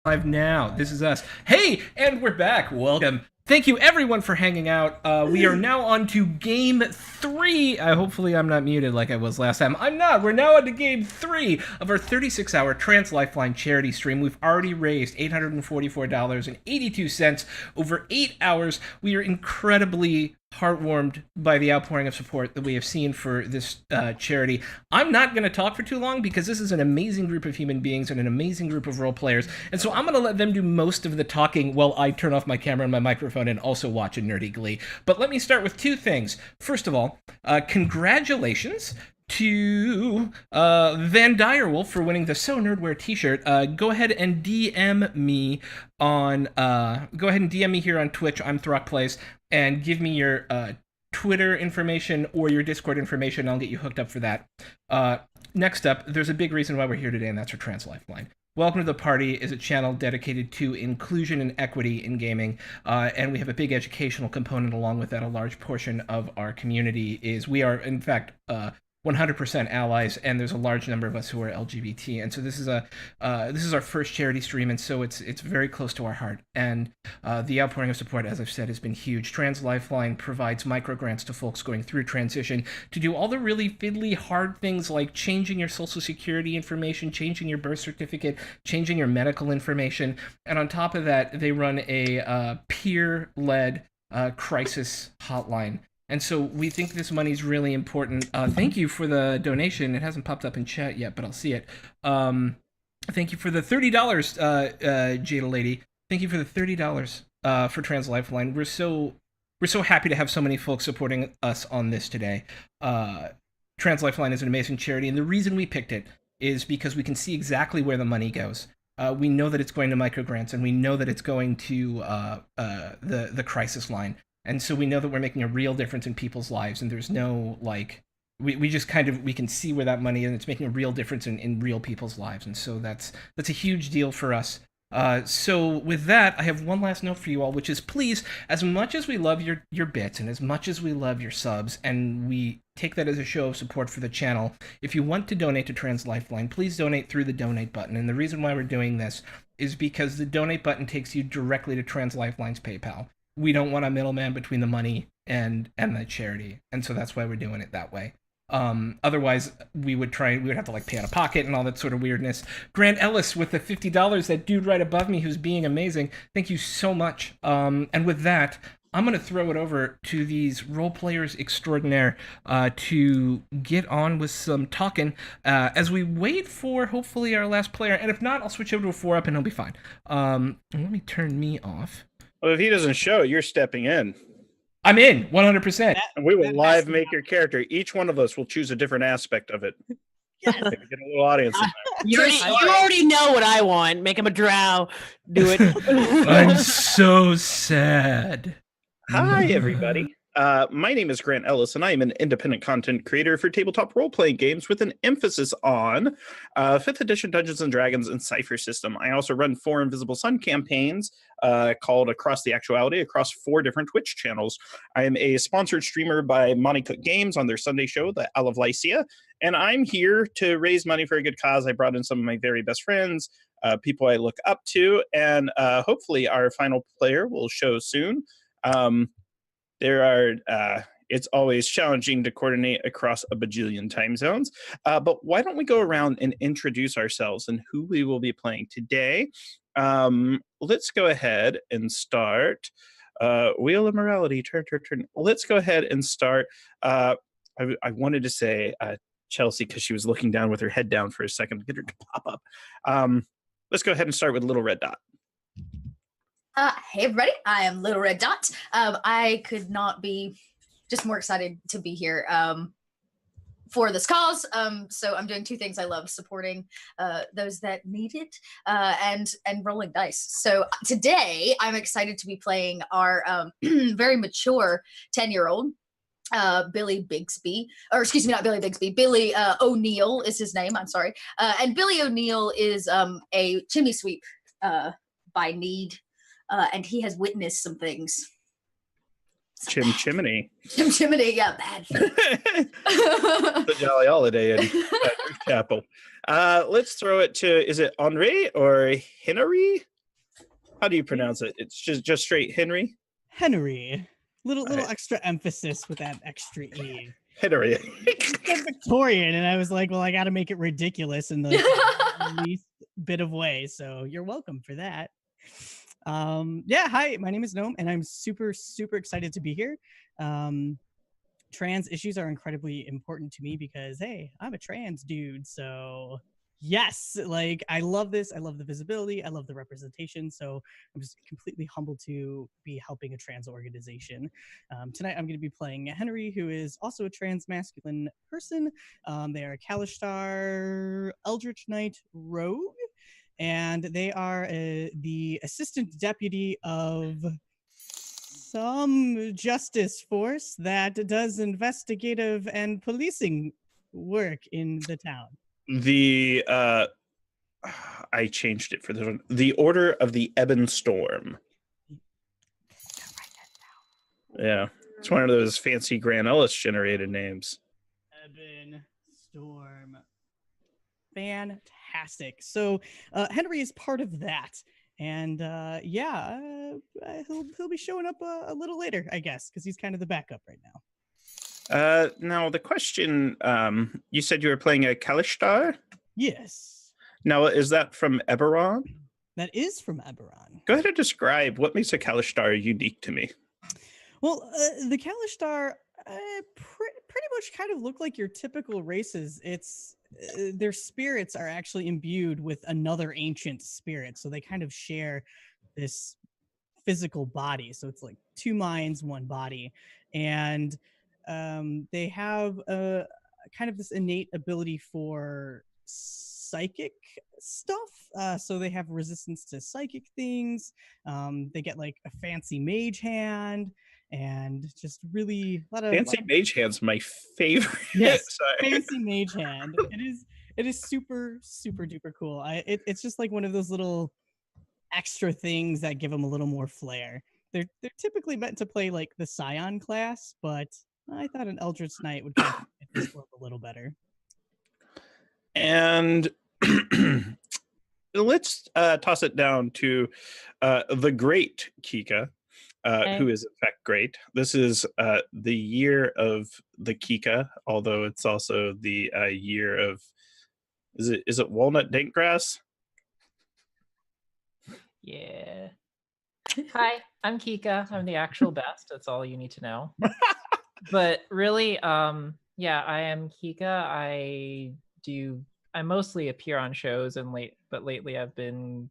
Live now. This is us. Hey, and we're back. Welcome. Thank you, everyone, for hanging out. We are now on to Game 3. Hopefully I'm not muted like I was last time. I'm not. We're now on to Game 3 of our 36-hour Trans Lifeline charity stream. We've already raised $844.82 over 8 hours. We are incredibly heartwarmed by the outpouring of support that we have seen for this charity. I'm not going to talk for too long because this is an amazing group of human beings and an amazing group of role players, and so I'm going to let them do most of the talking while I turn off my camera and my microphone and also watch a nerdy Glee. But let me start with two things. First of all, congratulations to Van Direwolf for winning the So Nerdwear t-shirt. Go ahead and DM me here on Twitch. I'm ThrockPlays, and give me your Twitter information or your Discord information. I'll get you hooked up for that. Next up, there's a big reason why we're here today, and that's for Trans Lifeline. Welcome to the Party is a channel dedicated to inclusion and equity in gaming, and we have a big educational component along with that. A large portion of our community we are, in fact, 100% allies, and there's a large number of us who are LGBT, and so this is our first charity stream, and so it's very close to our heart. And the outpouring of support, as I've said, has been huge. Trans Lifeline provides microgrants to folks going through transition to do all the really fiddly, hard things like changing your social security information, changing your birth certificate, changing your medical information, and on top of that, they run a peer-led crisis hotline. And so we think this money is really important. Thank you for the donation. It hasn't popped up in chat yet, but I'll see it. Thank you for the $30, Jada Lady. Thank you for the $30 for Trans Lifeline. We're so happy to have so many folks supporting us on this today. Trans Lifeline is an amazing charity, and the reason we picked it is because we can see exactly where the money goes. We know that it's going to microgrants, and we know that it's going to the crisis line. And so we know that we're making a real difference in people's lives, and there's no, we just we can see where that money is, and it's making a real difference in real people's lives. And so that's a huge deal for us. So with that, I have one last note for you all, which is please, as much as we love your bits, and as much as we love your subs, and we take that as a show of support for the channel, if you want to donate to Trans Lifeline, please donate through the donate button. And the reason why we're doing this is because the donate button takes you directly to Trans Lifeline's PayPal. We don't want a middleman between the money and the charity, and so that's why we're doing it that way. Otherwise, we would have to pay out of pocket and all that sort of weirdness. Grant Ellis with the $50, that dude right above me who's being amazing. Thank you so much. And with that, I'm going to throw it over to these role players extraordinaire to get on with some talking as we wait for hopefully our last player. And if not, I'll switch over to a 4-up and he'll be fine. Let me turn me off. Well, if he doesn't show, you're stepping in. I'm in, 100%. And we will live make your character. Each one of us will choose a different aspect of it. Yes. Get a little audience in You already know what I want. Make him a drow. Do it. I'm so sad. Hi, everybody. My name is Grant Ellis, and I am an independent content creator for tabletop role-playing games with an emphasis on 5th edition Dungeons & Dragons and Cypher System. I also run 4 Invisible Sun campaigns called Across the Actuality across 4 different Twitch channels. I am a sponsored streamer by Monty Cook Games on their Sunday show, the Isle of Lycia, and I'm here to raise money for a good cause. I brought in some of my very best friends, people I look up to, and hopefully our final player will show soon. It's always challenging to coordinate across a bajillion time zones, but why don't we go around and introduce ourselves and who we will be playing today. Let's go ahead and start. Wheel of Morality, turn. Let's go ahead and start. I wanted to say Chelsea because she was looking down with her head down for a second to get her to pop up. Let's go ahead and start with Little Red Dot. Hey everybody, I am Little Red Dot. I could not be just more excited to be here for this cause. So I'm doing 2 things I love: supporting those that need it and rolling dice. So today I'm excited to be playing our very mature 10-year-old. Billy Bigsby, or excuse me, not Billy Bigsby, Billy O'Neill is his name, I'm sorry. And Billy O'Neill is a chimney sweep by need. And he has witnessed some things. Chimney. Chimney, yeah, bad. The jolly holiday in Driftchappel. Let's throw it to, is it Henri or Henry? How do you pronounce it? It's just straight Henry? Henry. Little Alright. extra emphasis with that extra E. Henry. It said Victorian, and I was like, well, I got to make it ridiculous in the least bit of way. So you're welcome for that. Yeah, hi, my name is Noam, and I'm super excited to be here. Trans issues are incredibly important to me because, hey, I'm a trans dude. So yes, like I love this. I love the visibility. I love the representation. So I'm just completely humbled to be helping a trans organization. Tonight, I'm going to be playing Henry, who is also a trans masculine person. They are a Kalishtar Eldritch Knight rogue, and they are the assistant deputy of some justice force that does investigative and policing work in the town. The I changed it for this one. The Order of the Ebon Storm. Yeah, it's one of those fancy Grant Ellis generated names. Ebon Storm. Fantastic. So Henry is part of that. And he'll be showing up a little later, I guess, because he's kind of the backup right now. Now the question, you said you were playing a Kalishtar? Yes. Now, is that from Eberron? That is from Eberron. Go ahead and describe what makes a Kalishtar unique to me. Well, the Kalishtar pretty much kind of look like your typical races. It's their spirits are actually imbued with another ancient spirit, so they kind of share this physical body. So it's like two minds, one body, and they have a kind of this innate ability for psychic stuff. So they have resistance to psychic things. They get like a fancy mage hand. And just really a lot of Fancy Mage Hand's my favorite. Yes, Sorry. fancy mage hand. It is super duper cool. It's just like one of those little extra things that give them a little more flair. They're typically meant to play like the Scion class, but I thought an Eldritch Knight would kind of fit this world a little better. And let's toss it down to the great Kika. Who is in fact great. This is the year of the Kika, although it's also the year of is it walnut dankgrass? Yeah. Hi, I'm Kika. I'm the actual best. That's all you need to know. But really, yeah, I am Kika. I mostly appear on shows but lately I've been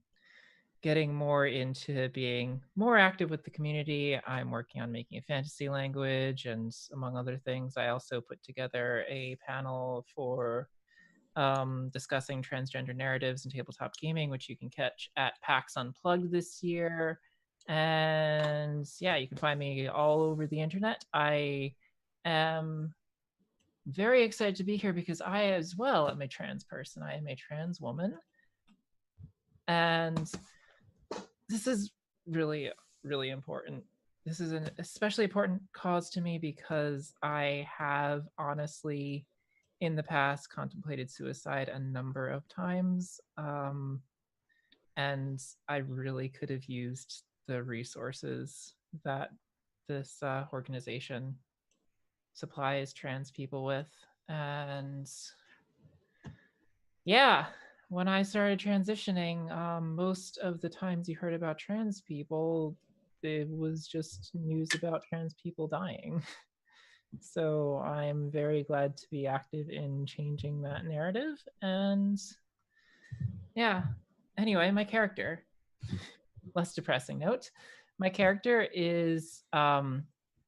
getting more into being more active with the community. I'm working on making a fantasy language, and among other things, I also put together a panel for discussing transgender narratives in tabletop gaming, which you can catch at PAX Unplugged this year. And yeah, you can find me all over the internet. I am very excited to be here because I as well am a trans person. I am a trans woman. And this is really, really important. This is an especially important cause to me because I have honestly, in the past, contemplated suicide a number of times. And I really could have used the resources that this organization supplies trans people with. And yeah, when I started transitioning, most of the times you heard about trans people, it was just news about trans people dying. So I'm very glad to be active in changing that narrative. And yeah, anyway, my character, less depressing note. My character is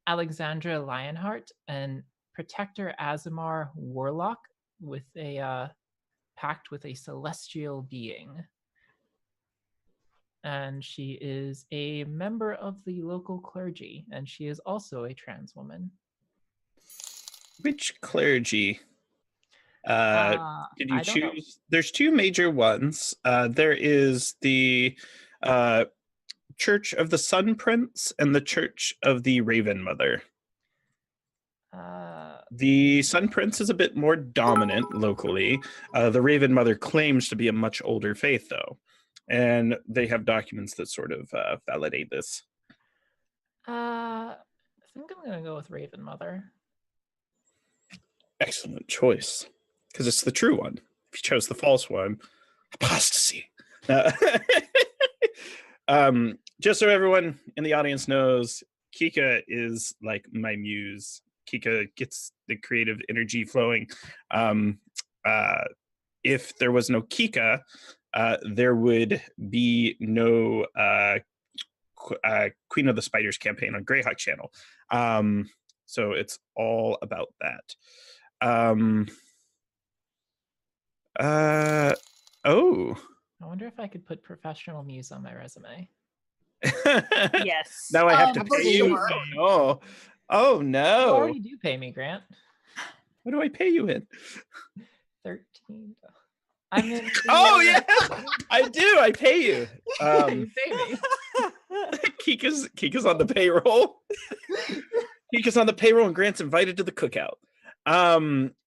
Alexandra Lionheart, an Protector Azamar warlock with a pact with a celestial being. And she is a member of the local clergy, and she is also a trans woman. Which clergy? Did you choose? There's two major ones. There is the Church of the Sun Prince and the Church of the Raven Mother. The Sun Prince is a bit more dominant locally. The Raven Mother claims to be a much older faith, though. and they have documents that sort of validate this. I think I'm gonna go with Raven Mother. Excellent choice, because it's the true one. If you chose the false one, apostasy. Just so everyone in the audience knows, Kika is like my muse. Kika gets the creative energy flowing. If there was no Kika, there would be no Queen of the Spiders campaign on Greyhawk Channel. So it's all about that. Oh. I wonder if I could put professional muse on my resume. Yes. Now I have to for pay you. sure. Oh, oh You no. already do pay me, Grant. What do I pay you in? 13. I'm in. Oh yeah, I do. I pay you. You pay me. Kika's on the payroll. Kika's on the payroll, and Grant's invited to the cookout.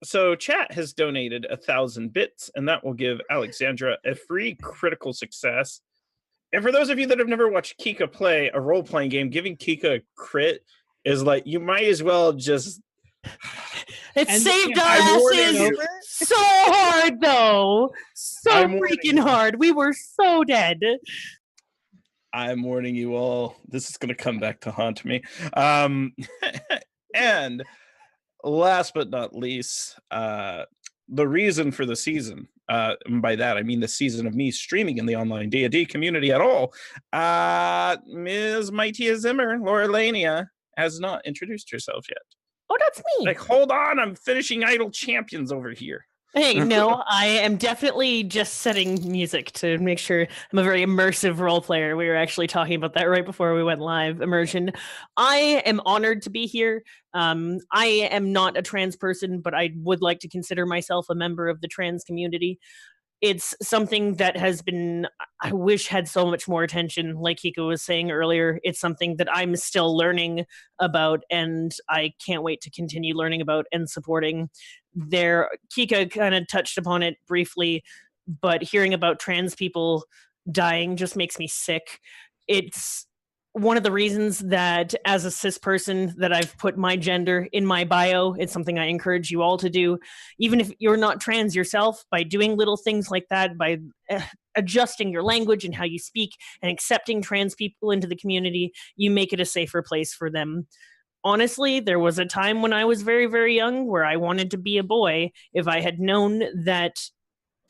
So chat has donated 1,000 bits, and that will give Alexandra a free critical success. And for those of you that have never watched Kika play a role-playing game, giving Kika a crit is like, you might as well just... It And saved yeah, our I'm warning asses you. so hard, though. So I'm warning freaking you. hard. We were so dead. I'm warning you all. This is going to come back to haunt me. And last but not least, the reason for the season, and by that I mean the season of me streaming in the online D&D community at all, Ms. Maitia Zimmer, Laura Lania, has not introduced herself yet. Oh, that's me. Like, hold on, I'm finishing Idle Champions over here. Hey, no, I am definitely just setting music to make sure I'm a very immersive role player. We were actually talking about that right before we went live. Immersion. I am honored to be here. I am not a trans person, but I would like to consider myself a member of the trans community. It's something that has been, I wish, had so much more attention. Like Kika was saying earlier, it's something that I'm still learning about, and I can't wait to continue learning about and supporting. Kika kind of touched upon it briefly, but hearing about trans people dying just makes me sick. It's one of the reasons that as a cis person that I've put my gender in my bio. It's something I encourage you all to do. Even if you're not trans yourself, by doing little things like that, by adjusting your language and how you speak and accepting trans people into the community, you make it a safer place for them. Honestly, there was a time when I was very, very young where I wanted to be a boy. If I had known that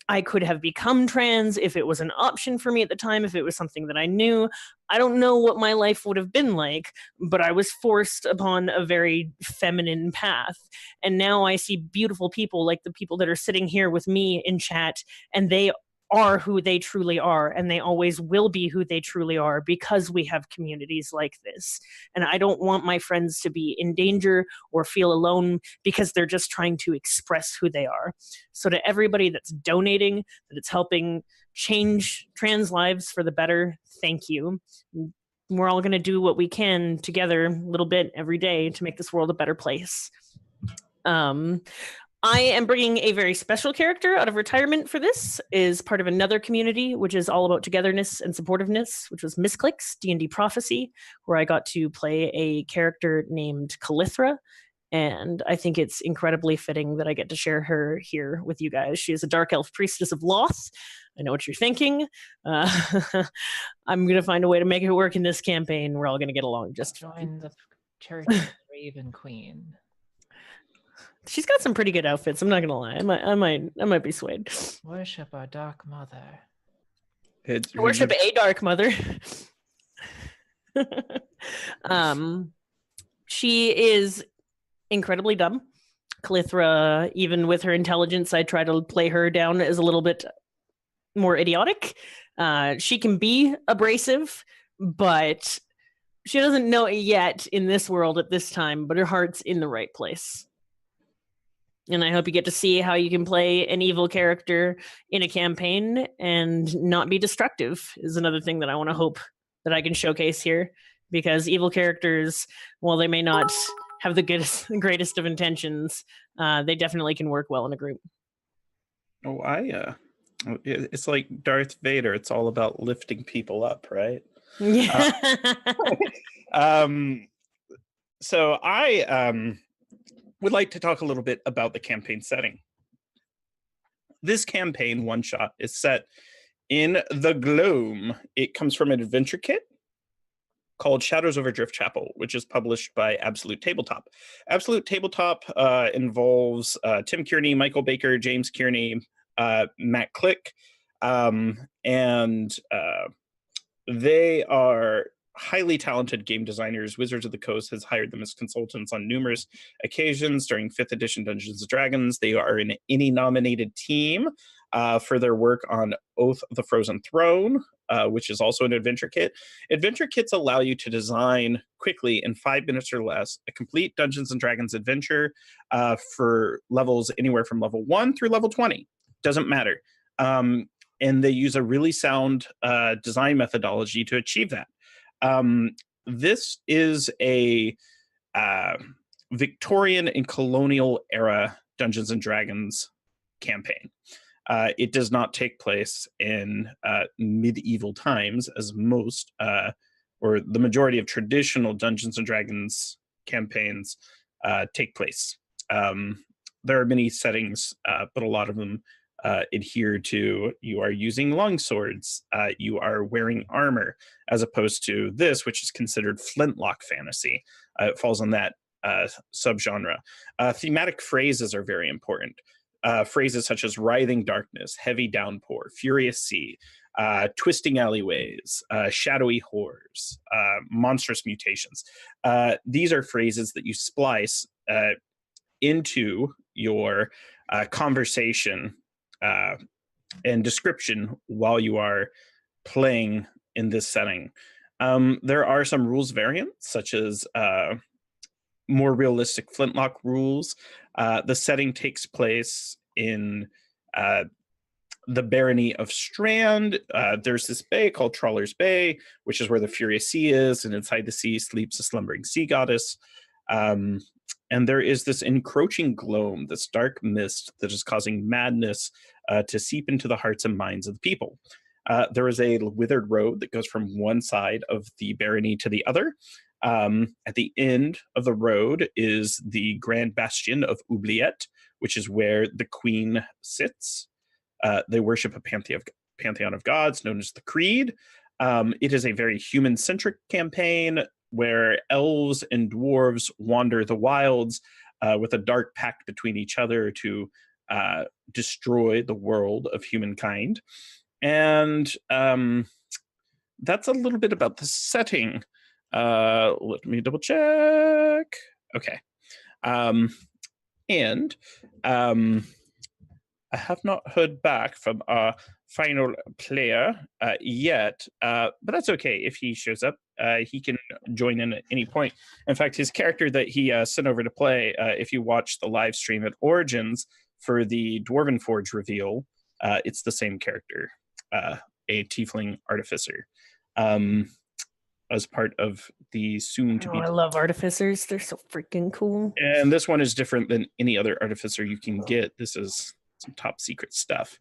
I could have become trans, if it was an option for me at the time, if it was something that I knew, I don't know what my life would have been like, but I was forced upon a very feminine path. And now I see beautiful people like the people that are sitting here with me in chat, and they are who they truly are, and they always will be who they truly are because we have communities like this. And I don't want my friends to be in danger or feel alone because they're just trying to express who they are. So to everybody that's donating, that it's helping change trans lives for the better, thank you. We're all going to do what we can together a little bit every day to make this world a better place. I am bringing a very special character out of retirement for this, is part of another community, which is all about togetherness and supportiveness, which was Misclicks, D&D Prophecy, where I got to play a character named Calithra. And I think it's incredibly fitting that I get to share her here with you guys. She is a dark elf priestess of Loth. I know what you're thinking. I'm going to find a way to make it work in this campaign. We're all going to get along just Join the Church of the Raven Queen. She's got some pretty good outfits. I'm not gonna lie. I might be swayed. Worship our Dark Mother. Worship a Dark Mother. She is incredibly dumb. Calithra, even with her intelligence, I try to play her down as a little bit more idiotic. She can be abrasive, but she doesn't know it yet in this world at this time, but her heart's in the right place. And I hope you get to see how you can play an evil character in a campaign and not be destructive is another thing that I want to hope that I can showcase here. Because evil characters, while they may not have the greatest of intentions, they definitely can work well in a group. Oh, It's like Darth Vader. It's all about lifting people up, right? Yeah. So I would like to talk a little bit about the campaign setting. This campaign one shot is set in the Gloam. It comes from an adventure kit called Shadows over Driftchappel, which is published by Absolute Tabletop. Absolute Tabletop involves Tim Kearney, Michael Baker, James Kearney, Matt Click, and they are highly talented game designers. Wizards of the Coast has hired them as consultants on numerous occasions during 5th edition Dungeons & Dragons. They are an ENnie-nominated team for their work on Oath of the Frozen Throne, which is also an adventure kit. Adventure kits allow you to design quickly, in 5 minutes or less, a complete Dungeons & Dragons adventure for levels anywhere from level 1 through level 20. Doesn't matter. And they use a really sound design methodology to achieve that. This is a Victorian and colonial era Dungeons and Dragons campaign. It does not take place in medieval times, as most or the majority of traditional Dungeons and Dragons campaigns take place. There are many settings, but a lot of them adhere to you are using longswords, you are wearing armor, as opposed to this, which is considered flintlock fantasy. It falls on that subgenre. Thematic phrases are very important. Phrases such as writhing darkness, heavy downpour, furious sea, twisting alleyways, shadowy horrors, monstrous mutations. These are phrases that you splice into your conversation and description while you are playing in this setting. There are some rules variants, such as more realistic flintlock rules. The setting takes place in the barony of Strand. There's this bay called Trawler's Bay, which is where the Furious Sea is, and inside the sea sleeps a slumbering sea goddess. And there is this encroaching gloam, this dark mist that is causing madness to seep into the hearts and minds of the people. There is a withered road that goes from one side of the barony to the other. At the end of the road is the Grand Bastion of Oubliette, which is where the queen sits. They worship a pantheon of gods known as the Creed. It is a very human-centric campaign where elves and dwarves wander the wilds with a dark pact between each other to destroy the world of humankind. And that's a little bit about the setting. Let me double check. Okay. And I have not heard back from our final player yet, but that's okay. If he shows up, he can join in at any point. In fact, his character that he sent over to play, if you watch the live stream at Origins for the Dwarven Forge reveal, it's the same character, a tiefling artificer. As part of the soon-to-be... I love artificers. They're so freaking cool. And this one is different than any other artificer you can get. This is some top secret stuff.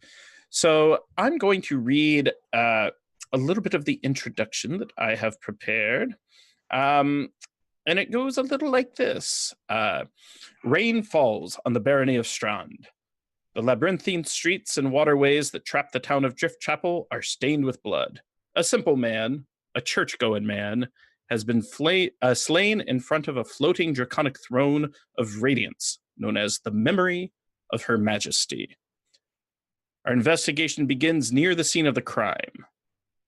So I'm going to read a little bit of the introduction that I have prepared. And it goes a little like this. Rain falls on the barony of Strand. The labyrinthine streets and waterways that trap the town of Driftchappel are stained with blood. A simple man, a church-going man, has been slain in front of a floating draconic throne of radiance, known as the Memory of Her Majesty. Our investigation begins near the scene of the crime,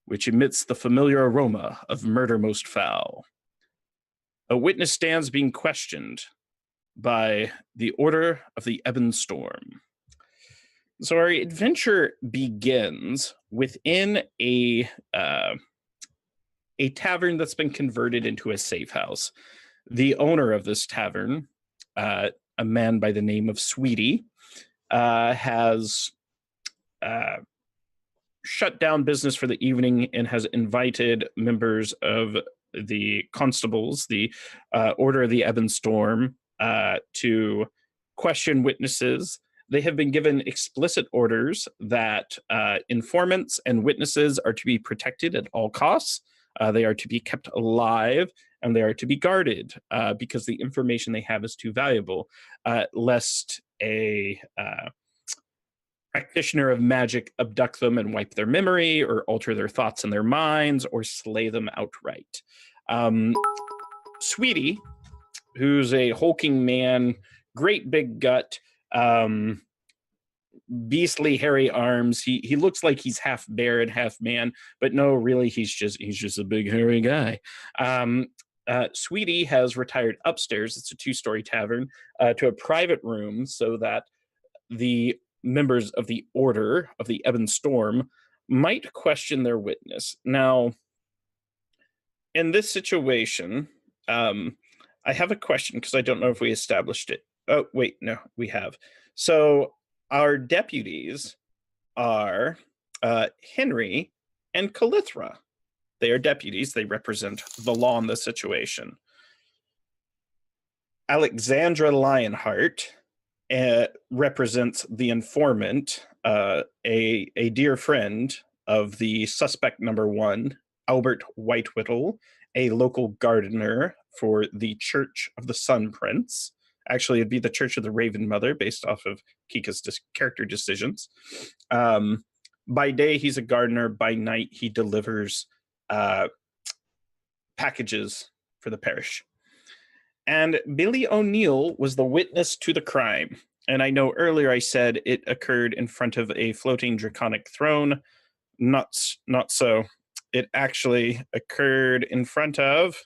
which emits the familiar aroma of murder most foul. A witness stands being questioned by the Order of the Ebon Storm. So our adventure begins within a tavern that's been converted into a safe house. The owner of this tavern, a man by the name of Sweetie, has shut down business for the evening and has invited members of the constables, the Order of the Ebon Storm, to question witnesses. they have been given explicit orders that informants and witnesses are to be protected at all costs. They are to be kept alive, and they are to be guarded because the information they have is too valuable, lest a practitioner of magic abduct them and wipe their memory, or alter their thoughts and their minds, or slay them outright. Sweetie, who's a hulking man, great big gut, beastly hairy arms. He looks like he's half bear and half man, but no, really, he's just a big hairy guy. Sweetie has retired upstairs. It's a 2-story tavern, to a private room so that the members of the Order of the Ebon Storm might question their witness. Now, in this situation, I have a question because I don't know if we established it. Oh, wait, no, we have. So our deputies are Henry and Calithra. They are deputies. They represent the law in this situation. Alexandra Lionheart represents the informant, a dear friend of the suspect number 1, Albert Whitewhittle, a local gardener for the Church of the Sun Prince. Actually, it'd be the Church of the Raven Mother, based off of Kika's character decisions. By day, he's a gardener. By night, he delivers packages for the parish. And Billy O'Neill was the witness to the crime. And I know earlier I said it occurred in front of a floating draconic throne. Not so. It actually occurred in front of,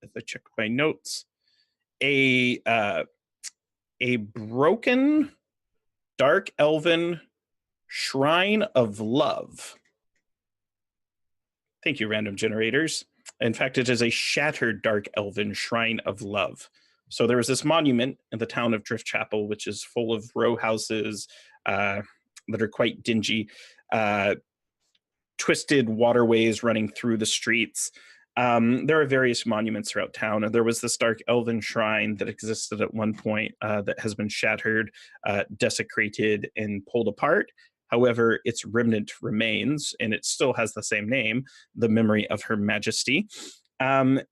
if I check my notes, a broken dark elven shrine of love. Thank you, random generators. In fact, it is a shattered dark elven shrine of love. So there was this monument in the town of Driftchappel, which is full of row houses that are quite dingy, twisted waterways running through the streets. There are various monuments throughout town, and there was this dark elven shrine that existed at one point that has been shattered, desecrated, and pulled apart. However, its remnant remains, and it still has the same name, the memory of Her Majesty. And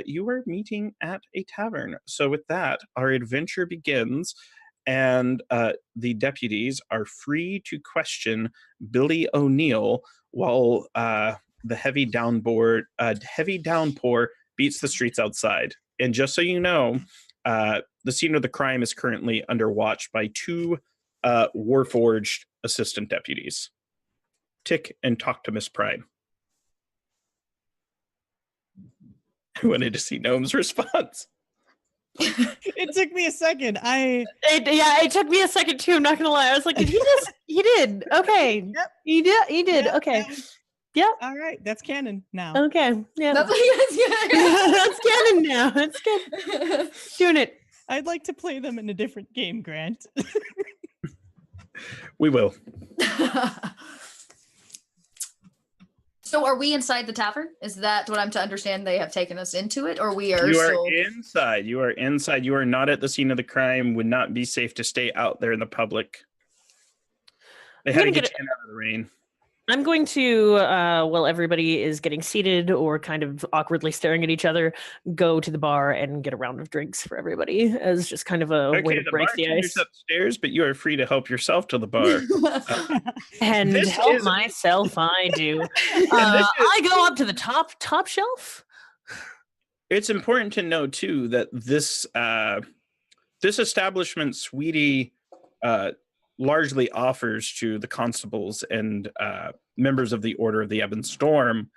you are meeting at a tavern. So with that, our adventure begins, and the deputies are free to question Billy O'Neill while the heavy downpour beats the streets outside. And just so you know, the scene of the crime is currently under watch by 2 Warforged assistant deputies. Tick and talk to Miss Prime. I wanted to see Gnome's response. It took me a second. It took me a second too. I'm not gonna lie. I was like, did he just? He did. Okay. Yep. He did. He did. Yep. Okay. And- Yeah. All right, that's canon now. Okay. Yeah. That's good. That's canon now. That's good. Doing it. I'd like to play them in a different game, Grant. We will. So are we inside the tavern? Is that what I'm to understand? They have taken us into it, or we are You still... are inside. You are inside. You are not at the scene of the crime. Would not be safe to stay out there in the public. They had to get you in out of the rain. I'm going to, while everybody is getting seated or kind of awkwardly staring at each other, go to the bar and get a round of drinks for everybody as just kind of a way to break the ice. Upstairs, but you are free to help yourself to the bar. And help myself, I do. I go up to the top shelf. It's important to know too that this establishment, Sweetie, largely offers to the constables and members of the Order of the Ebon Storm.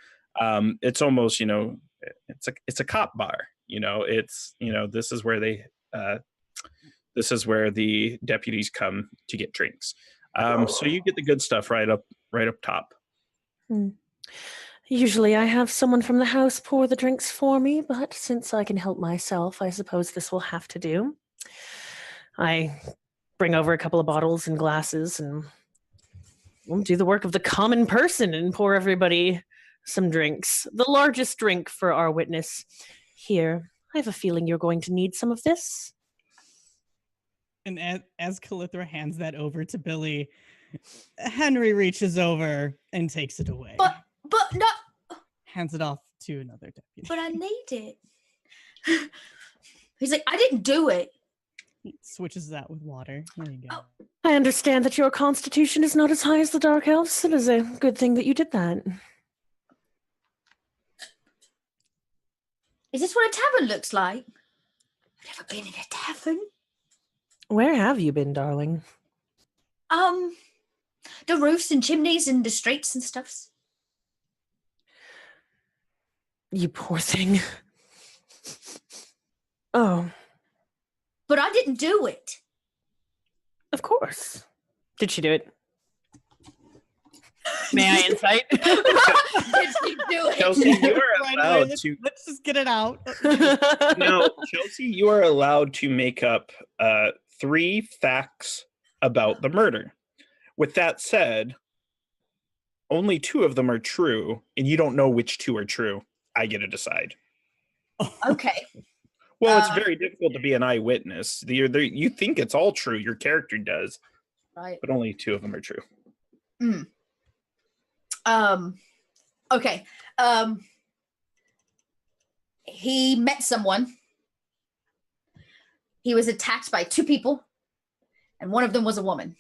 It's almost, it's a cop bar. This is where this is where the deputies come to get drinks. So you get the good stuff right up top. Usually I have someone from the house pour the drinks for me, but since I can help myself, I suppose this will have to do. I bring over a couple of bottles and glasses and we'll do the work of the common person and pour everybody some drinks. The largest drink for our witness. Here, I have a feeling you're going to need some of this. And as Calithra hands that over to Billy, Henry reaches over and takes it away. But not. Hands it off to another deputy. But I need it. He's like, I didn't do it. He switches that with water. There you go. Oh. I understand that your constitution is not as high as the Dark Elves. It is a good thing that you did that. Is this what a tavern looks like? I've never been in a tavern. Where have you been, darling? The roofs and chimneys and the streets and stuffs. You poor thing. Oh, But I didn't do it. of course. Did she do it? May I insight? Did she do it? Chelsea, you are Right allowed away, to. let's just get it out. No, Chelsea, you are allowed to make up 3 facts about the murder. With that said, only 2 of them are true, and you don't know which 2 are true. I get to decide. Okay. Well, it's very difficult to be an eyewitness. You think it's all true. Your character does, Right. but only 2 of them are true. Okay. He met someone. He was attacked by 2 people, and one of them was a woman.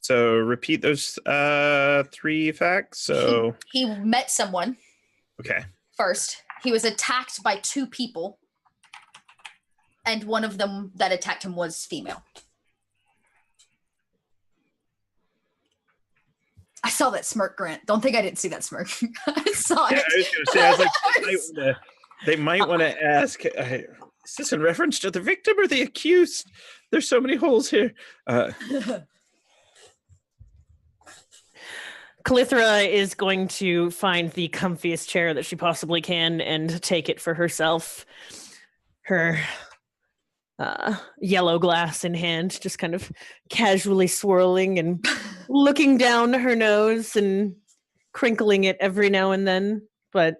So repeat those 3 facts. So He met someone okay. first. He was attacked by 2 people, and one of them that attacked him was female. I saw that smirk, Grant. Don't think I didn't see that smirk. I saw Yeah, it. I was going to say, I was like, they might want to ask, is this in reference to the victim or the accused? There's so many holes here. Calithra is going to find the comfiest chair that she possibly can and take it for herself. Her yellow glass in hand, just kind of casually swirling and looking down her nose and crinkling it every now and then. But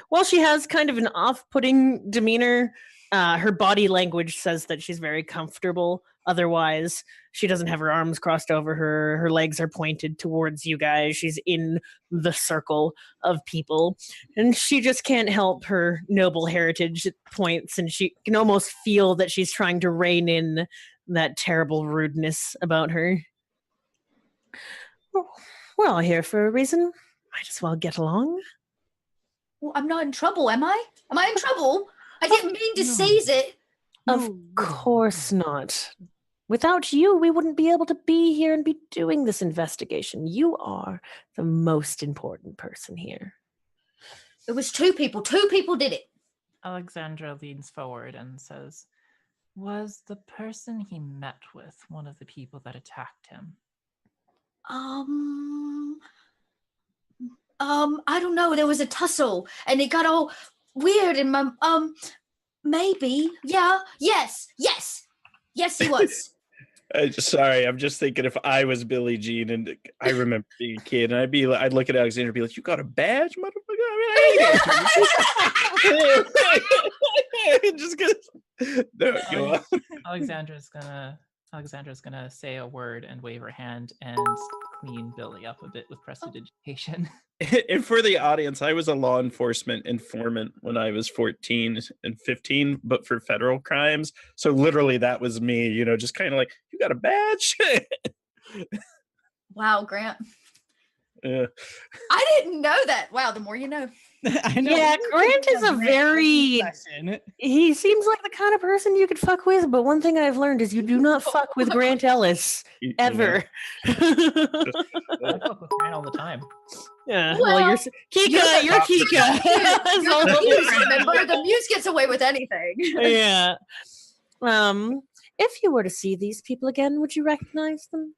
while she has kind of an off-putting demeanor, her body language says that she's very comfortable. Otherwise, she doesn't have her arms crossed over her. Her legs are pointed towards you guys. She's in the circle of people. And she just can't help her noble heritage at points. And she can almost feel that she's trying to rein in that terrible rudeness about her. We're all here for a reason. Might as well get along. Well, I'm not in trouble, am I? Am I in trouble? I didn't mean to seize it. Of course not. Without you, we wouldn't be able to be here and be doing this investigation. You are the most important person here. It was 2 people. 2 people did it. Alexandra leans forward and says, was the person he met with one of the people that attacked him? I don't know. There was a tussle, and it got all weird. And my maybe, yeah, yes, he was. Sorry, I'm just thinking if I was Billie Jean and I remember being a kid, and I'd look at Alexander and be like, "You got a badge, motherfucker!" I mean, just because. No, go on. Alexandra's gonna say a word and wave her hand and clean Billy up a bit with prestidigitation. And for the audience, I was a law enforcement informant when I was 14 and 15, but for federal crimes. So literally that was me, just kind of like, you got a badge? Wow, Grant. Yeah. I didn't know that. Wow, the more you know. I know. Yeah, Grant is a very... Session. He seems like the kind of person you could fuck with, but one thing I've learned is you do not fuck with Grant Ellis, ever. I fuck with Grant all the time. Yeah, Well, you're Kika, you're Kika. Remember, the muse gets away with anything. Yeah. If you were to see these people again, would you recognize them?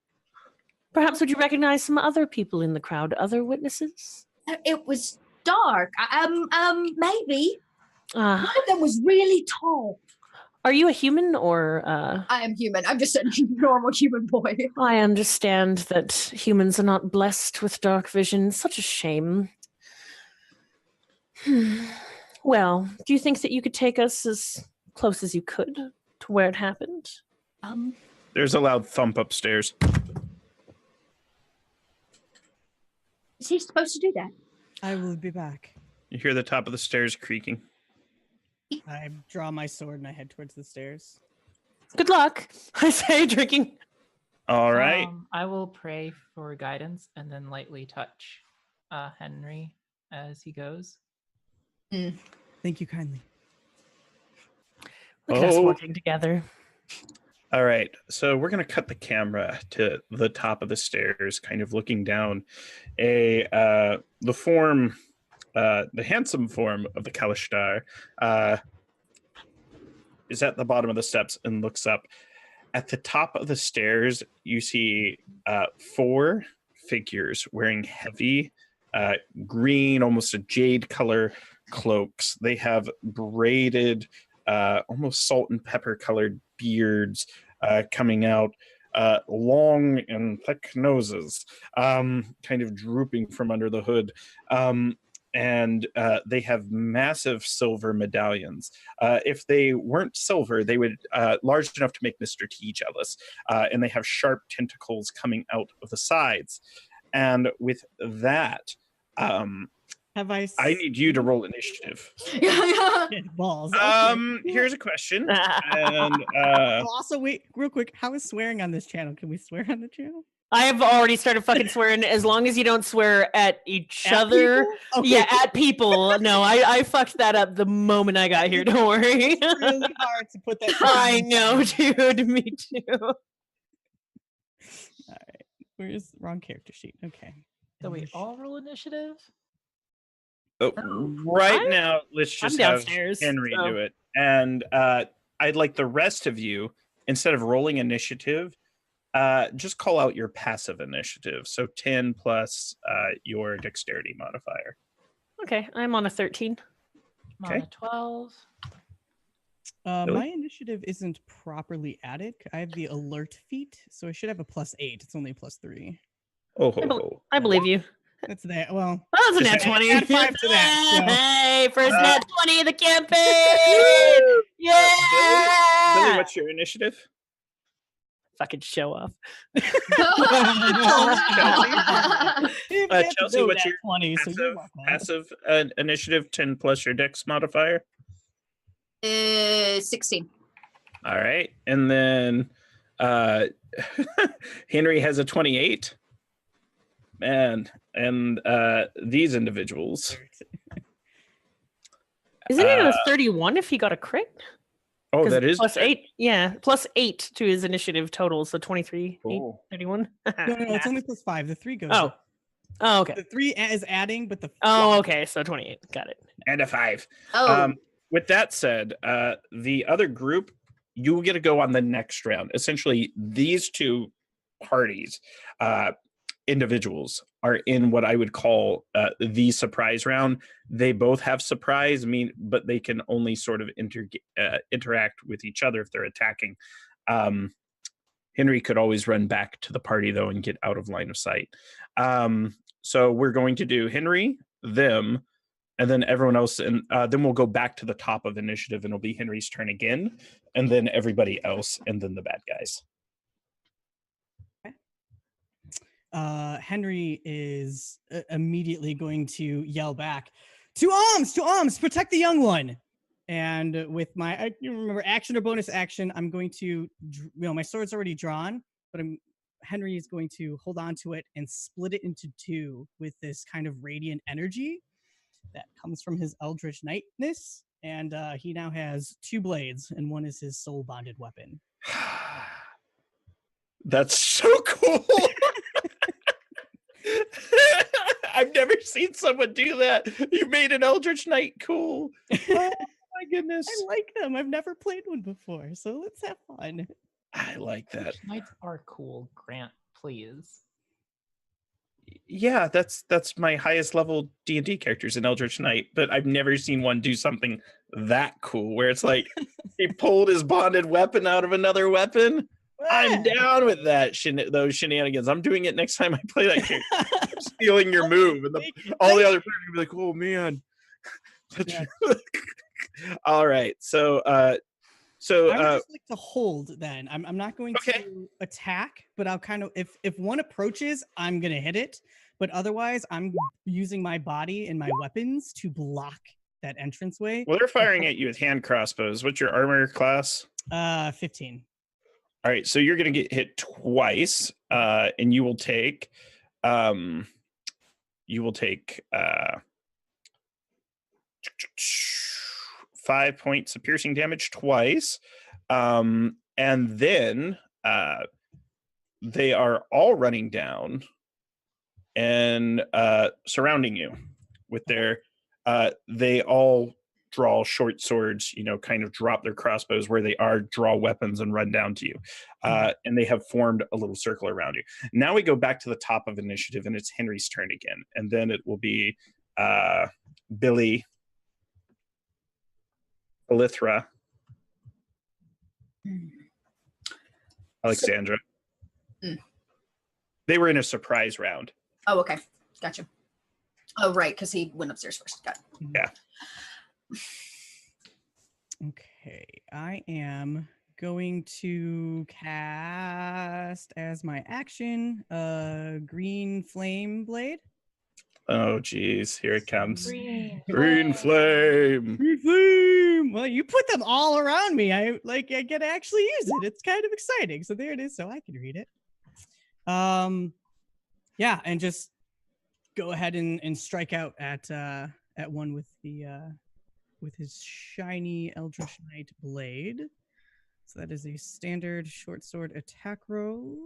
Perhaps would you recognize some other people in the crowd, other witnesses? It was dark. Maybe. Uh, One of them was really tall. Are you a human or? I am human. I'm just a normal human boy. I understand that humans are not blessed with dark vision. Such a shame. Well, do you think that you could take us as close as you could to where it happened? There's a loud thump upstairs. Is he supposed to do that? I will be back. You hear the top of the stairs creaking. I draw my sword and I head towards the stairs. Good luck, I say, drinking. All right. I will pray for guidance and then lightly touch Henry as he goes. Thank you kindly. Look at us working together. All right. So we're going to cut the camera to the top of the stairs, kind of looking down. The handsome form of the Kalishtar is at the bottom of the steps and looks up. At the top of the stairs, you see 4 figures wearing heavy green, almost a jade color cloaks. They have braided, almost salt and pepper colored beards coming out, long and thick noses, kind of drooping from under the hood. And they have massive silver medallions. If they weren't silver, they would large enough to make Mr. T jealous. And they have sharp tentacles coming out of the sides. And with that, I need you to roll initiative. Balls. Okay. Here's a question. And Also, wait, real quick. How is swearing on this channel? Can we swear on the channel? I have already started fucking swearing. As long as you don't swear at each other. Okay. Yeah, at people. No, I fucked that up the moment I got here. Don't worry. It's really hard to put that. I know, dude. Me too. All right. Where's the wrong character sheet? Okay. So we all roll initiative? Now, let's just have Henry do it. And I'd like the rest of you, instead of rolling initiative, just call out your passive initiative. So 10 plus your dexterity modifier. Okay, I'm on a 13. I'm on a 12. Really? My initiative isn't properly added. I have the alert feat, so I should have a +8. It's only a +3. I believe you. That's that. Well, that was a Just nat 20. add 5 to that. So. Hey, first nat 20 of the campaign. Yeah. Billy, what's your initiative? Fucking show off. Chelsea, what's your 20? passive initiative? 10 plus your dex modifier. 16. All right, and then Henry has a 28. Man, and these individuals. Isn't it a 31 if he got a crit? Oh, that is +8. Yeah, +8 to his initiative total, so 23, 8, 31. No, it's only +5. The 3 goes. Oh, okay. The 3 is adding, but the. Oh, okay. So 28. Got it. And a 5. Oh. With that said, the other group, you will get to go on the next round. Essentially, these 2 parties, individuals, are in what I would call the surprise round. They both have surprise, but they can only sort of interact with each other if they're attacking. Henry could always run back to the party, though, and get out of line of sight. So we're going to do Henry, them, and then everyone else, and then we'll go back to the top of initiative, and it'll be Henry's turn again, and then everybody else, and then the bad guys. Henry is immediately going to yell back, to arms, protect the young one. And with my, you remember, action or bonus action, I'm going to, my sword's already drawn, but Henry is going to hold on to it and split it into 2 with this kind of radiant energy that comes from his Eldritch Knightness. And he now has 2 blades, and one is his soul bonded weapon. That's so cool. I've never seen someone do that. You made an Eldritch Knight cool. Oh my goodness. I like them. I've never played one before, so let's have fun. I like that. Knights are cool. Grant, please. Yeah, that's my highest level D&D characters in Eldritch Knight, but I've never seen one do something that cool where it's like he pulled his bonded weapon out of another weapon. I'm Yeah. down with that those shenanigans. I'm doing it next time I play that character. I'm stealing your move, and all the other players will be like, "Oh man." Yeah. All right, so I would just like to hold. Then I'm not going Okay. to attack, but I'll kind of if one approaches, I'm gonna hit it. But otherwise, I'm using my body and my weapons to block that entranceway. well, they're firing at you with hand crossbows. What's your armor class? 15. All right, so you're going to get hit twice, and you will take 5 points of piercing damage twice, and then they are all running down and surrounding you with their. They all draw short swords, kind of drop their crossbows where they are, draw weapons, and run down to you. And they have formed a little circle around you. Now we go back to the top of initiative, and it's Henry's turn again. And then it will be Billy, Elithra, Alexandra. They were in a surprise round. Oh, okay. Gotcha. Oh, right, because he went upstairs first. Got it. Yeah. Okay, I am going to cast as my action green flame blade. Oh, geez. Here it comes. Green. Green flame. Green flame. Well, you put them all around me. I get to actually use it. It's kind of exciting. So there it is. So I can read it. Yeah, and just go ahead and strike out at one with the with his shiny Eldritch Knight blade. So that is a standard short sword attack roll,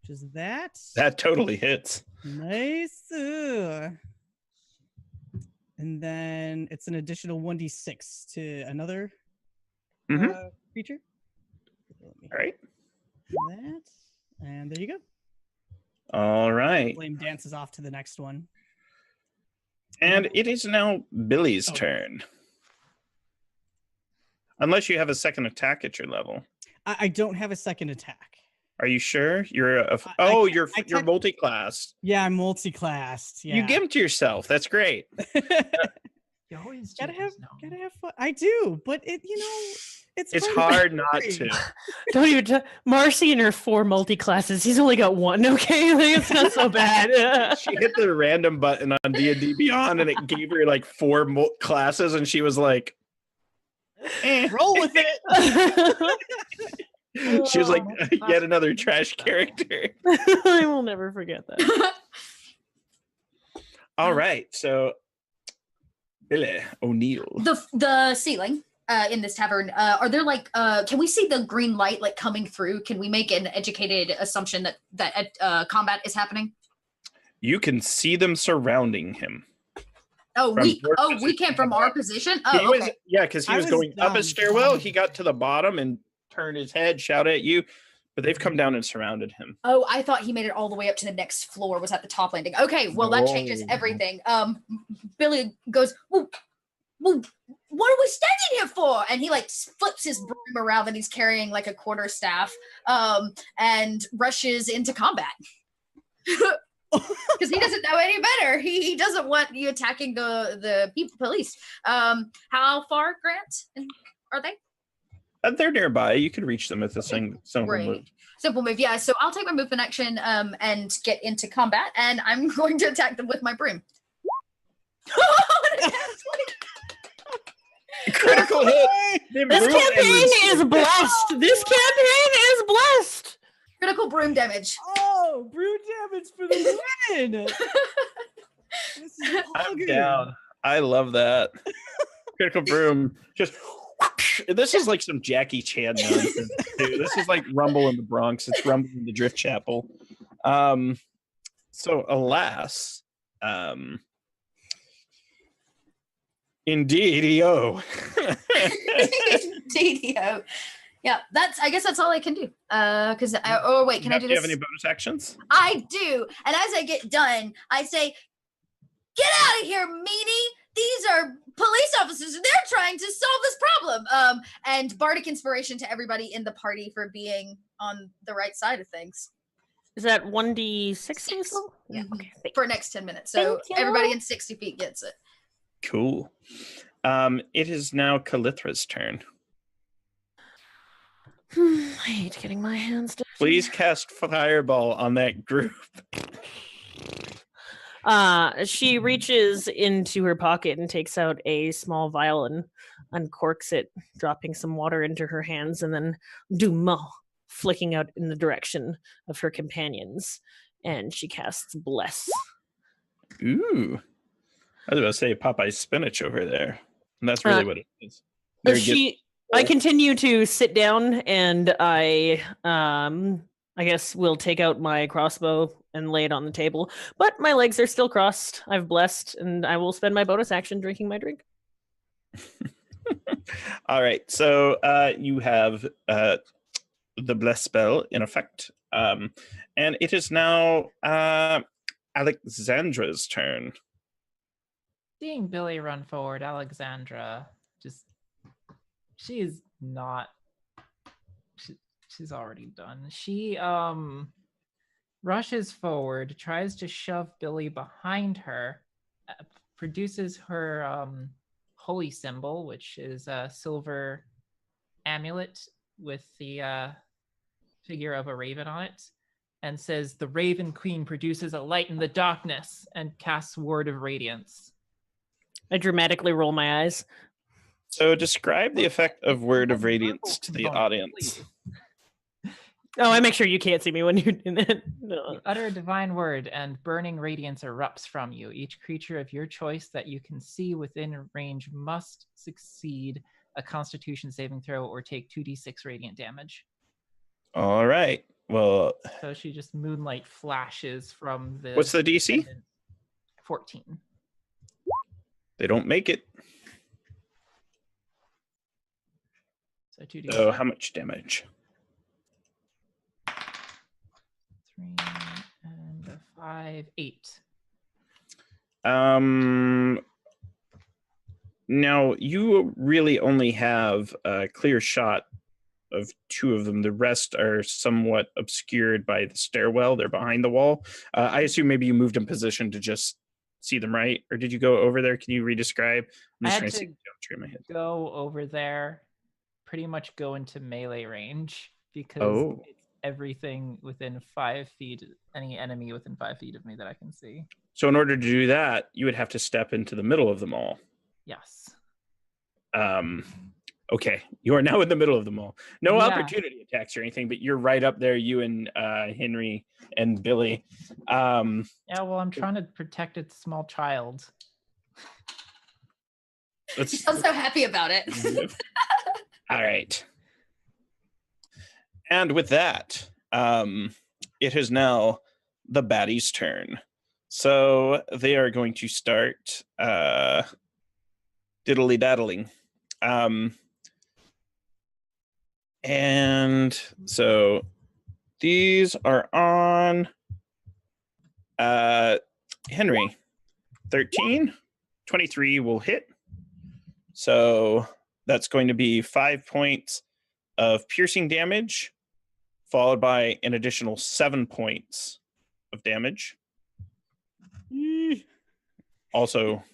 which is that. That totally hits. Nice. And then it's an additional 1d6 to another creature. All right. That. And there you go. All right. Flame dances off to the next one. And it is now Billy's turn. Unless you have a second attack at your level. I don't have a second attack. Are you sure? You're you're multi-classed. Yeah, I'm multi-classed. Yeah. You gimped yourself. That's great. You always gotta do have this, no. fun. I do, but it's It's part of hard the not story. to. Don't even. Marcy and her 4 multi-classes. He's only got 1. Okay, like, it's not so bad. She hit the random button on D&D Beyond, and it gave her like 4 classes, and she was like, Roll with it. She was like, yet another trash character. I will never forget that. All right, so Billy O'Neill. The ceiling in this tavern, are there like can we see the green light like coming through? Can we make an educated assumption that combat is happening? You can see them surrounding him. We can from our position. Oh, okay. Because he was going up a stairwell. He got to the bottom and turned his head, shouted at you, but they've come down and surrounded him. Oh, I thought he made it all the way up to the next floor, was at the top landing. Okay, well, that changes everything. Billy goes, well, what are we standing here for? And he like flips his broom around that he's carrying like a quarterstaff and rushes into combat. Because he doesn't know any better. He doesn't want you attacking the police. How far, Grant, are they? They're nearby. You can reach them with a simple move. Simple move, yeah. So I'll take my movement action and get into combat, and I'm going to attack them with my broom. Critical hit. This campaign is blessed. This campaign is blessed. Critical broom damage. Oh, broom damage for the win. This is I'm good. down. I love that. Critical broom. Just this is like some Jackie Chan nonsense, too. This is like Rumble in the Bronx. It's Rumble in the Driftchappel. So alas, indeed-o. Indeed-o. Yeah, I guess that's all I can do. Because oh wait, can I do Do you this? have any bonus actions? I do. And as I get done, I say, "Get out of here, meanie! These are police officers, and they're trying to solve this problem." And bardic inspiration to everybody in the party for being on the right side of things. Is that 1d6 Six. also? Yeah. Mhm. Okay. Thank For next 10 minutes. So Thank you. everybody in 60 feet gets it. Cool. It is now Kalithra's turn. I hate getting my hands dirty. Please cast Fireball on that group. She reaches into her pocket and takes out a small vial and uncorks it, dropping some water into her hands, and then Duma flicking out in the direction of her companions. And she casts Bless. Ooh. I was about to say Popeye's spinach over there. And that's really what it is. Very good. I continue to sit down, and I guess will take out my crossbow and lay it on the table. But my legs are still crossed. I've blessed, and I will spend my bonus action drinking my drink. All right. So you have the bless spell in effect. And it is now Alexandra's turn. Seeing Billy run forward, Alexandra just she's already done. She rushes forward, tries to shove Billy behind her, produces her holy symbol, which is a silver amulet with the figure of a raven on it, and says, "The Raven Queen produces a light in the darkness," and casts Word of Radiance. I dramatically roll my eyes. So describe the effect of Word of Radiance to the audience. Oh, I make sure you can't see me when you're doing that. No. You utter a divine word, and burning radiance erupts from you. Each creature of your choice that you can see within range must succeed a Constitution saving throw or take 2d6 radiant damage. All right. Well, so she just moonlight flashes from the. What's the DC? 14. They don't make it. So 2d6. So how much damage? 3 and a 5, 8. Now you really only have a clear shot of 2 of them. The rest are somewhat obscured by the stairwell. They're behind the wall. I assume maybe you moved in position to just see them, right? Or did you go over there? Can you re-describe? I'm just trying to see the geometry in my head. Go over there, pretty much go into melee range because it's everything within 5 feet, any enemy within 5 feet of me that I can see. So in order to do that, you would have to step into the middle of them all. Yes. Okay, you are now in the middle of them all. No opportunity attacks or anything, but you're right up there, you and Henry and Billy. Yeah, well, I'm trying to protect its small child. I'm so happy about it. All right. And with that, it is now the baddie's turn. So they are going to start diddly-daddling. And so these are on Henry. 13, 23 will hit. So that's going to be 5 points of piercing damage, followed by an additional 7 points of damage. Also,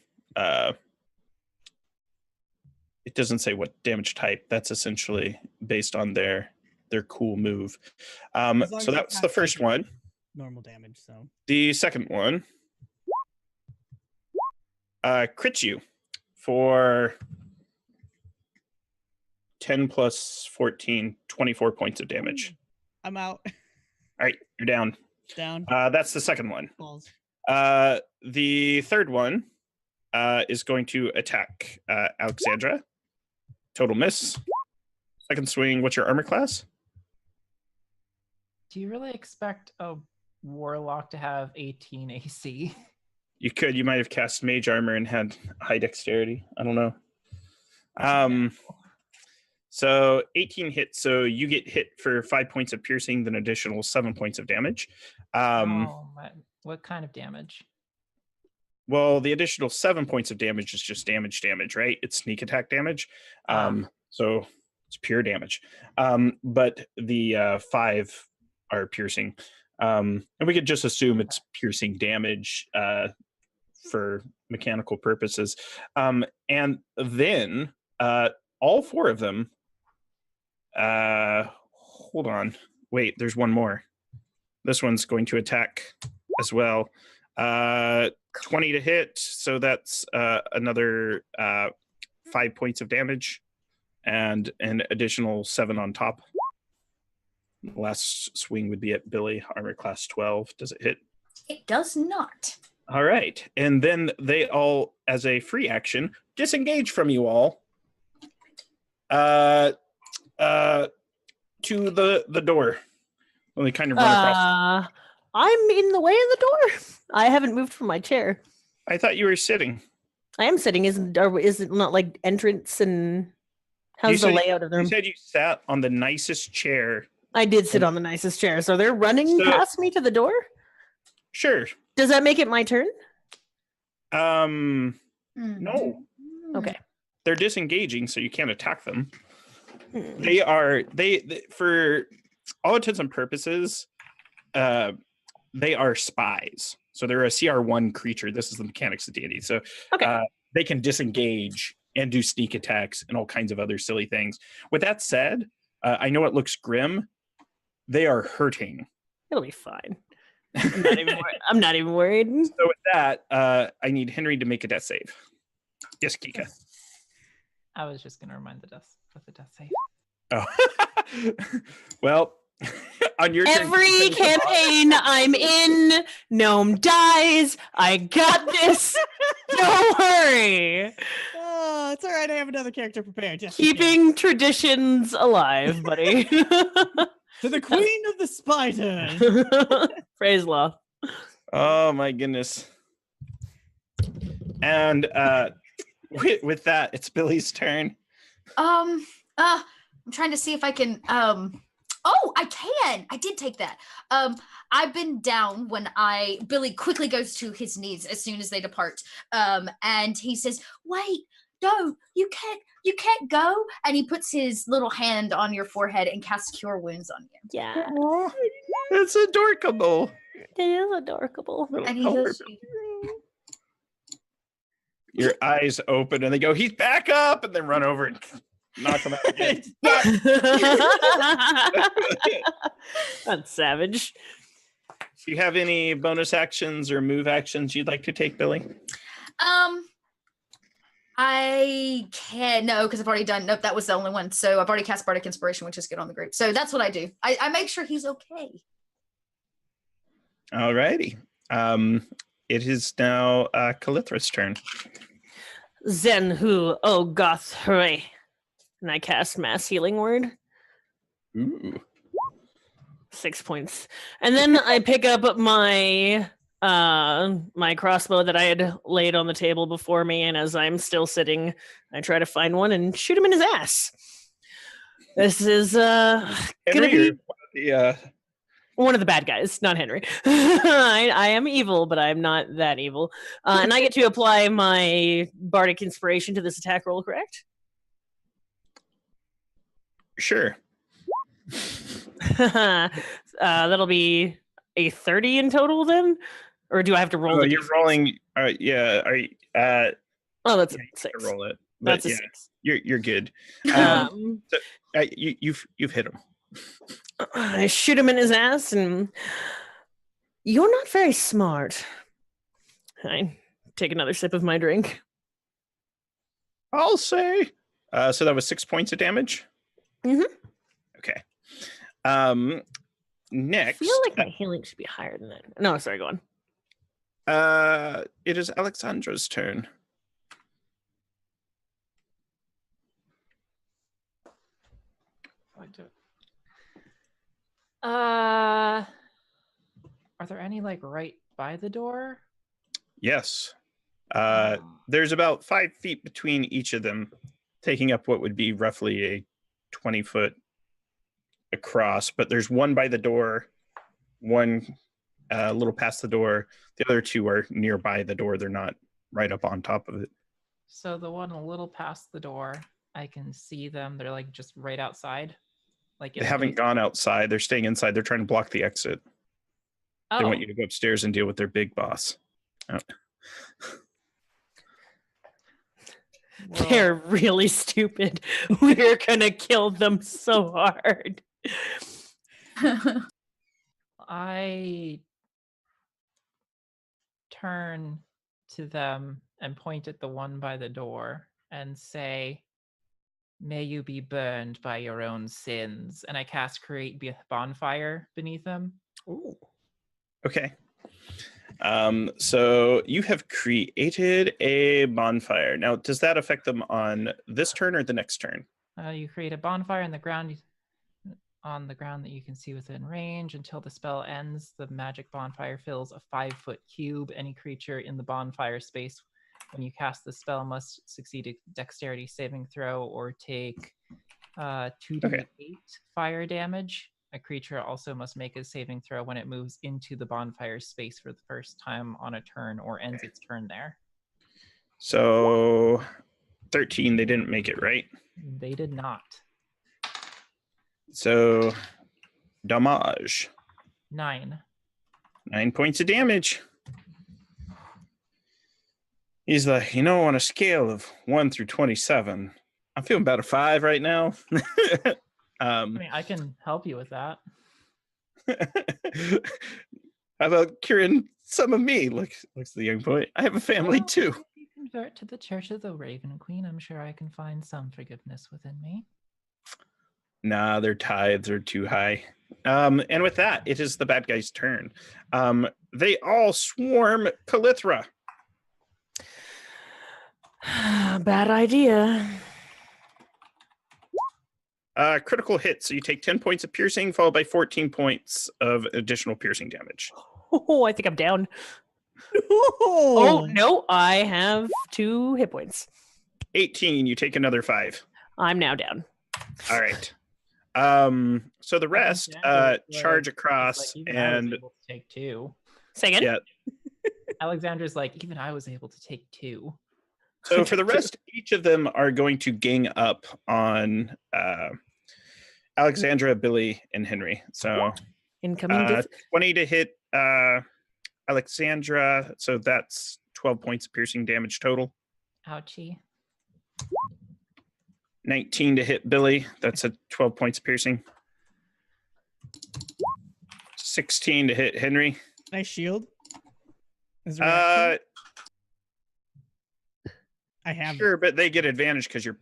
it doesn't say what damage type. That's essentially based on their cool move. So that's the first one. Normal damage. So the second one crits you for 10 plus 14, 24 points of damage. I'm out. All right, you're down. Down. That's the second one. Balls. The third one is going to attack Alexandra. Total miss. Second swing, what's your armor class? Do you really expect a warlock to have 18 AC? You could. You might have cast mage armor and had high dexterity. I don't know. So 18 hits. So you get hit for 5 points of piercing, then additional 7 points of damage. Oh my! What kind of damage? Well, the additional 7 points of damage is just damage, right? It's sneak attack damage. So it's pure damage. But the 5 are piercing. And we could just assume it's piercing damage for mechanical purposes. And then all 4 of them, hold on. Wait, there's one more. This one's going to attack as well. 20 to hit, so that's another 5 points of damage and an additional 7 on top. Last swing would be at Billy, armor class 12. Does it hit? It does not. All right. And then they all, as a free action, disengage from you all to the door. Well, they kind of run across. I'm in the way of the door. I haven't moved from my chair. I thought you were sitting. I am sitting. Is it not like entrance and how's the layout of the room? You said you sat on the nicest chair. I did sit on the nicest chair. So they're running past me to the door? Sure. Does that make it my turn? No. Okay. They're disengaging, so you can't attack them. They for all intents and purposes, they are spies. So they're a CR1 creature. This is the mechanics of deity. So they can disengage and do sneak attacks and all kinds of other silly things. With that said, I know it looks grim. They are hurting. It'll be fine. I'm not even worried. So with that, I need Henry to make a death save. Yes, Kika. I was just going to remind the death save. Oh. Well, on your turn, every campaign I'm in, gnome dies. I got this. Don't worry. Oh, it's all right. I have another character prepared. Just keeping traditions alive, buddy. To the queen of the spiders. Praise law. Oh my goodness. And with that, it's Billy's turn. I'm trying to see if I can oh, I can. I did take that. I've been down when Billy quickly goes to his knees as soon as they depart. And he says, "Wait, no, you can't go." And he puts his little hand on your forehead and casts Cure Wounds on you. Yeah. Oh, it's adorable. It is adorable. And he goes, your eyes open and they go, "He's back up," and then run over and knock him out again. That's savage. Do you have any bonus actions or move actions you'd like to take, Billy? I can't. No, because I've already done. Nope, that was the only one. So I've already cast Bardic Inspiration, which is good on the group. So that's what I do. I make sure he's okay. All righty. It is now Calithra's turn. Zen Hu O Goth Hooray. And I cast Mass Healing Word. Ooh. 6 points. And then I pick up my my crossbow that I had laid on the table before me, and as I'm still sitting, I try to find one and shoot him in his ass. This is gonna be one of the bad guys, not Henry. I am evil, but I'm not that evil. And I get to apply my Bardic Inspiration to this attack roll, correct? Sure. That'll be a 30 in total then? Or do I have to roll the you're d6? rolling yeah, Oh, that's yeah, a 6. roll it. That's a yeah, 6. You're good. You've hit him. I shoot him in his ass, and you're not very smart. I take another sip of my drink. I'll say. So that was 6 points of damage? Mm-hmm. Okay. Next. I feel like my healing should be higher than that. No, sorry, go on. It is Alexandra's turn. Are there any like right by the door? Yes. There's about 5 feet between each of them, taking up what would be roughly a 20 foot across, but there's one by the door, one a little past the door. The other two are nearby the door. They're not right up on top of it. So the one a little past the door, I can see them. They're like just right outside. Like They haven't gone outside. They're staying inside. They're trying to block the exit. Oh, They want you to go upstairs and deal with their big boss. Oh. well, They're really stupid. We're gonna kill them so hard. I turn to them and point at the one by the door and say, "May you be burned by your own sins." And I cast create bonfire beneath them. Ooh. Okay. So you have created a bonfire. Now, does that affect them on this turn or the next turn? You create a bonfire on the ground that you can see within range. Until the spell ends, the magic bonfire fills a 5-foot cube. Any creature in the bonfire space when you cast the spell must succeed a dexterity saving throw or take 2d8 fire damage. A creature also must make a saving throw when it moves into the bonfire space for the first time on a turn or ends its turn there. So 13, they didn't make it, right? They did not. So damage. 9. 9 points of damage. He's like, on a scale of 1 through 27, I'm feeling about a 5 right now. I mean, I can help you with that. How about curing some of me? Looks at the young boy. I have a family Well, too. if you convert to the Church of the Raven Queen, I'm sure I can find some forgiveness within me. Nah, their tithes are too high. And with that, it is the bad guy's turn. They all swarm Calithra. Bad idea. Critical hit, so you take 10 points of piercing, followed by 14 points of additional piercing damage. Oh, I think I'm down. Oh, no, I have 2 hit points. 18, you take another 5. I'm now down. All right. So the rest charge across Even I was and able to take 2. Say again? yeah. Alexandra's like, even I was able to take 2. So for the rest, each of them are going to gang up on Alexandra, Billy, and Henry. So Incoming 20 to hit Alexandra. So that's 12 points of piercing damage total. Ouchie. 19 to hit Billy. That's a 12 points of piercing. 16 to hit Henry. Nice shield. Is there a reaction? I have. Sure, but they get advantage because you're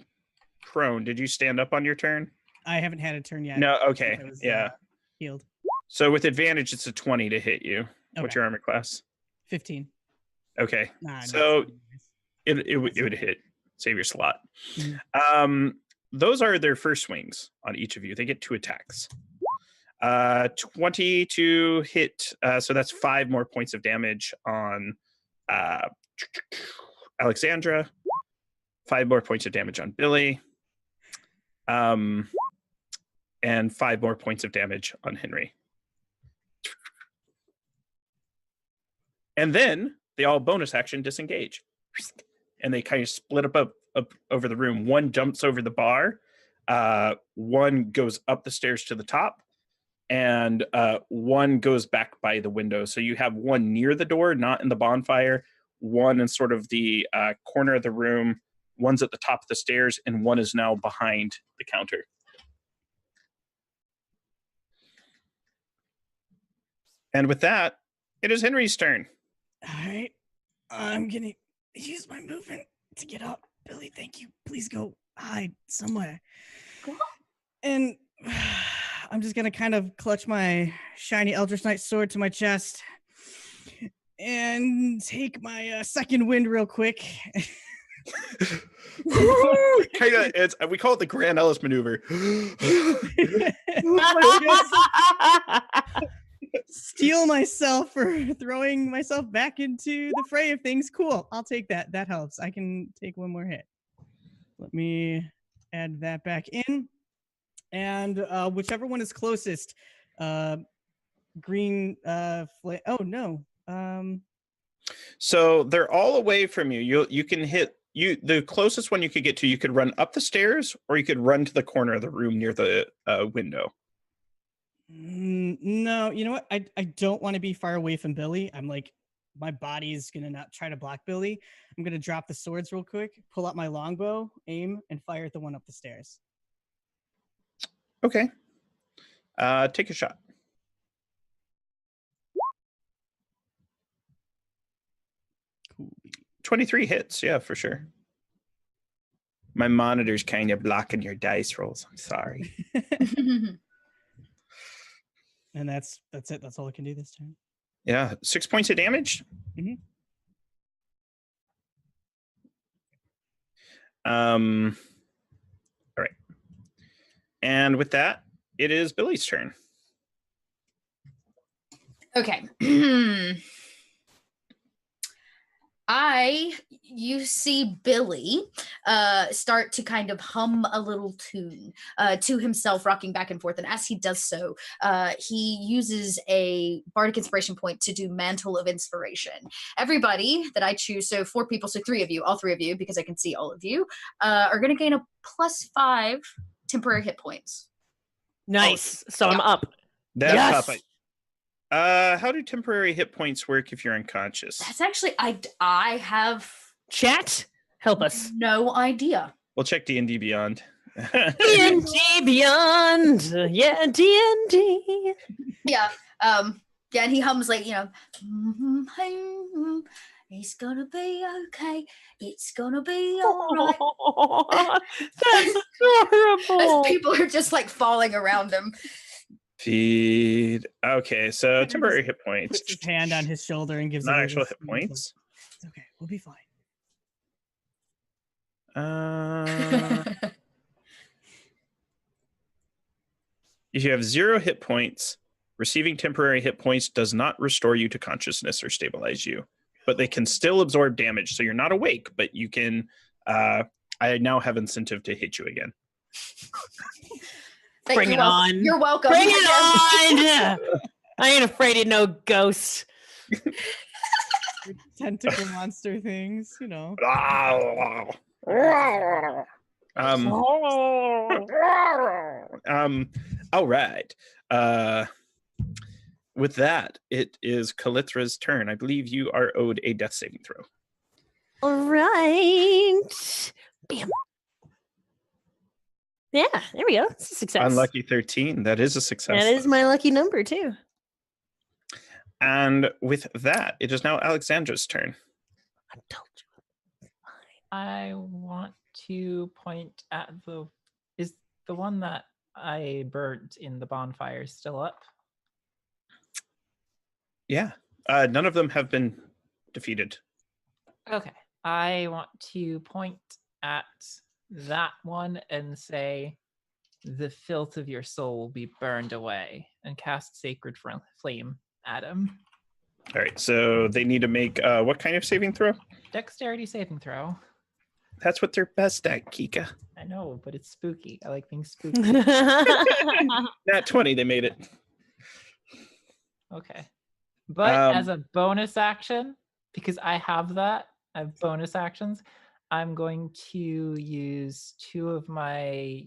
prone. Did you stand up on your turn? I haven't had a turn yet. No, okay. I was, Yeah. Healed. So with advantage, it's a 20 to hit you. What's Okay. your armor class? 15. Okay. Nah, So not it would hit. Save your slot. Mhm. Those are their first swings on each of you. They get 2 attacks. 20 to hit. So that's 5 more points of damage on Alexandra. 5 more points of damage on Billy. And 5 more points of damage on Henry. And then they all bonus action disengage. And they kind of split up over the room. One jumps over the bar. One goes up the stairs to the top. And one goes back by the window. So you have one near the door, not in the bonfire. One in sort of the corner of the room. One's at the top of the stairs. And one is now behind the counter. And with that, it is Henry's turn. All right. I'm going to use my movement to get up. Billy, thank you. Please go hide somewhere. And I'm just going to kind of clutch my shiny Eldritch Knight sword to my chest and take my second wind real quick. We call it the Grand Ellis maneuver. Steal myself for throwing myself back into the fray of things. Cool. I'll take that. That helps. I can take one more hit. Let me add that back in. and whichever one is closest, green oh no. So they're all away from you. You can hit the closest one you could get to. You could run up the stairs, or you could run to the corner of the room near the window. No, you know what? I don't want to be far away from Billy. I'm like, my body's gonna not try to block Billy. I'm gonna drop the swords real quick, pull out my longbow, aim, and fire at the one up the stairs. Okay. Take a shot. Cool. 23 hits, yeah, for sure. My monitor's kind of blocking your dice rolls. I'm sorry. And that's it. That's all I can do this turn. Yeah, 6 points of damage. Mhm. All right. And with that, it is Billy's turn. Okay. You see Billy start to kind of hum a little tune to himself, rocking back and forth. And as he does so, he uses a bardic inspiration point to do Mantle of Inspiration. Everybody that I choose, so 4 people, so 3 of you, all 3 of you, because I can see all of you, are going to gain a +5 temporary hit points. Nice. So I'm yeah. up. That's Yes! tough. How do temporary hit points work if you're unconscious? That's actually, I have Chat, help us. no idea. We'll check D&D Beyond. D&D Beyond. Yeah, D&D. Yeah. Yeah, and he hums like, it's gonna be okay. It's gonna be all right. That's adorable. As people are just like falling around him. Feed. Okay, so temporary hit points. Puts his hand on his shoulder and gives Not it a actual little hit squeeze, like, points. it's okay. We'll be fine. If you have 0 hit points, receiving temporary hit points does not restore you to consciousness or stabilize you, but they can still absorb damage. So you're not awake, but you can. I now have incentive to hit you again. Bring it on. You're welcome. Bring it on. I ain't afraid of no ghosts. Tentacle monster things, you know. All right. With that, it is Kalithra's turn. I believe you are owed a death saving throw. All right. Bam. Yeah, there we go. It's a success. Unlucky 13. That is a success. That is my lucky number, too. And with that, it is now Alexandra's turn. I told you. I want to point at is the one that I burnt in the bonfire still up? Yeah. None of them have been defeated. Okay. I want to point at that one and say, the filth of your soul will be burned away, and cast Sacred Flame at him. All right. So they need to make what kind of saving throw? Dexterity saving throw. That's what they're best at, Kika. I know, but it's spooky. I like being spooky. Nat 20, they made it. Okay. But as a bonus action, because I have bonus actions, I'm going to use 2 of my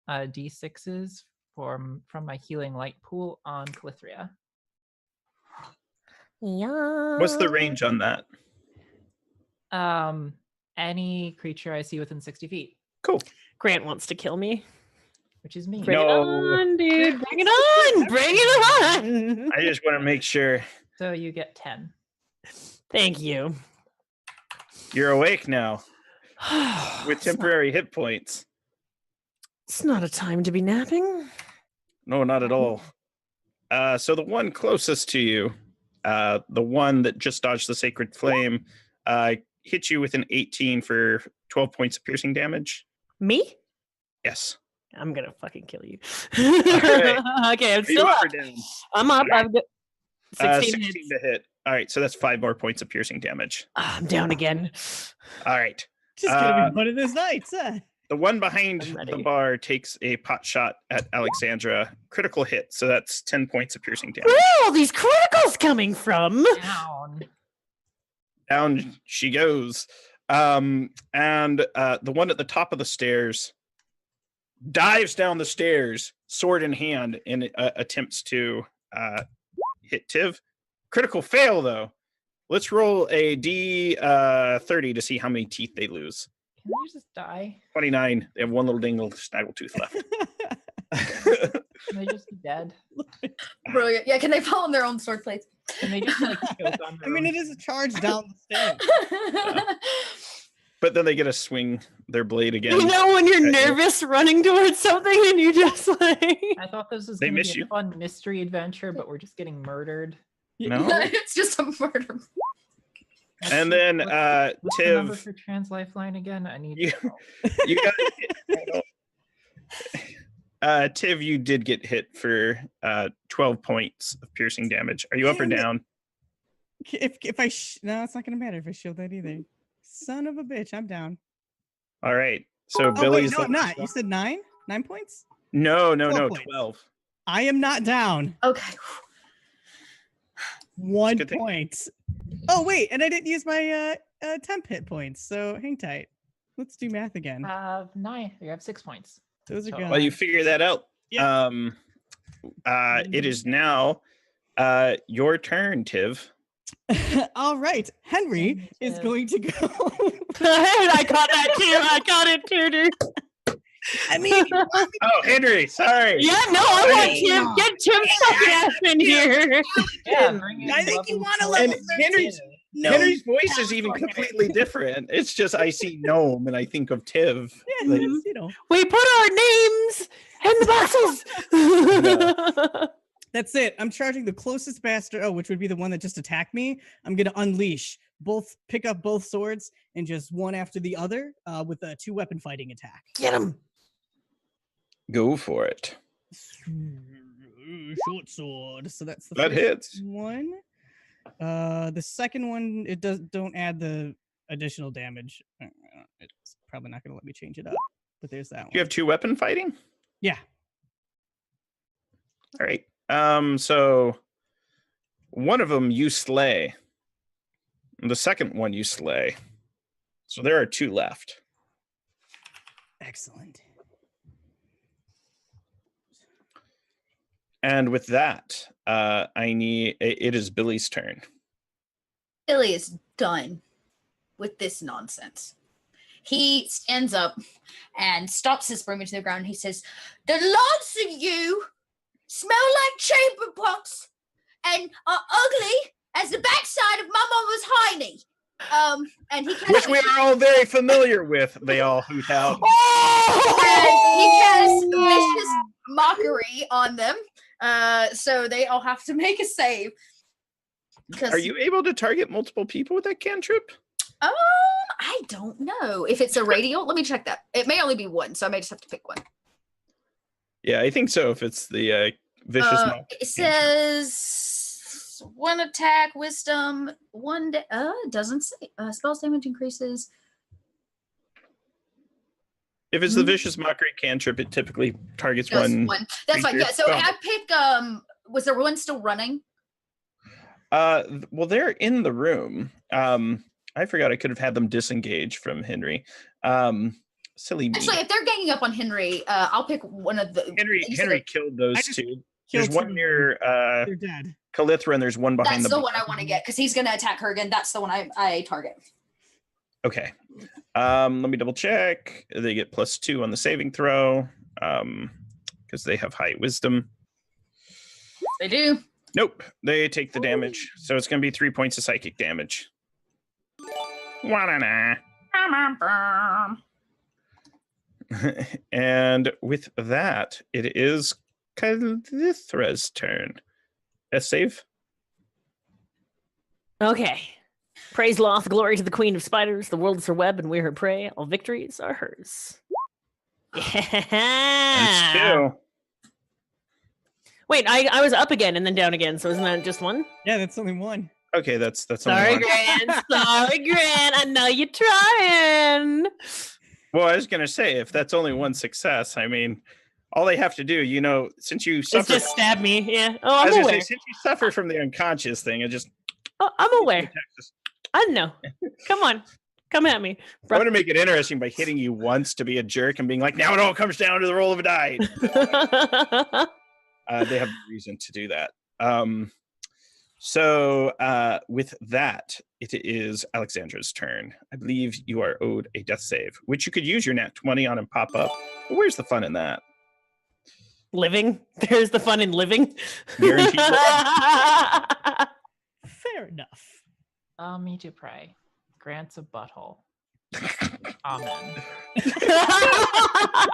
D6s from my healing light pool on Kalithria. Yeah. What's the range on that? Any creature I see within 60 feet, Cool. Grant wants to kill me. which is me. Bring it No. on, dude. Bring it on. Bring it on. I just want to make sure So you get 10. Thank you. you're awake now with It's not- temporary hit points. It's not a time to be napping. No, not at all. So the one closest to you, the one that just dodged the sacred flame, hit you with an 18 for 12 points of piercing damage. Me? Yes. I'm gonna fucking kill you. right. Okay, I'm Are you still up up. or down? I'm up. I've got 16 16 hits. to hit. All right, so that's 5 more points of piercing damage. I'm down again. All right. Just gonna be one of those nights, huh? The one behind I'm the ready. bar takes a pot shot at Alexandra. Critical hit, so that's 10 points of piercing damage. Where are all these criticals coming from? Down. Down she goes. And the one at the top of the stairs dives down the stairs, sword in hand, and attempts to hit Tiv. Critical fail, though. Let's roll a D30 to see how many teeth they lose. Can they just die? 29. They have one little dingle snaggletooth left. Can they just be dead? Brilliant. Yeah, can they fall on their own sword plates? Can they just like choke on I their mean, own- it is a charge down the stairs. But then they get to swing their blade again. You know when you're Okay. nervous running towards something and you just like I thought this was They going to miss be you. a fun mystery adventure, but we're just getting murdered. No. It's just a murder. And then What's the number Tiv, for Trans Lifeline again? I need you, to know. you got Tiv, you did get hit for 12 points of piercing damage. Are you up or Damn it. down? If I no, it's not gonna matter if I shield that either. Son of a bitch, I'm down. All right. So Oh Billy's wait, no, the I'm not. last You one. said 9? 9 points? No, 12 points. 12. I am not down. Okay. 1 Good thing. point. Oh wait, and I didn't use my temp hit points, so hang tight. Let's do math again. Nine. You have 6 points. Those are well, good. Well, you figure that out. Yeah. It is now your turn, Tiv. All right, Henry is Tiv. going to go. I caught that too. I caught it too, dude. I mean, Oh, Henry, sorry. Yeah, no, I want Hey. Tim. Get Tim's fucking ass in here. Yeah, bring in I think you level want a four. level And Henry's- no. Henry's voice is even completely different. It's just I see gnome and I think of Tiv. Yeah, Like, it's, you know, We put our names in the boxes. that's it. I'm charging the closest bastard. Oh, which would be the one that just attacked me. I'm gonna unleash pick up both swords and just one after the other with a 2-weapon fighting attack. Get him. Go for it. Short sword. So that's the That first hits. one. The second one, it don't add the additional damage. It's probably not gonna let me change it up. But there's that one. Do you have 2-weapon fighting? Yeah. All right. So one of them you slay. And the second one you slay. So there are 2 left. Excellent. And with that, it is Billy's turn. Billy is done with this nonsense. He stands up and stops his broom into the ground. He says, "The lots of you smell like chamber pots and are ugly as the backside of my mama's hiney." And he Which we are all very familiar with, they all hoot out. and he casts vicious mockery on them. So they all have to make a save. 'Cause- Are you able to target multiple people with that cantrip? I don't know if it's a radial. Let me check that. It may only be one, so I may just have to pick one. Yeah, I think so. If it's the vicious mock. It says one attack, wisdom, one. It doesn't say. Spells damage increases. If it's the vicious mockery cantrip, it typically targets Just one. one. That's fine. creature. Yeah. So Oh. I pick. Was there one still running? Well, they're in the room. I forgot I could have had them disengage from Henry. Silly me. Actually, if they're ganging up on Henry, I'll pick one of the. Henry you said Henry it- killed those I just 2. There's Killed one 2. near They're dead. Calithra, and there's one behind That's the the one I want to get because he's going to attack her again. That's the one I target. Okay. Let me double check. They get +2 on the saving throw. Because they have high wisdom. They do. Nope. They take the damage. So it's gonna be 3 points of psychic damage. Wa-na-na. And with that, it is Calithra's turn. Death save. Okay. Praise Loth, glory to the Queen of Spiders. The world is her web, and we're her prey. All victories are hers. That's Yeah. 2. Wait, I was up again and then down again, so isn't that just one? Yeah, that's only one. Okay, that's only Sorry, one. Grant. Sorry, Grant. I know you're trying. Well, I was going to say, if that's only one success, I mean, all they have to do, since you It's suffer. just stab me. Yeah. Oh, I I'm was gonna aware. say, since you suffer from the unconscious thing, it just. Oh, I'm aware. I know. Come on. Come at me. I want to make it interesting by hitting you once to be a jerk and being like, now it all comes down to the roll of a die. They have reason to do that. So with that, it is Alexandra's turn. I believe you are owed a death save, which you could use your nat 20 on and pop up. But where's the fun in that? Living. There's the fun in living. Guaranteed. Fair enough. Me to pray. Grants a butthole. Amen.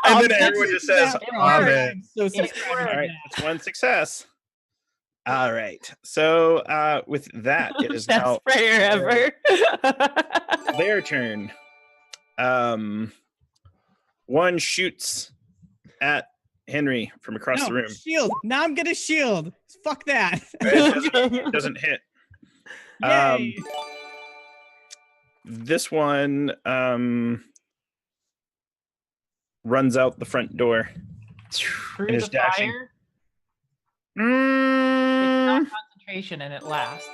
And then everyone just says, Amen. So It All worked. right, that's one success. All right. So with that, it is Best now prayer ever. their turn. One shoots at Henry from across the room. Shield. Now I'm gonna shield. Fuck that. It doesn't hit. Yay. This one runs out the front door. Through And is the dashing. fire. It's not Mm, concentration and it lasts.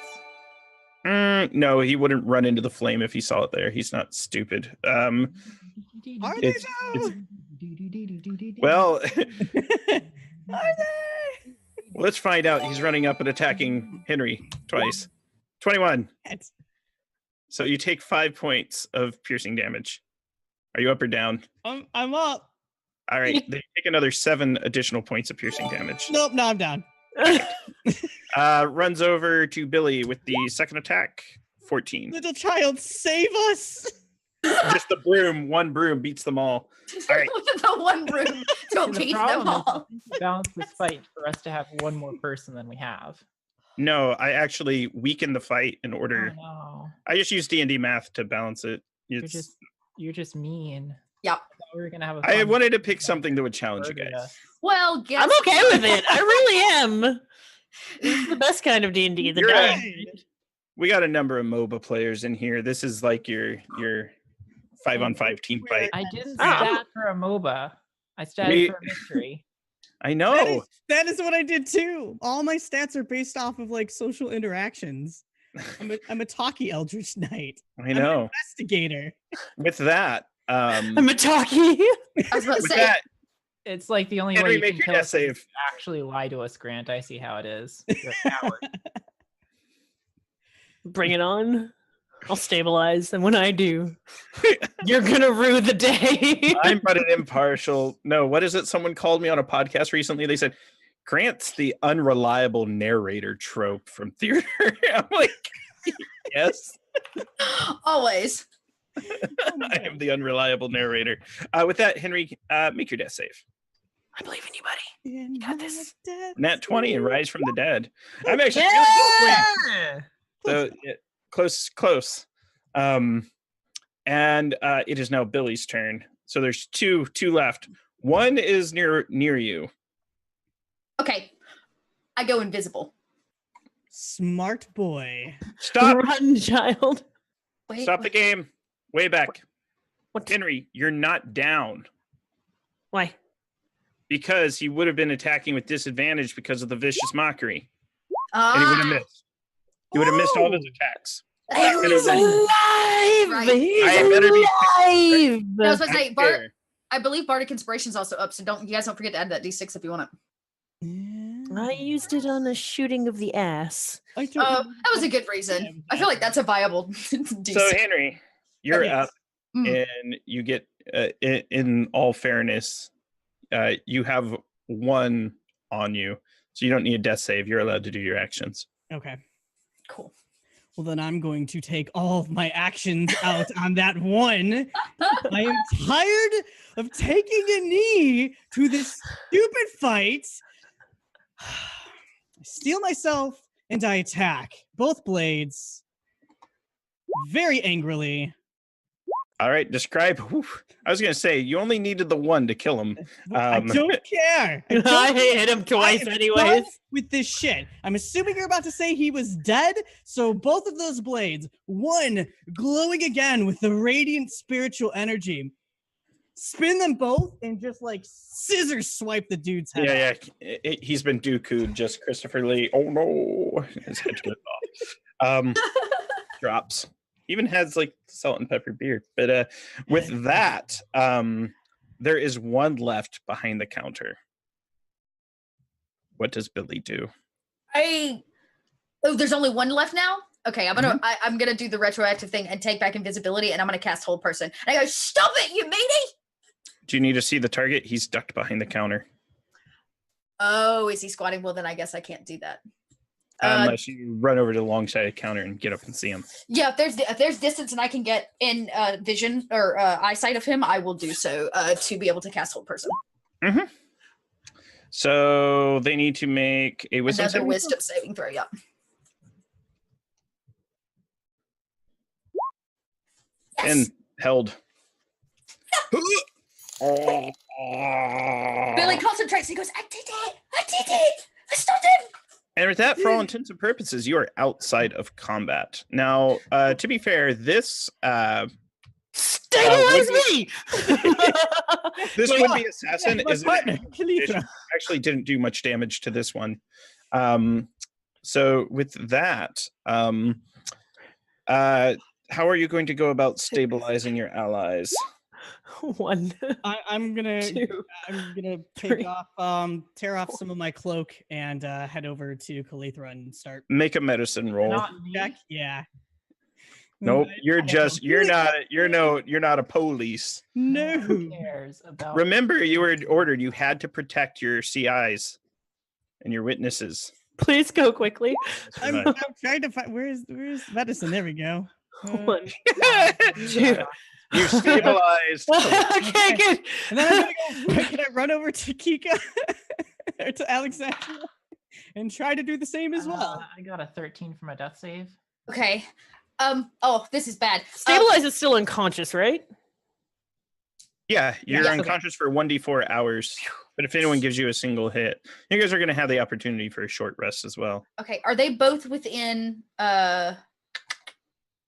no, he wouldn't run into the flame if he saw it there. He's not stupid. Are they It's- though? Well, Are they? let's find out. He's running up and attacking Henry twice. 21. It's- So you take 5 points of piercing damage. Are you up or down? I'm up. All right. They take another 7 additional points of piercing damage. Nope, no, I'm down. Runs over to Billy with the second attack. 14. Little child, save us. Just the broom. One broom beats them all. All right. The one room to The beat them problem all. is to balance this fight for us to have one more person than we have. No, I actually weaken the fight in order. Oh, no. I just use D&D math to balance it. It's, You're just mean. Yep. I thought we were gonna have a I fun wanted to pick something that would challenge you murdered guys. us. Well, guess I'm okay with it. I really am. This is the best kind of D&D. The You're dying right. kind. We got a number of MOBA players in here. This is like your 5-on-5 team fight. I didn't Oh. stat for a MOBA. I statted We- for a mystery. I know. That is what I did too. All my stats are based off of like social interactions. I'm a talkie Eldritch Knight. I know. Investigator. With that, I'm a talkie. I was about to with say. that, It's like the only Henry, way you make can your kill death us is save. to actually lie to us, Grant. I see how it is. You're a coward. Bring it on. I'll stabilize, and when I do, you're gonna rue the day. I'm but an impartial. No, what is it? Someone called me on a podcast recently. They said, Grant's the unreliable narrator trope from theater. I'm like, yes, Always. I am the unreliable narrator. With that, Henry, make your death save. I believe in you, buddy. got this. Nat 20 and rise from the dead. I'm actually really close for you. Yeah! So yeah, close. And it is now Billy's turn. So there's two left. One is near you. Okay. I go invisible. Smart boy. Stop. Run, child. Wait. Stop the game. Way back. What? Henry, you're not down Why? because he would have been attacking with disadvantage because of the vicious mockery. And he would have missed. He would have missed all of his attacks. He's alive! Right. He's I better be- alive! I was about to say, That's Bart, fair. I believe Bardic Inspiration's also up, so you guys don't forget to add that D6 if you want it. I used it on a shooting of the ass. I don't That remember was a good reason. I feel like that's a viable D6. So Henry, you're Yes. up, Mm. and you get. In all fairness, you have one on you, so you don't need a death save. You're allowed to do your actions. Okay. Cool. Well, then I'm going to take all of my actions out on that one. I am tired of taking a knee to this stupid fight. I steal myself and I attack both blades very angrily. All right, describe. Whew. I was gonna say you only needed the one to kill him. I don't care. I don't I hit him twice, I am done anyways. with this shit. I'm assuming you're about to say he was dead. So both of those blades, one glowing again with the radiant spiritual energy, spin them both, and just like scissors swipe the dude's head. Yeah. He's been Dooku'd, just Christopher Lee. Oh no, his head goes off. Drops. Even has like salt and pepper beard. But with that, there is one left behind the counter. What does Billy do? There's only one left now. Okay, I'm gonna do the retroactive thing and take back invisibility, and I'm gonna cast Hold Person. And I go, stop it, you meanie! Do you need to see the target? He's ducked behind the counter. Oh, is he squatting? Well, then I guess I can't do that. Unless you run over to the long side of the counter and get up and see him. Yeah, if there's distance and I can get in vision or eyesight of him, I will do so to be able to cast Hold Person. Mm-hmm. So they need to make a wisdom Another saving wisdom saving throw, yeah. Yes. And held. Billy concentrates. He goes, I did it! I stopped him! And with that, for all intents and purposes, you are outside of combat. Now, to be fair, this stabilize me. This would be assassin. My Is partner, Khalifa. actually didn't do much damage to this one. So with that, how are you going to go about stabilizing your allies? 1. I'm gonna 2, take 3. off, tear off some of my cloak and head over to Khalitha and start. Make a medicine roll. Not me. Check. Yeah. Nope, you're not a police. No. Who cares about? Remember, you were ordered. You had to protect your CIs and your witnesses. Please go quickly. I'm trying to find where's medicine. There we go. 1, 2. You stabilized. Okay, good. And then I'm gonna go. Can I run over to Kika or to Alexandra and try to do the same as well? I got a 13 for my death save. Okay. Oh, this is bad. Stabilize is still unconscious, right? Yeah, you're Yeah. unconscious for 1d4 hours. But if anyone gives you a single hit, you guys are going to have the opportunity for a short rest as well. Okay, are they both within oh,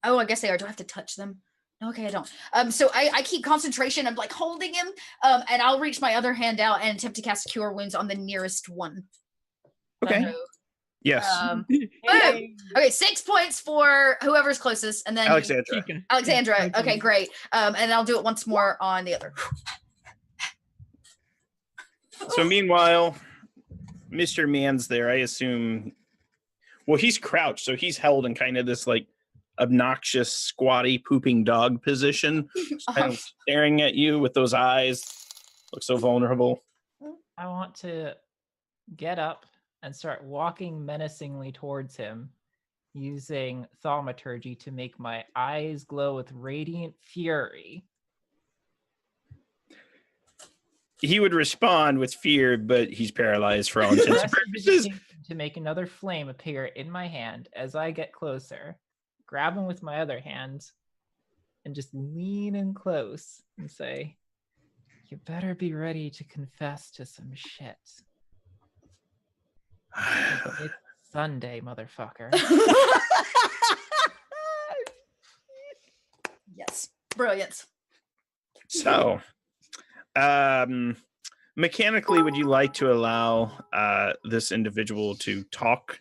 I guess they are. Do I have to touch them? No, okay, I don't. So I keep concentration. I'm like holding him, and I'll reach my other hand out and attempt to cast Cure Wounds on the nearest one. Okay. So, Yes. boom. Okay, 6 points for whoever's closest, and then Alexandra. Alexandra. Okay, great. And I'll do it once more on the other. So meanwhile, Mr. Man's there. I assume. Well, he's crouched, so he's held in kind of this like obnoxious, squatty, pooping dog position, just kind of staring at you with those eyes. Looks so vulnerable. I want to get up and start walking menacingly towards him, using thaumaturgy to make my eyes glow with radiant fury. He would respond with fear, but he's paralyzed for all intents and purposes. To make another flame appear in my hand as I get closer, grab him with my other hand, and just lean in close and say, "You better be ready to confess to some shit. It's Sunday, motherfucker." Yes, brilliant. So, mechanically, would you like to allow this individual to talk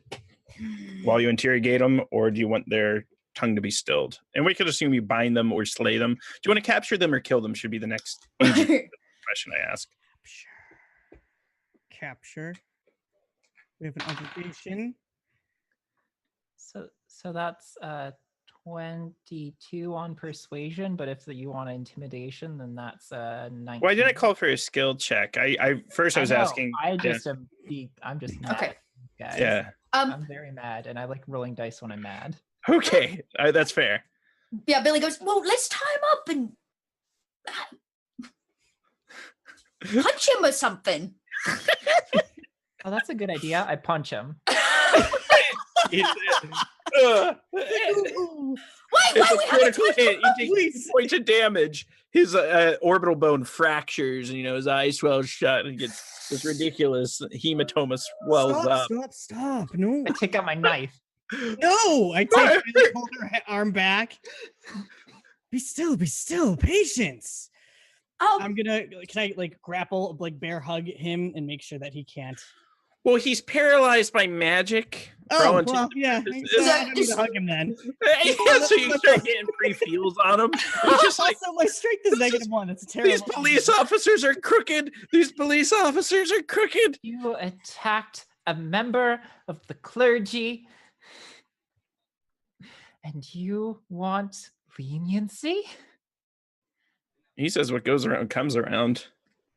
while you interrogate them, or do you want their tongue to be stilled? And we could assume you bind them or slay them. Do you want to capture them or kill them? Should be the next question I ask. Capture. We have an obligation. So that's 22 on persuasion, but if you want intimidation, then that's 19. Well, I didn't call for a skill check. I was know, asking. I'm just mad, Okay. guys. Yeah. I'm very mad, and I like rolling dice when I'm mad. Okay, that's fair. Yeah, Billy goes, well, let's tie him up and punch him or something. Oh, that's a good idea. I punch him. He's, Wait, why it's a we have to critical touch hit. him? He takes points of damage. His orbital bone fractures, and his eyes swell shut, and gets this ridiculous hematoma swells up. Stop. No. I take out my knife. No. I take Billy, hold her arm back. Be still. Patience. I'm gonna. Can I like grapple, like bear hug him and make sure that he can't? Well, he's paralyzed by magic. Oh, well, yeah. So I don't need to hug him then. So you start getting free feels on him. It's just like, Also, my strength is -1. That's a terrible. these police officers are crooked. These police officers are crooked. You attacked a member of the clergy, and you want leniency? He says what goes around comes around.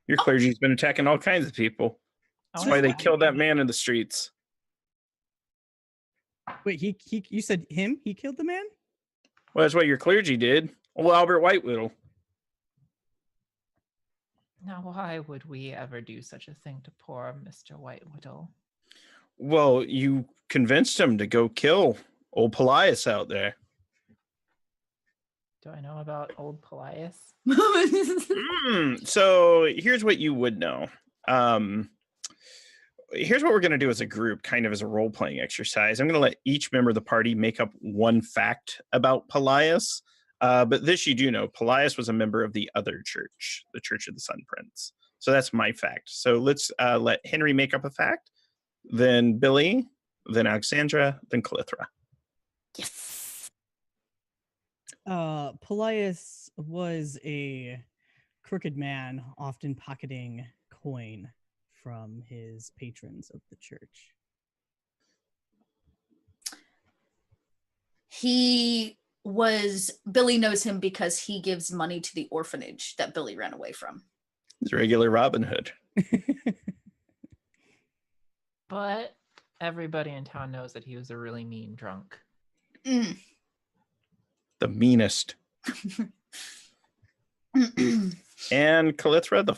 Your clergy's been attacking all kinds of people. That's why they killed that man in the streets. Wait, you said him? He killed the man? Well, that's what your clergy did. Old Albert Whitewhittle. Now, why would we ever do such a thing to poor Mr. Whitewhittle? Well, you convinced him to go kill old Polias out there. Do I know about old Polias? So here's what you would know. Here's what we're going to do as a group, kind of as a role-playing exercise. I'm going to let each member of the party make up one fact about Polias. But this you do know, Polias was a member of the other church, the Church of the Sun Prince. So that's my fact. So let's let Henry make up a fact, then Billy, then Alexandra, then Calithra. Yes. Polias was a crooked man, often pocketing coin from his patrons of the church. Billy knows him because he gives money to the orphanage that Billy ran away from. He's a regular Robin Hood. But everybody in town knows that he was a really mean drunk. Mm. The meanest. And Calithra, the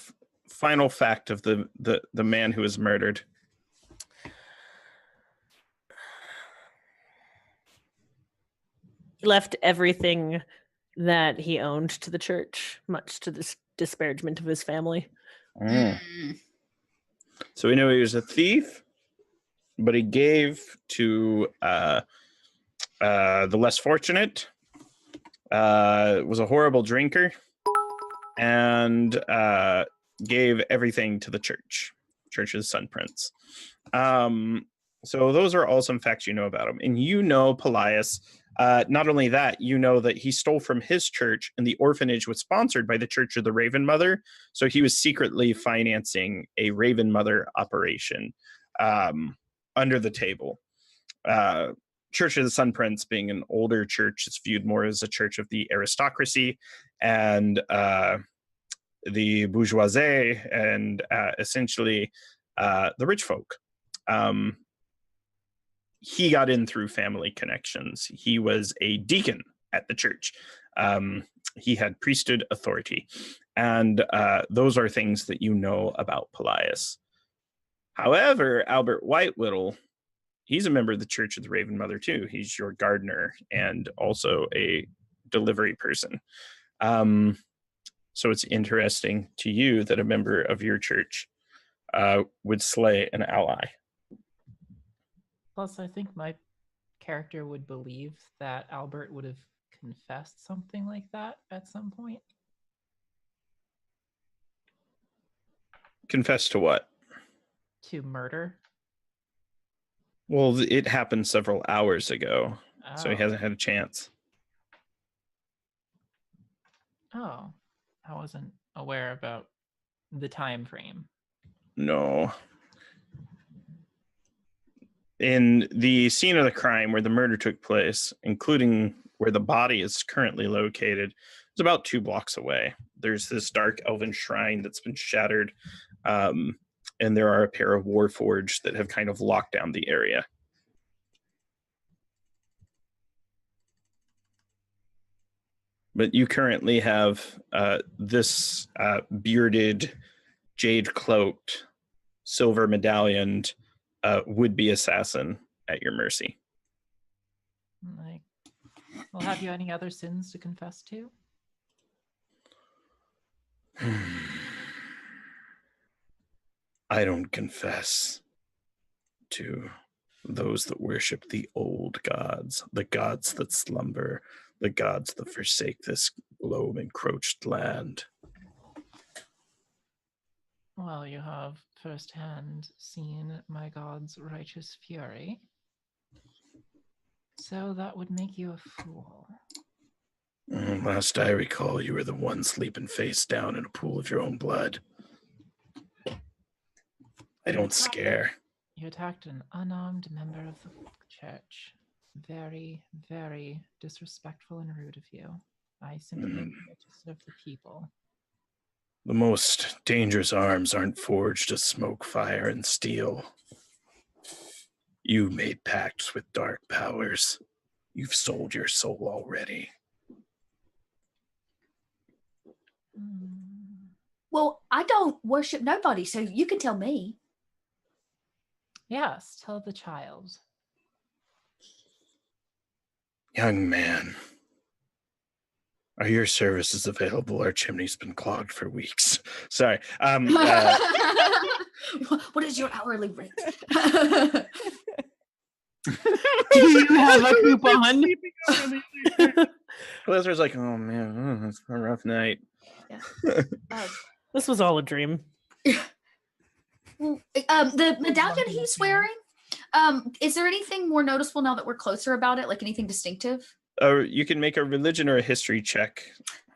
final fact of the man who was murdered. He left everything that he owned to the church, much to the disparagement of his family. So we know he was a thief, but he gave to the less fortunate, was a horrible drinker, and gave everything to the church of the Sun Prince. So those are all some facts you know about him. And you know Polias. Not only that, you know that he stole from his church, and the orphanage was sponsored by the Church of the Raven Mother. So he was secretly financing a Raven Mother operation under the table. Church of the Sun Prince, being an older church, is viewed more as a church of the aristocracy and the bourgeoisie and essentially the rich folk. He got in through family connections. He was a deacon at the church. He had priesthood authority. And those are things that you know about Polias. However, Albert Whitewhittle, he's a member of the Church of the Raven Mother too. He's your gardener and also a delivery person. So it's interesting to you that a member of your church would slay an ally. Plus, I think my character would believe that Albert would have confessed something like that at some point. Confess to what? To murder. Well, it happened several hours ago, so he hasn't had a chance. Oh, I wasn't aware about the time frame. No. In the scene of the crime where the murder took place, including where the body is currently located, it's about 2 blocks away. There's this dark elven shrine that's been shattered, and there are a pair of warforged that have kind of locked down the area. But you currently have this bearded, jade-cloaked, silver medallioned would-be assassin at your mercy. Well, have you any other sins to confess to? I don't confess to those that worship the old gods, the gods that slumber, the gods that forsake this globe-encroached land. Well, you have firsthand seen my god's righteous fury. So that would make you a fool. Last I recall, you were the one sleeping face down in a pool of your own blood. I don't scare. You attacked an unarmed member of the church. Very, very disrespectful and rude of you. I simply am here to serve the people. The most dangerous arms aren't forged of smoke, fire, and steel. You made pacts with dark powers. You've sold your soul already. Well, I don't worship nobody, so you can tell me. Yes, tell the child. Young man, are your services available? Our chimney's been clogged for weeks. Sorry. What is your hourly rate? Do you have a coupon? Blizzard's like, oh man, it's a rough night. Yeah. This was all a dream. The medallion he's wearing, is there anything more noticeable now that we're closer about it? Like anything distinctive? You can make a religion or a history check.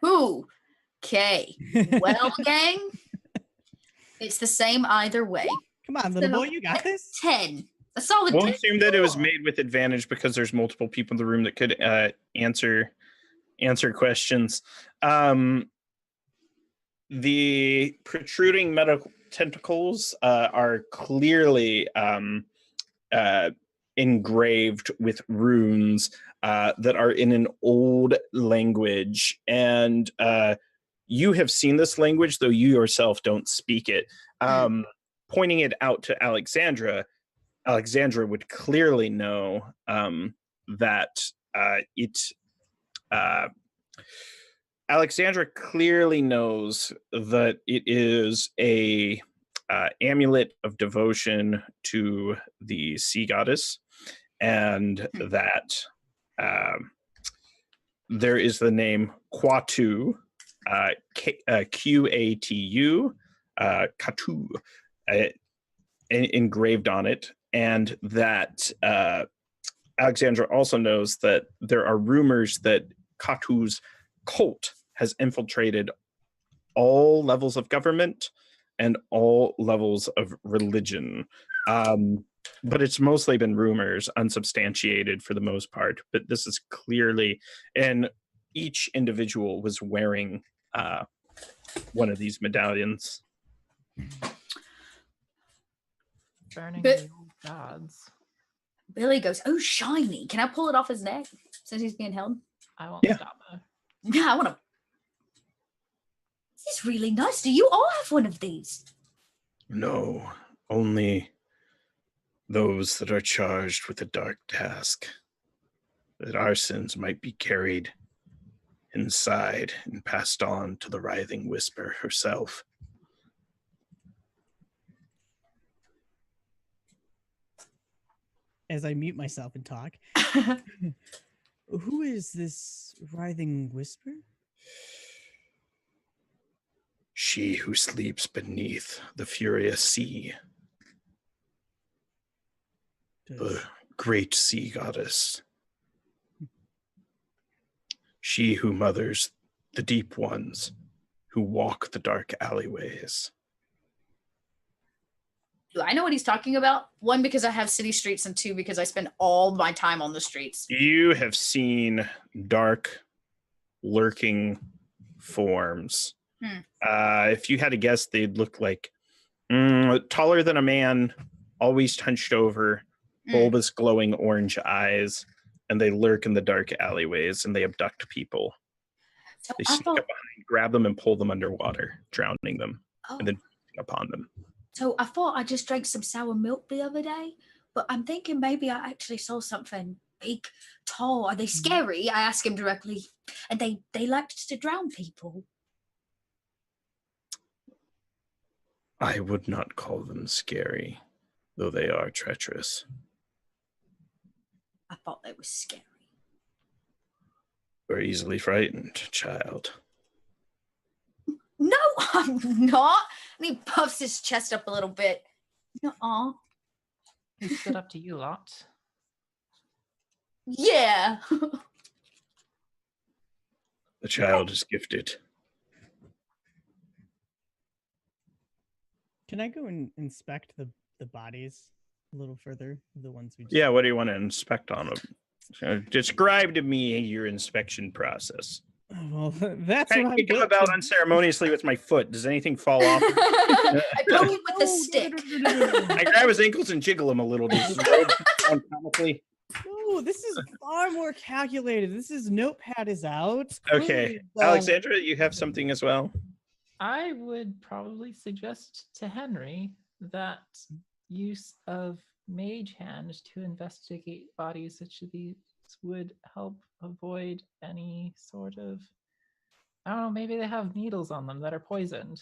Ooh. Okay. Well, gang, it's the same either way. Come on, little boy, you got this. 10. A solid We'll 10. assume that it was made with advantage because there's multiple people in the room that could answer questions. The protruding metal tentacles are clearly engraved with runes that are in an old language, and you have seen this language, though you yourself don't speak it. Pointing it out to Alexandra would clearly know that Alexandra clearly knows that it is a amulet of devotion to the sea goddess, and that there is the name Quatu, Qatu, Katu, engraved on it, and that Alexandra also knows that there are rumors that Katu's cult has infiltrated all levels of government and all levels of religion. But it's mostly been rumors, unsubstantiated for the most part. But this is clearly, and each individual was wearing one of these medallions. Burning But- the old gods. Billy goes, oh, shiny. Can I pull it off his neck since he's being held? I won't Yeah. stop her. Yeah, I want to. This is really nice. Do you all have one of these? No, only those that are charged with a dark task, that our sins might be carried inside and passed on to the writhing whisper herself. As I mute myself and talk, who is this writhing whisper? She who sleeps beneath the furious sea, the great sea goddess. She who mothers the deep ones who walk the dark alleyways. Do I know what he's talking about? One, because I have city streets, and two, because I spend all my time on the streets. You have seen dark, lurking forms. If you had to guess, they'd look like taller than a man, always hunched over, bulbous, glowing orange eyes, and they lurk in the dark alleyways and they abduct people. So They I sneak thought, up behind, grab them, and pull them underwater, drowning them, and then upon them. so I thought I just drank some sour milk the other day, but I'm thinking maybe I actually saw something big, tall. Are they scary? I asked him directly, and they liked to drown people. I would not call them scary, though they are treacherous. I thought they were scary. You're easily frightened, child. No, I'm not. And he puffs his chest up a little bit. Aw. He stood up to you a lot. Yeah. The child is gifted. Can I go and inspect the bodies a little further? The ones we just... Yeah, what do you want to inspect on them? Describe to me your inspection process. Well, that's I what I'm kick him built about to- unceremoniously with my foot. Does anything fall off? I poke him with a stick. I grab his ankles and jiggle him a little. Does his robe sound comically? No, this is far more calculated. This is notepad is out. Okay, Alexandra, you have something as well. I would probably suggest to Henry that use of mage hand to investigate bodies such as these would help avoid any sort of, I don't know, maybe they have needles on them that are poisoned.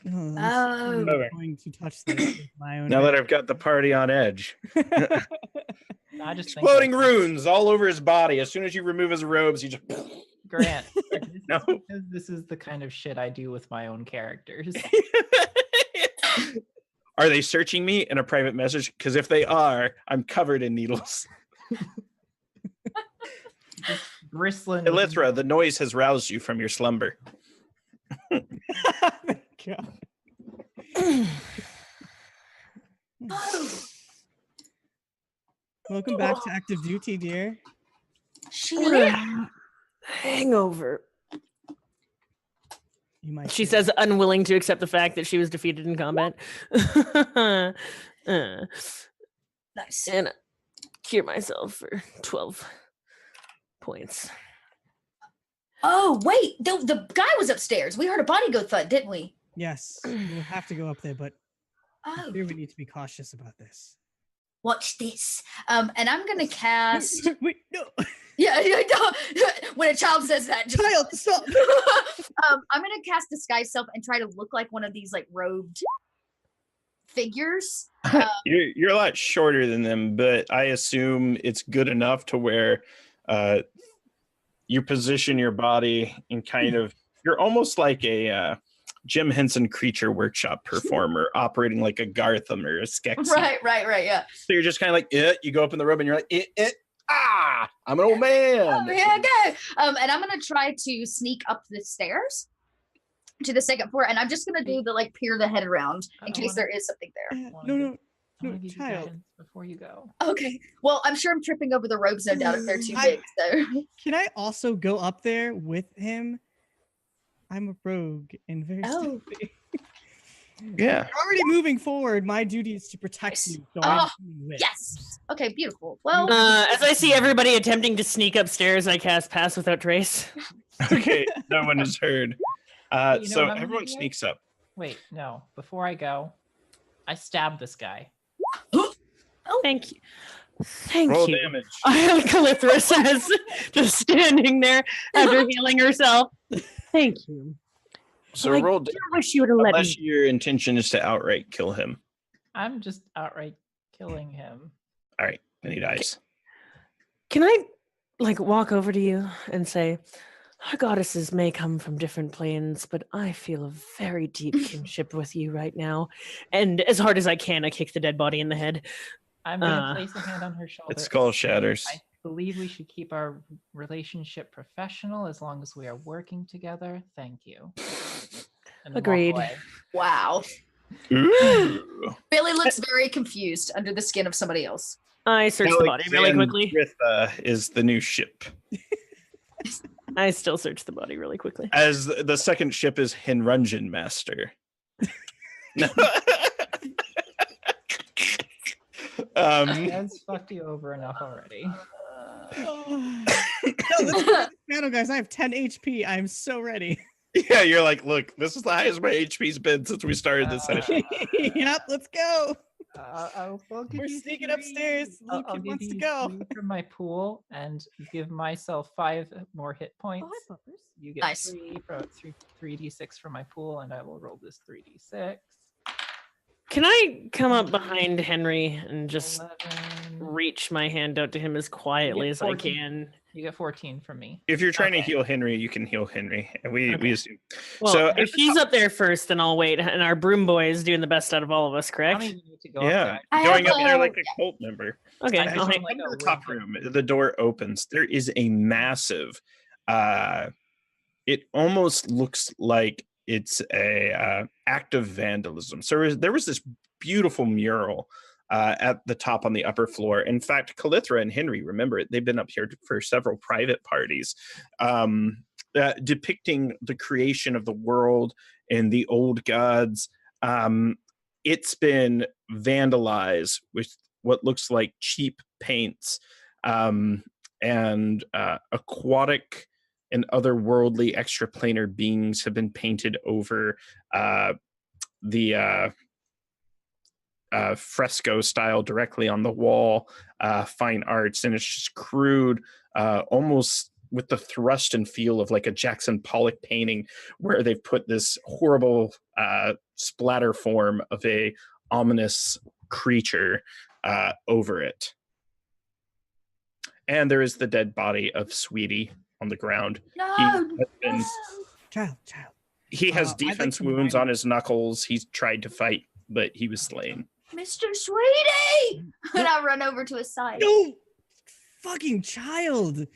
I'm Oh. not going to touch this with my own. Now that I've got the party on edge. I just think Exploding like, runes all over his body. As soon as you remove his robes, he just... Grant, this No. is because this is the kind of shit I do with my own characters. Are they searching me in a private message? Because if they are, I'm covered in needles. Just bristling. Elithra, the noise has roused you from your slumber. God. Welcome back to active duty, dear. She lit. Hangover. You might She say. says, unwilling to accept the fact that she was defeated in combat. Nice. And cure myself for 12 points. Oh, wait. The guy was upstairs. We heard a body go thud, didn't we? Yes, we'll have to go up there, but I Oh, fear we need to be cautious about this. watch this. And I'm going to cast. Wait, no. Yeah, when a child says that, just Child, stop. I'm gonna cast disguise self and try to look like one of these like robed figures. You're a lot shorter than them, but I assume it's good enough to where you position your body in kind of, you're almost like a Jim Henson Creature Workshop performer operating like a Gartham or a Skeksis. Right, yeah. So you're just kind of like, you go up in the robe and you're like, I'm an old man. Oh, here I go. And I'm gonna try to sneak up the stairs to the second floor, and I'm just gonna do the like peer the head around in case there is something there. No, I want to give you child. guidance before you go. Okay. Well, I'm sure I'm tripping over the robes, no doubt, if they're too big. So Can I also go up there with him? I'm a rogue and very Oh. stealthy. Yeah. You're already moving forward. My duty is to protect Nice. you. So Oh, I'm doing this. yes. Okay, beautiful. Well, As I see everybody attempting to sneak upstairs, I cast Pass Without Trace. Okay, no one is heard. You know So what I'm gonna everyone do? sneaks up. Wait, no. Before I go, I stab this guy. Thank you. Thank Roll you. damage. Calithra says, just standing there after healing herself. Thank you. So I roll do damage wish you would have let unless me. your intention is to outright kill him. I'm just outright killing him. All right, then he dies. Can I, like, walk over to you and say, our goddesses may come from different planes, but I feel a very deep kinship with you right now. And as hard as I can, I kick the dead body in the head. I'm gonna place a hand on her shoulder. Its skull shatters. I believe we should keep our relationship professional as long as we are working together. Thank you. And then walk Agreed. away. wow. Ooh. Billy looks very confused under the skin of somebody else. I search the body really quickly. Is the new ship. I still search the body really quickly. As the second ship is Hinrungeon Master. No. That's fucked you over enough already. No, let's go to the panel, guys. I have 10 HP. I'm so ready. Yeah, you're like, look, this is the highest my HP's been since we started this session. Yep, let's go. I'll give We're you sneaking 3. upstairs. I'll Luke give wants to you go. 3 from my pool and give myself 5 more hit points. You get Nice. 3d6 from my pool, and I will roll this 3d6. Can I come up behind Henry and just 11. reach my hand out to him as quietly as I 14. can? You get 14 from me. If you're trying to Okay. heal Henry, you can heal Henry. And we Okay. assume. Well, So if he's up there first, then I'll wait. And our broom boy is doing the best out of all of us, I don't correct? even need to go yeah, up there. I going have, up there uh, like a cult member. Okay. I As just you want, like, come to a the top ring. room, the door opens. There is a massive. It almost looks like it's a act of vandalism. So there was this beautiful mural at the top on the upper floor. In fact, Calithra and Henry, remember it, they've been up here for several private parties, depicting the creation of the world and the old gods. It's been vandalized with what looks like cheap paints, and aquatic and otherworldly extraplanar beings have been painted over the fresco style directly on the wall, fine arts, and it's just crude, almost with the thrust and feel of like a Jackson Pollock painting, where they've put this horrible splatter form of a ominous creature over it. And there is the dead body of Sweetie on the ground. No, Child. He has I'd like defense to wounds remind- on his knuckles. He's tried to fight, but he was slain. Mr. Sweetie! And I run over to his side. No, fucking child.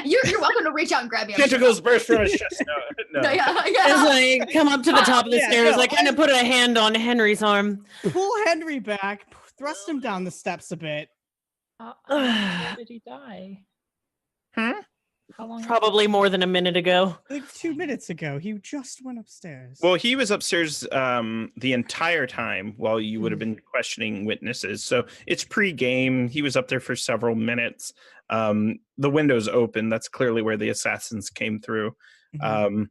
You're welcome to reach out and grab me. Tentacles burst from his chest. No. No, yeah, As yeah. I come up to the top of the Yeah, stairs, no, I kind of put a hand on Henry's arm. Pull Henry back, thrust him down the steps a bit. How long did he die? Hmm? How long? Probably more than a minute ago. Like 2 minutes ago, he just went upstairs. Well, he was upstairs the entire time while you would have been questioning witnesses. So it's pre-game. He was up there for several minutes. The window's open. That's clearly where the assassins came through. Mhm.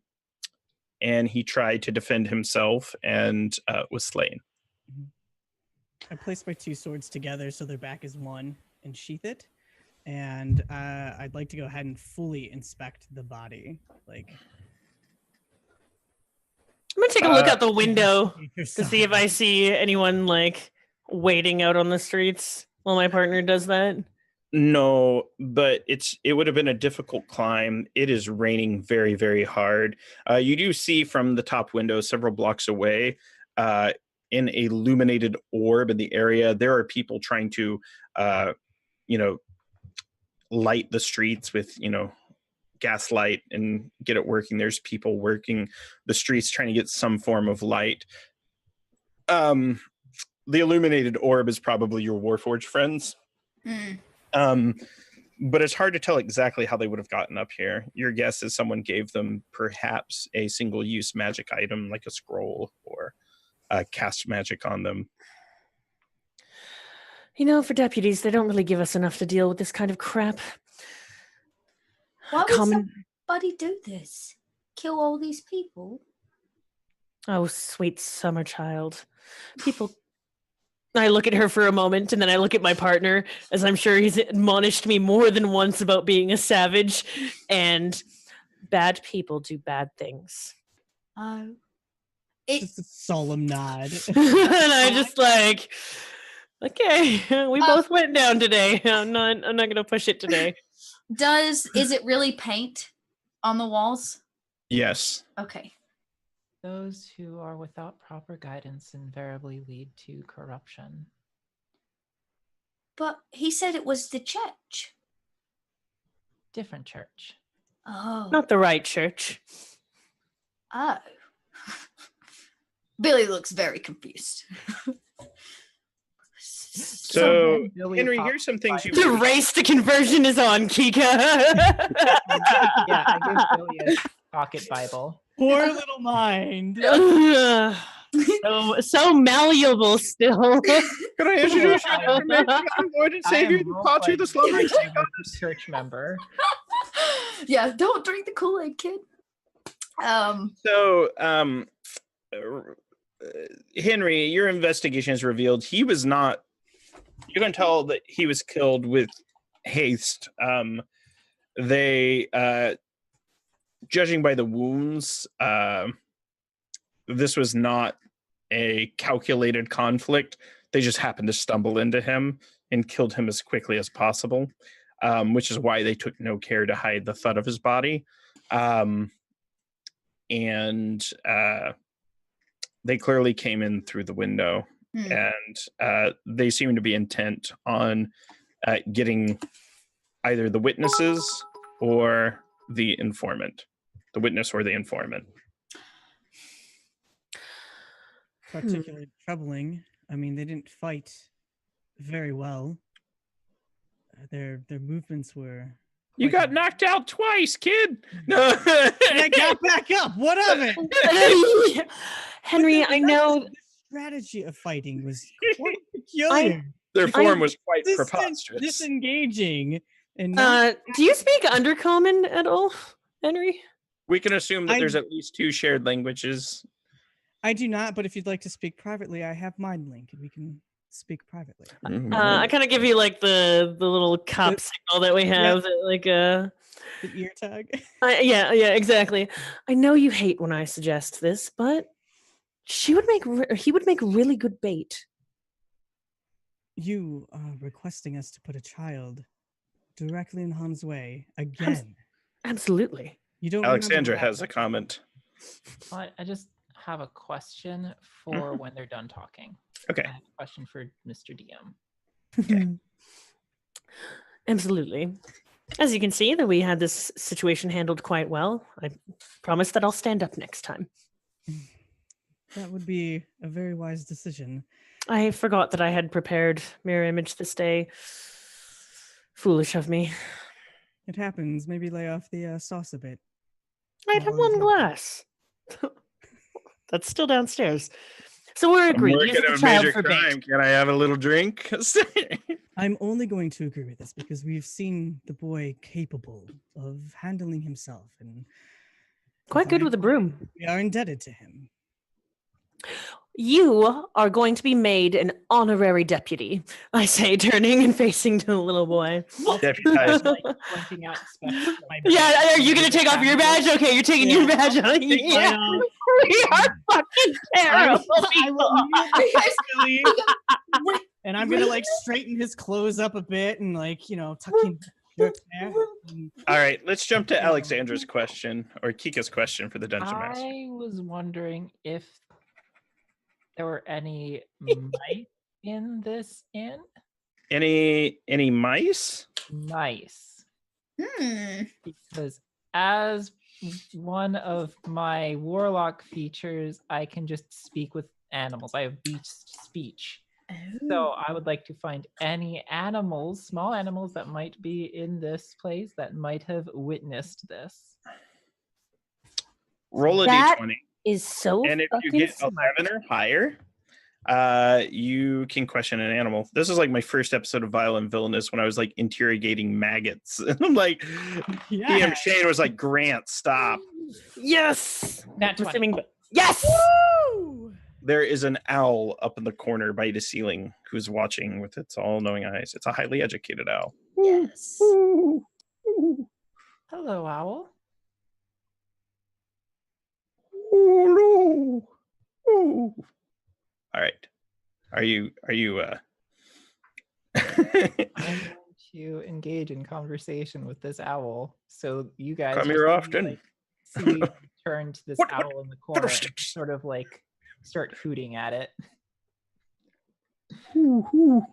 And he tried to defend himself and was slain. I placed my two swords together so their back is one and sheath it. And I'd like to go ahead and fully inspect the body. Like, I'm gonna take a look out the window investigate to see if I see anyone like waiting out on the streets while my partner does that. No, but it would have been a difficult climb. It is raining very, very hard. You do see from the top window several blocks away, in a illuminated orb in the area, there are people trying to, light the streets with, gaslight and get it working. There's people working the streets trying to get some form of light. The illuminated orb is probably your Warforged friends. But it's hard to tell exactly how they would have gotten up here. Your guess is someone gave them perhaps a single-use magic item like a scroll or cast magic on them. For deputies, they don't really give us enough to deal with this kind of crap. Why would somebody do this? Kill all these people? Oh, sweet summer child. People. I look at her for a moment, and then I look at my partner, as I'm sure he's admonished me more than once about being a savage. And bad people do bad things. Oh. Just a solemn nod. And I just like, okay, we both went down today. I'm not gonna push it today. Is it really paint on the walls? Yes. Okay. Those who are without proper guidance invariably lead to corruption. But he said it was the church. Different church. Oh. Not the right church. Oh. Billy looks very confused. So, Billy Henry, pops here's some things you... The race to conversion is on, Kika. Yeah, I give Billy a pocket Bible. Poor little mind. so malleable still. Can I introduce you to our Lord and Savior, the Potter, the slumbering church member. Yeah, don't drink the Kool-Aid, kid. So, Henry, your investigation has revealed he was not... You can tell that he was killed with haste. They, judging by the wounds, this was not a calculated conflict. They just happened to stumble into him and killed him as quickly as possible, which is why they took no care to hide the thud of his body. And they clearly came in through the window, and they seem to be intent on getting either the witnesses or the informant. The witness or the informant. Particularly troubling. I mean, they didn't fight very well. Their movements were. You got knocked out twice, kid. No, And I got back up. What of it? Henry, But I know. The strategy of fighting was quite peculiar. their form was quite preposterous. Disengaging. And Do you speak Undercommon at all, Henry? We can assume that there's at least 2 shared languages. I do not, but if you'd like to speak privately, I have Mind Link, and we can speak privately. I kind of give you like the little cop signal that we have, like The ear tag. yeah, exactly. I know you hate when I suggest this, but he would make really good bait. You are requesting us to put a child directly in harm's way again. Absolutely. You don't. Alexandra has a comment. I just have a question for when they're done talking. Okay. I have a question for Mr. DM. Okay. Absolutely. As you can see, that we had this situation handled quite well. I promise that I'll stand up next time. That would be a very wise decision. I forgot that I had prepared mirror image this day. Foolish of me. It happens. Maybe lay off the sauce a bit. I'd have one glass. That's still downstairs. So we're agreed. I'm Use working the a child major for crime. bait. Can I have a little drink? I'm only going to agree with this because we've seen the boy capable of handling himself, and Quite good with a broom. we are indebted to him. You are going to be made an honorary deputy, I say, turning and facing to the little boy. Deputized. Like pointing out special. Yeah, are you going to take off your badge? Okay, you're taking your badge off. Yeah. We are fucking terrible. I will Wait, and I'm gonna like straighten his clothes up a bit and like tuck him. All right, let's jump to Alexandra's question or Kika's question for the Dungeon Master. I was wondering if there were any mice in this inn. Any mice? Mice. Because as one of my warlock features, I can just speak with animals. I have beast speech. So I would like to find any animals, small animals that might be in this place that might have witnessed this. Roll a That d20. is so And if you fucking get smart. 11 or higher, you can question an animal. This is like my first episode of Vile and Villainous when I was like interrogating maggots. And I'm like, PM Shane was like, Grant, stop. Yes. Nat I'm 20. assuming, yes. Woo! There is an owl up in the corner by the ceiling who's watching with its all-knowing eyes. It's a highly educated owl. Yes. Hello, owl. Oh, no. Oh. All right. Are you I'm going to engage in conversation with this owl. So you guys come just here see, often? like, see me turn to this What- owl in the corner and sticks? sort of like start hooting at it. Ooh.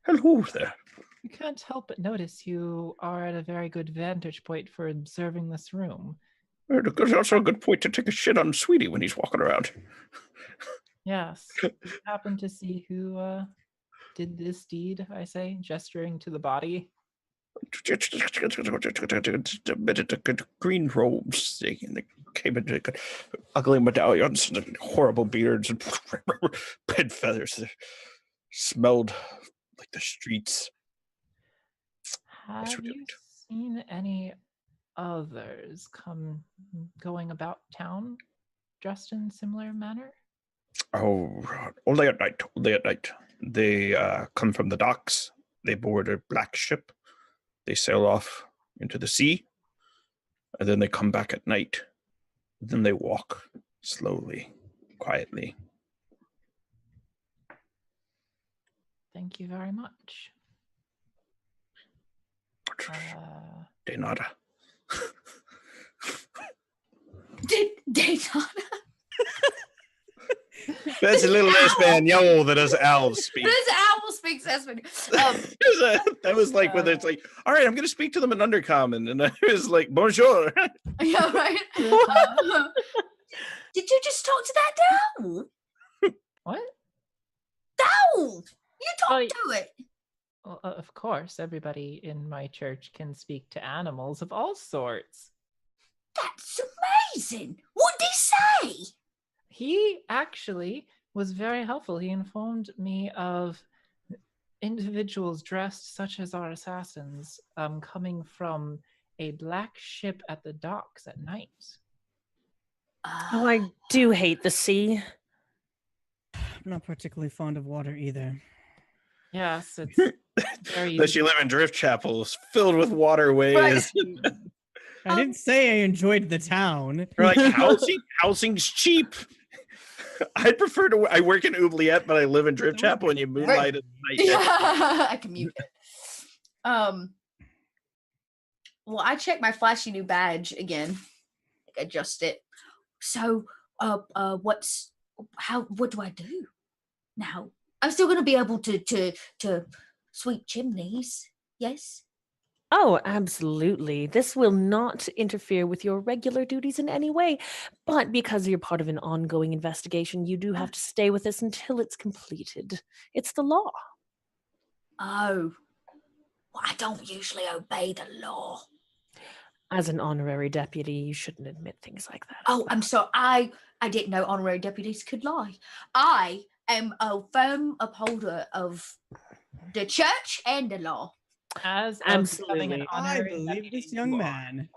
Hello there. You can't help but notice you are at a very good vantage point for observing this room. There's also a good point to take a shit on Sweetie when he's walking around. Yes. Happen to see who did this deed, I say, gesturing to the body. Green robes, and they came in ugly medallions and horrible beards and pin feathers. They smelled like the streets. Have what you seen any others going about town dressed in similar manner? Oh, only at night. Only at night. They come from the docks. They board a black ship. They sail off into the sea, and then they come back at night. Then they walk slowly, quietly. Thank you very much. De nada. Daytona. That's a little Espanol that us elves speak. This owl speaks Espanol. That was like whether it's like, all right, I'm going to speak to them in Undercommon, and I was like, bonjour. Yeah, right. Did you just talk to that owl? What? Owl. You talked to it. Well, of course, everybody in my church can speak to animals of all sorts. That's amazing. What did he say? He actually was very helpful. He informed me of individuals dressed such as our assassins coming from a black ship at the docks at night. Oh, I do hate the sea. I'm not particularly fond of water either. Yes, it's very Unless you live in Driftchappel, it's filled with waterways. Right. I didn't say I enjoyed the town. You're like, housing's cheap. I'd prefer to. I work in Oubliette, but I live in Driftchappel, and you moonlight at night. Yeah, I can mute it. Well, I checked my flashy new badge again. Adjust it. So, what do I do now? I'm still gonna be able to sweep chimneys. Yes. Oh, absolutely. This will not interfere with your regular duties in any way. But because you're part of an ongoing investigation, you do have to stay with us until it's completed. It's the law. Oh. Well, I don't usually obey the law. As an honorary deputy, you shouldn't admit things like that. Oh, I'm sorry. I didn't know honorary deputies could lie. I am a firm upholder of the church and the law. As of Absolutely. becoming an I honorary believe deputy, this young you are. man.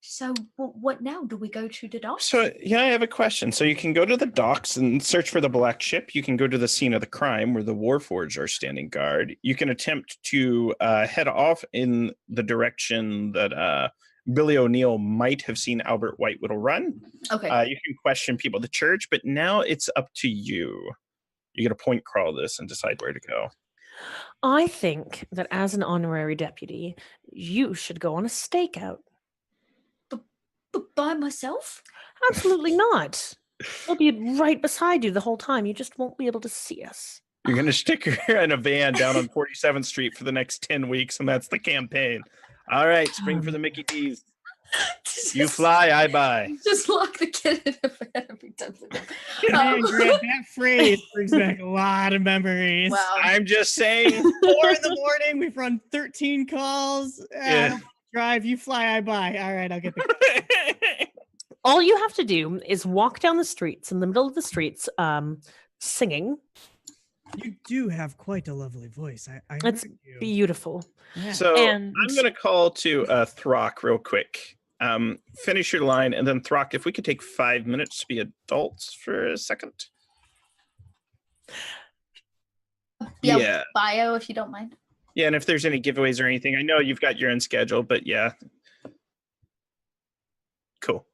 So what now? Do we go to the docks? So, yeah, I have a question. So you can go to the docks and search for the black ship. You can go to the scene of the crime where the Warforged are standing guard. You can attempt to head off in the direction that Billy O'Neill might have seen Albert Whitewhittle run. Okay. You can question people at the church, but now it's up to you. You get to point crawl this and decide where to go. I think that as an honorary deputy, you should go on a stakeout. But by myself? Absolutely not. We'll be right beside you the whole time. You just won't be able to see us. You're going to stick her in a van down on 47th Street for the next 10 weeks, and that's the campaign. All right, spring for the Mickey D's. You fly, I buy. Just lock the kid in a van every time. Man, Grant, that phrase brings back a lot of memories. Wow. I'm just saying. 4 in the morning, we've run 13 calls. Yeah. Drive, you fly, I buy. All right, I'll get the All you have to do is walk down the streets, in the middle of the streets, singing. You do have quite a lovely voice. I It's heard you. beautiful. Yeah. So And- I'm going to call to Throck real quick. Finish your line, and then Throck, if we could take 5 minutes to be adults for a second. Yeah. Bio, if you don't mind. Yeah, and if there's any giveaways or anything, I know you've got your own schedule, but yeah. Cool.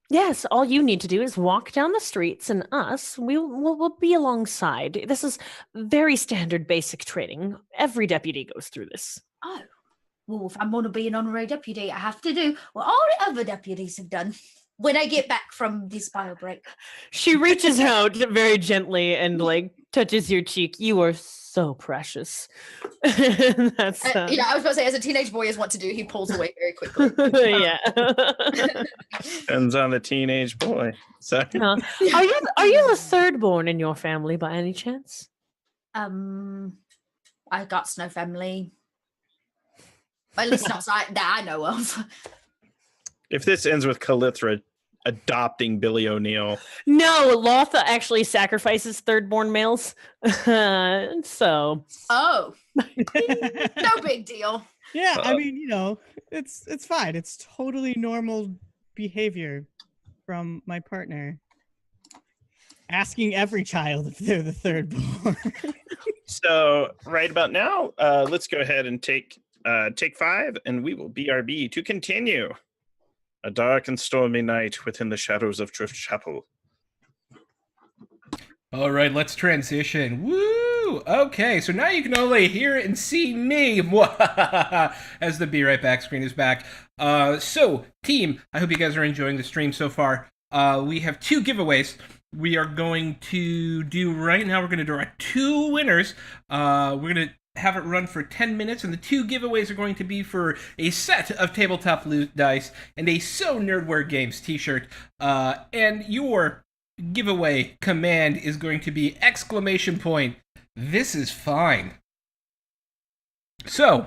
Yes, all you need to do is walk down the streets, and us, we'll be alongside. This is very standard basic training. Every deputy goes through this. Oh. Well, if I'm going to be an honorary deputy, I have to do what all the other deputies have done when I get back from this bio break. She reaches out very gently and like touches your cheek. You are so precious. That's Yeah, I was going to say, as a teenage boy is what to do, he pulls away very quickly. yeah. Depends on the teenage boy. So Are you the third born in your family by any chance? I got no family. At least not that I know of. if this ends with Calithra adopting Billy O'Neill. No, Lotha actually sacrifices third-born males. So. Oh. No big deal. Yeah, I mean, it's fine. It's totally normal behavior from my partner. Asking every child if they're the third born. So right about now, let's go ahead and take 5, and we will BRB to continue. A dark and stormy night within the shadows of Driftchappel. All right, let's transition. Woo! Okay, so now you can only hear and see me as the Be Right Back screen is back. So, team, I hope you guys are enjoying the stream so far. We have 2 giveaways we are going to do right now. We're going to draw 2 winners. We're going to have it run for 10 minutes, and the 2 giveaways are going to be for a set of tabletop loot dice and a So Nerdware Games t-shirt. And your giveaway command is going to be ! This is fine. So,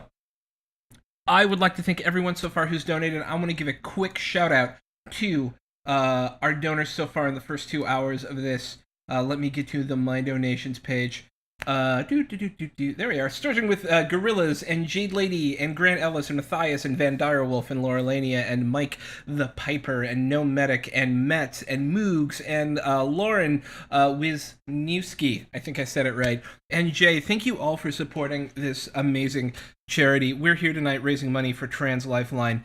I would like to thank everyone so far who's donated. I want to give a quick shout out to our donors so far in the first 2 hours of this. Let me get to the My Donations page. There we are. Starting with Gorillas and Jade Lady and Grant Ellis and Matthias and Van Direwolf and Laura Lania and Mike the Piper and No Medic and Met and Moogs and Lauren Wisniewski. I think I said it right. And Jay, thank you all for supporting this amazing charity. We're here tonight raising money for Trans Lifeline.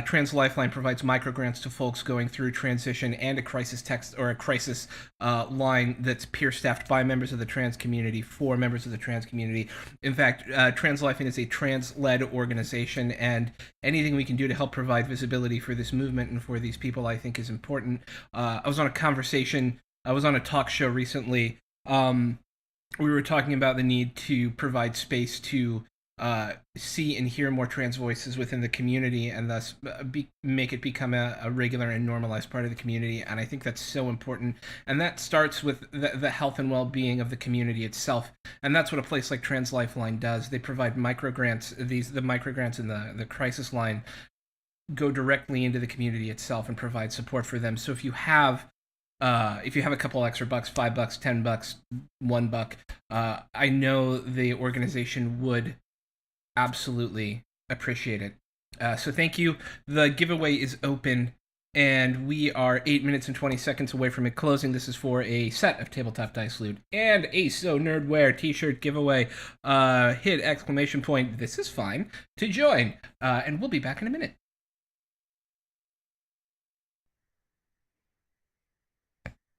Trans Lifeline provides microgrants to folks going through transition and a crisis text or a crisis line that's peer staffed by members of the trans community for members of the trans community. In fact, Trans Lifeline is a trans-led organization, and anything we can do to help provide visibility for this movement and for these people, I think, is important. I was on a talk show recently. We were talking about the need to provide space to see and hear more trans voices within the community, and thus make it become a regular and normalized part of the community. And I think that's so important. And that starts with the health and well-being of the community itself. And that's what a place like Trans Lifeline does. They provide microgrants. The microgrants in the crisis line go directly into the community itself and provide support for them. So if you have a couple extra bucks, $5, $10, $1, I know the organization would absolutely appreciate it. So thank you. The giveaway is open, and we are 8 minutes and 20 seconds away from it closing. This is for a set of tabletop dice loot and a So Nerdware t-shirt giveaway. Hit ! This is fine to join, and we'll be back in a minute.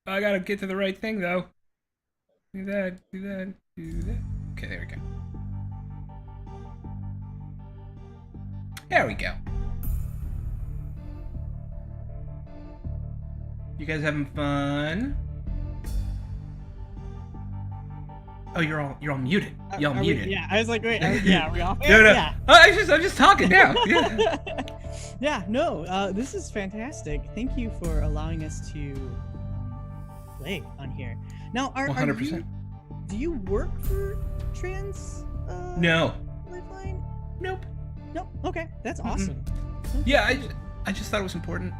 I gotta get to the right thing, though. Do that. Okay, there we go. There we go. You guys having fun? Oh, you're all muted. Y'all muted. Yeah, I was like, wait, are we off? No. Yeah. Oh, I'm just talking now. Yeah. Yeah, no, this is fantastic. Thank you for allowing us to play on here. Now, 100%. Do you work for Trans? No. Lifeline? Nope. Nope. Okay, that's awesome. Yeah, I just thought it was important.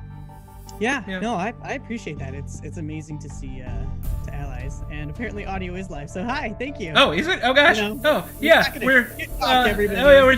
Yeah. Yeah. No, I appreciate that. It's amazing to see to allies, and apparently audio is live. So hi, thank you. Oh, is it? Oh gosh. You know, Oh yeah, we're everybody. oh yeah, we're.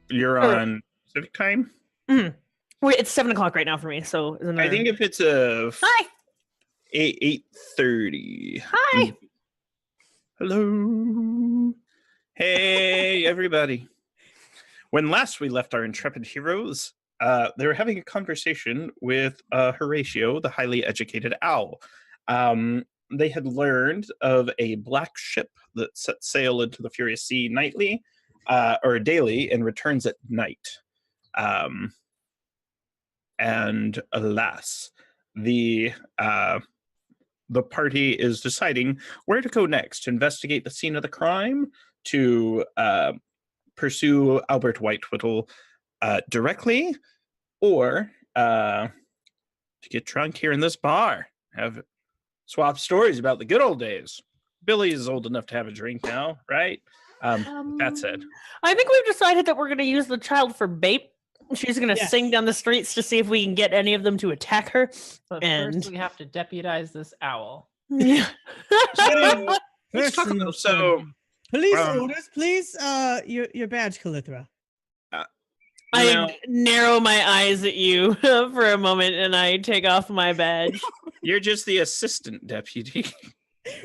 You're on Pacific time? Wait, it's 7 o'clock right now for me, so isn't I think if it's a Hi. 8:30. Hi. Hello. Hey, everybody. When last we left our intrepid heroes, they were having a conversation with Horatio, the highly educated owl. They had learned of a black ship that sets sail into the Furious Sea nightly, or daily, and returns at night. And alas, the party is deciding where to go next: to investigate the scene of the crime, to pursue Albert Whitewhittle directly, or to get drunk here in this bar, have swap stories about the good old days. Billy is old enough to have a drink now, right? That said, I think we've decided that we're going to use the child for bait. She's going to Yes. sing down the streets to see if we can get any of them to attack her. But And first, we have to deputize this owl. yeah. so let's talk Person about, of so Police Um, orders, please. Your badge, Calithra. I now, narrow my eyes at you for a moment and I take off my badge. you're just the assistant deputy.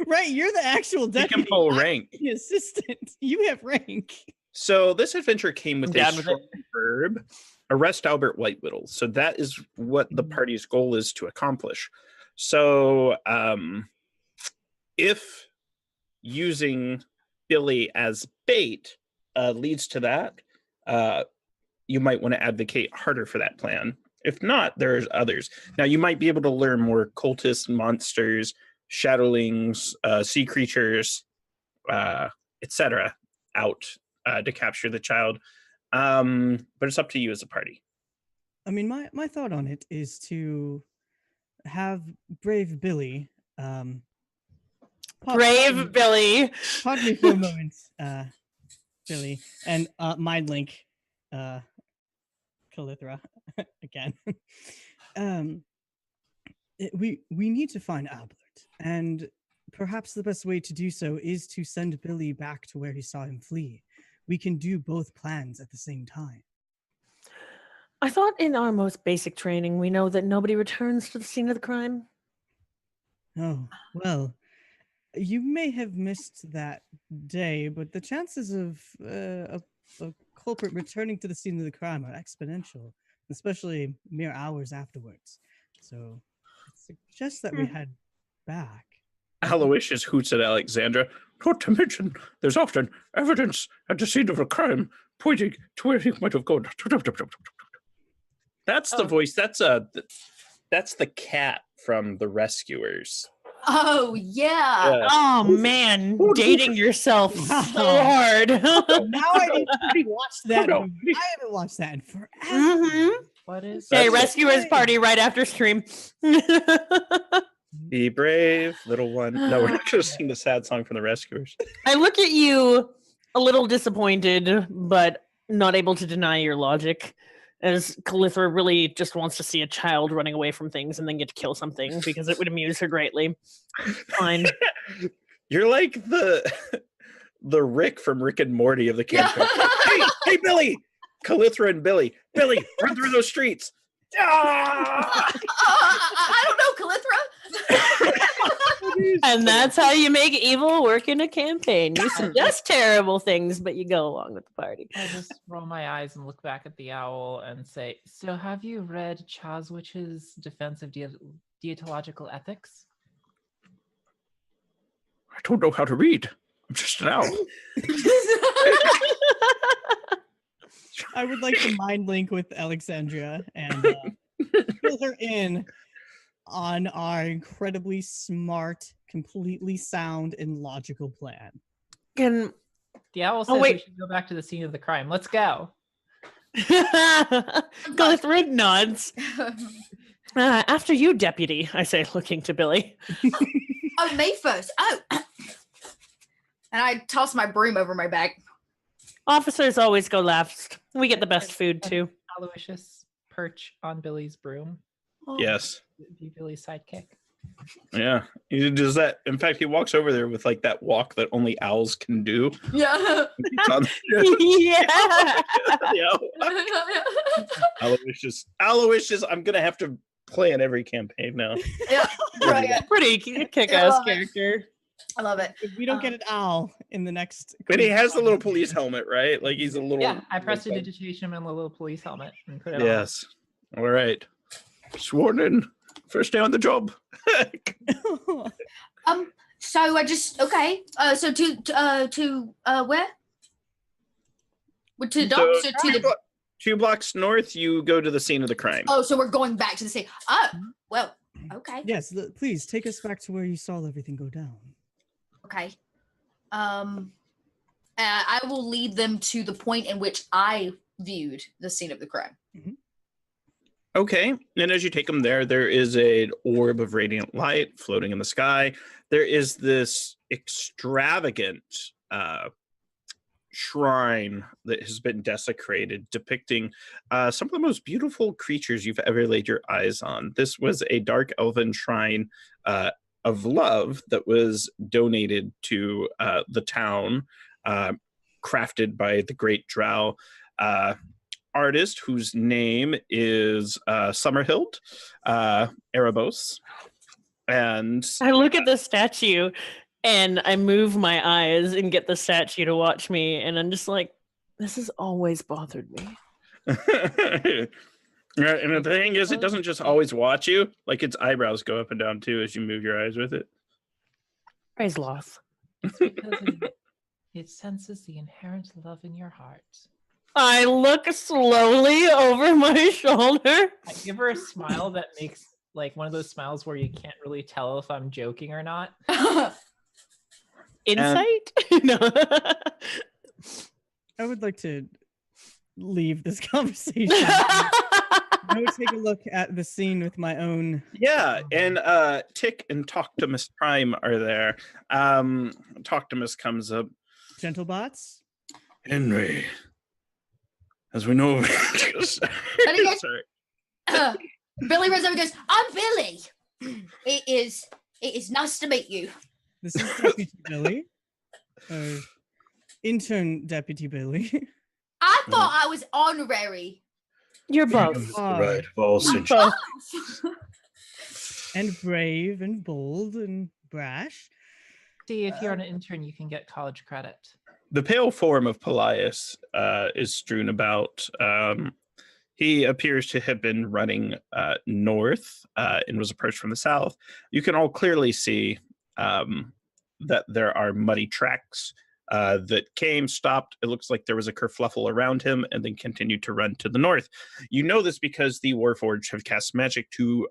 Right, you're the actual You deputy. can pull I'm rank. the assistant. You have rank. So this adventure came with I'm a down with short verb: arrest Albert Whitewhittle. So that is what the party's goal is to accomplish. So if using Billy as bait leads to that, you might want to advocate harder for that plan. If not, there's others. Now you might be able to learn more cultists, monsters, shadowlings, sea creatures, etc. out to capture the child. But it's up to you as a party. I mean, my thought on it is to have brave Billy. Pardon Brave Billy. me for a moment, Billy, and mind link, Calithra again. We need to find Albert, and perhaps the best way to do so is to send Billy back to where he saw him flee. We can do both plans at the same time. I thought in our most basic training, we know that nobody returns to the scene of the crime. Oh, well, you may have missed that day, but the chances of a culprit returning to the scene of the crime are exponential, especially mere hours afterwards. So it suggests that we head back. Aloysius hoots at Alexandra. Not to mention, there's often evidence at the scene of a crime pointing to where he might have gone. That's the voice. That's the cat from The Rescuers. Oh yeah. Oh man, dating yourself so hard. Now I need to watch that. no. movie. I haven't watched that in forever. Mm-hmm. What is Hey, That's it. Rescuers party right after stream. Be brave, little one. No, we're not going to sing the sad song from The Rescuers. I look at you a little disappointed, but not able to deny your logic, as Calithra really just wants to see a child running away from things and then get to kill something because it would amuse her greatly. Fine. You're like the Rick from Rick and Morty of the campaign. hey, Billy! Calithra and Billy. Billy, run through those streets. Ah! I don't know, Calithra. And that's how you make evil work in a campaign. You suggest terrible things, but you go along with the party. I just roll my eyes and look back at the owl and say, so have you read Choswich's Defense of Deontological Ethics? I don't know how to read. I'm just an owl. I would like to mind link with Alexandria and fill her in on our incredibly smart, completely sound, and logical plan. Can The owl says we wait. should go back to the scene of the crime. Let's go. Calithra nods. After you, deputy, I say, looking to Billy. Oh, me first. Oh. And I toss my broom over my back. Officers always go last. We get the best food too. Aloysius perch on Billy's broom. Yes. Be Billy's sidekick. Yeah, he does that. In fact, he walks over there with like that walk that only owls can do. Yeah. He's on- Yeah. yeah. Aloysius, I'm gonna have to play in every campaign now. Yeah. Brilliant. Pretty kick-ass love it. character. I love it. If we don't get an owl in the next, But he has the little police helmet, right? Like he's a little. Yeah, I prestidigitation him in the little police helmet and put it Yes. All right. Sworn in. First day on the job. So I just okay. So to where? To the docks or to the? 2 blocks north, you go to the scene of the crime. Oh, so we're going back to the scene. Oh, well, okay, Yes, please take us back to where you saw everything go down. okay. I will lead them to the point in which I viewed the scene of the crime. Okay. And as you take them there, there is an orb of radiant light floating in the sky. There is this extravagant shrine that has been desecrated, depicting some of the most beautiful creatures you've ever laid your eyes on. This was a dark elven shrine of love that was donated to the town, crafted by the great drow artist whose name is Summerhild Erebos. And I look at the statue and I move my eyes and get the statue to watch me, and I'm just like, this has always bothered me. Right, and the thing is, it doesn't just always watch you. Like, its eyebrows go up and down too as you move your eyes with it. Praise loss. because it senses the inherent love in your heart. I look slowly over my shoulder. I give her a smile that makes like one of those smiles where you can't really tell if I'm joking or not. Insight? No. I would like to leave this conversation. I would take a look at the scene with my own. Yeah, and Tick and Toctimus Prime are there. Toctimus comes up. Gentle bots. Henry, as we know. Sorry. Billy runs over and goes, "I'm Billy. It is nice to meet you." This is Deputy Billy. Intern Deputy Billy. I thought I was honorary. You're both. Right, Volsage. Both. And brave and bold and brash. See, if you're an intern, you can get college credit. The pale form of Pelias is strewn about. He appears to have been running north and was approached from the south. You can all clearly see that there are muddy tracks that came, stopped. It looks like there was a kerfluffle around him and then continued to run to the north. You know this because the Warforged have cast magic to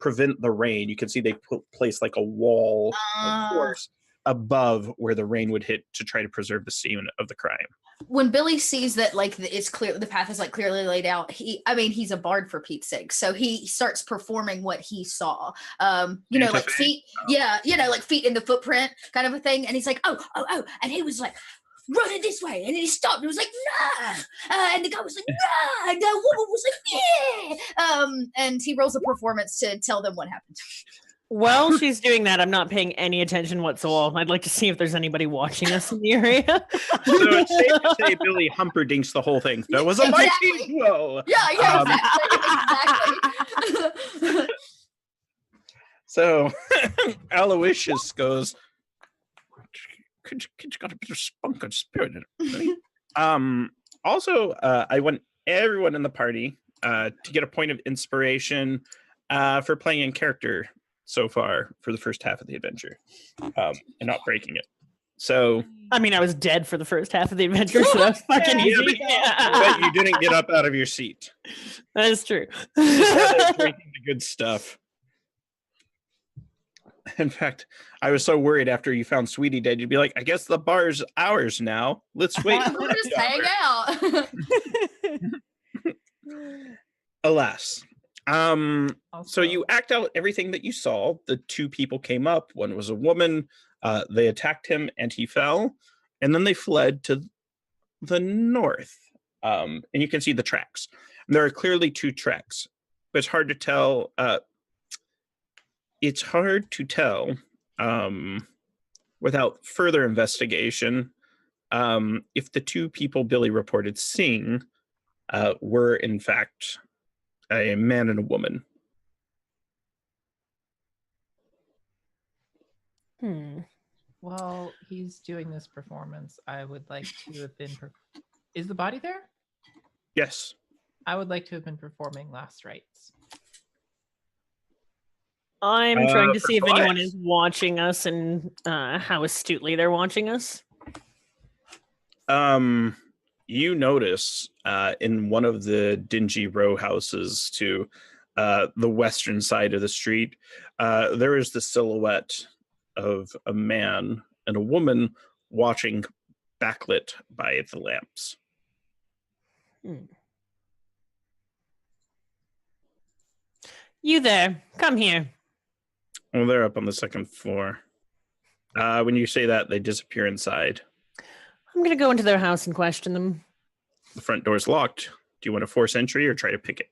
prevent the rain. You can see they placed like a wall of course above where the rain would hit to try to preserve the scene of the crime. When Billy sees that like it's clear, the path is like clearly laid out, he's a bard for Pete's sake, so he starts performing what he saw. Like feet, like feet in the footprint kind of a thing, and he's like, oh, and he was like running this way, and then he stopped and was like, no, and the guy was like, no, and the woman was like, yeah, and he rolls a performance to tell them what happened. While she's doing that, I'm not paying any attention whatsoever. I'd like to see if there's anybody watching us in the area. So it's safe to say Billy humperdinks the whole thing. That was a mighty blow. Yeah, exactly. So Aloysius goes, Kid's got a bit of spunk and spirit in it. Also, I want everyone in the party to get a point of inspiration for playing in character so far for the first half of the adventure and not breaking it. So I mean, I was dead for the first half of the adventure, so that's fucking easy. But you didn't get up out of your seat. That is true. Drinking the good stuff. In fact, I was so worried after you found Sweetie dead, you'd be like, I guess the bar's ours now. Let's wait. We'll just hang out. Alas. So you act out everything that you saw. The 2 people came up. One was a woman. They attacked him and he fell. And then they fled to the north. And you can see the tracks. And there are clearly 2 tracks. But it's hard to tell. it's hard to tell without further investigation if the two people Billy reported seeing were in fact a man and a woman. While he's doing this performance, I would like to have been. Is the body there? Yes. I would like to have been performing last rites. I'm trying to for see if what? anyone is watching us and how astutely they're watching us. You notice in one of the dingy row houses to the western side of the street, there is the silhouette of a man and a woman watching backlit by the lamps. You there, come here. Well, they're up on the second floor. When you say that, they disappear inside. I'm gonna go into their house and question them. The front door's locked. Do you want to force entry or try to pick it?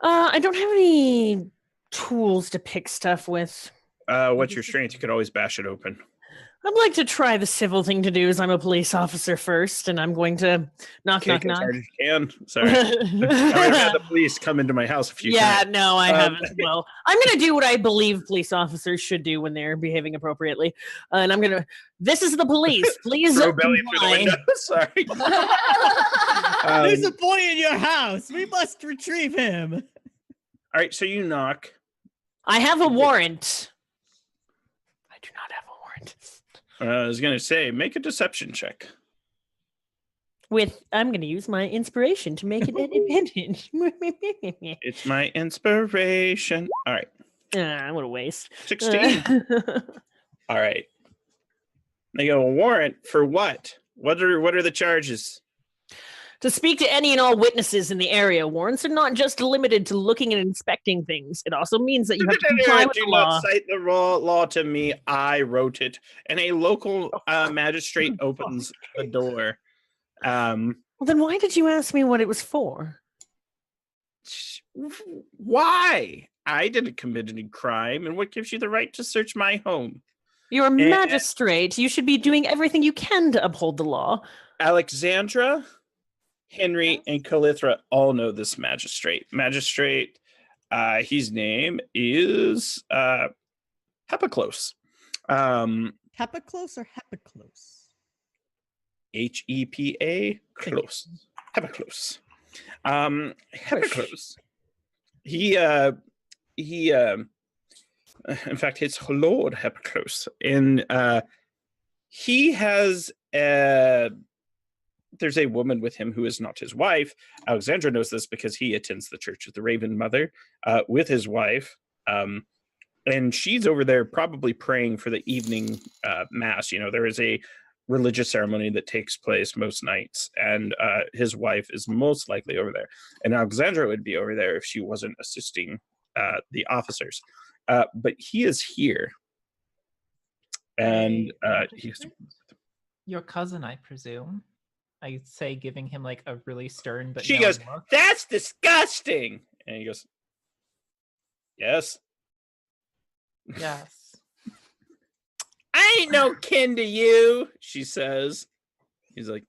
I don't have any tools to pick stuff with. What's your strength? You could always bash it open. I'd like to try the civil thing to do as I'm a police officer first, and I'm going to knock. As hard as you can. Sorry. I've had the police come into my house a few times. No, I haven't as well. I'm going to do what I believe police officers should do when they're behaving appropriately. And I'm going to, this is the police. Please Throw Belly through the comply. window. Sorry. There's a boy in your house. We must retrieve him. All right, so you knock. I have a warrant. I do not have a warrant. I was going to say, make a deception check. I'm going to use my inspiration to make it independent. It's my inspiration. All right. What a waste. 16. All right. They go, a warrant for what? What are the charges? To speak to any and all witnesses in the area. Warrants are not just limited to looking and inspecting things. It also means that you have to comply with Do the law. not cite the law to me. I wrote it. And a local magistrate opens the door. Well, then why did you ask me what it was for? Why? I didn't commit any crime. And what gives you the right to search my home? You're a magistrate. You should be doing everything you can to uphold the law. Alexandra, Henry, and Calithra all know this magistrate. His name is Hepiclose. Hepiclose or Hepiclose? Hepa close. Hepiclose. Hepiclose. He in fact it's Lord Hepiclose. And he has there's a woman with him who is not his wife. Alexandra knows this because he attends the Church of the Raven Mother with his wife. And she's over there probably praying for the evening mass. You know, there is a religious ceremony that takes place most nights, and his wife is most likely over there. And Alexandra would be over there if she wasn't assisting the officers. But he is here. And he's your cousin, I presume. I say, giving him like a really stern but she goes, look. "That's disgusting." And he goes, "Yes." Yes. "I ain't no kin to you," she says. He's like,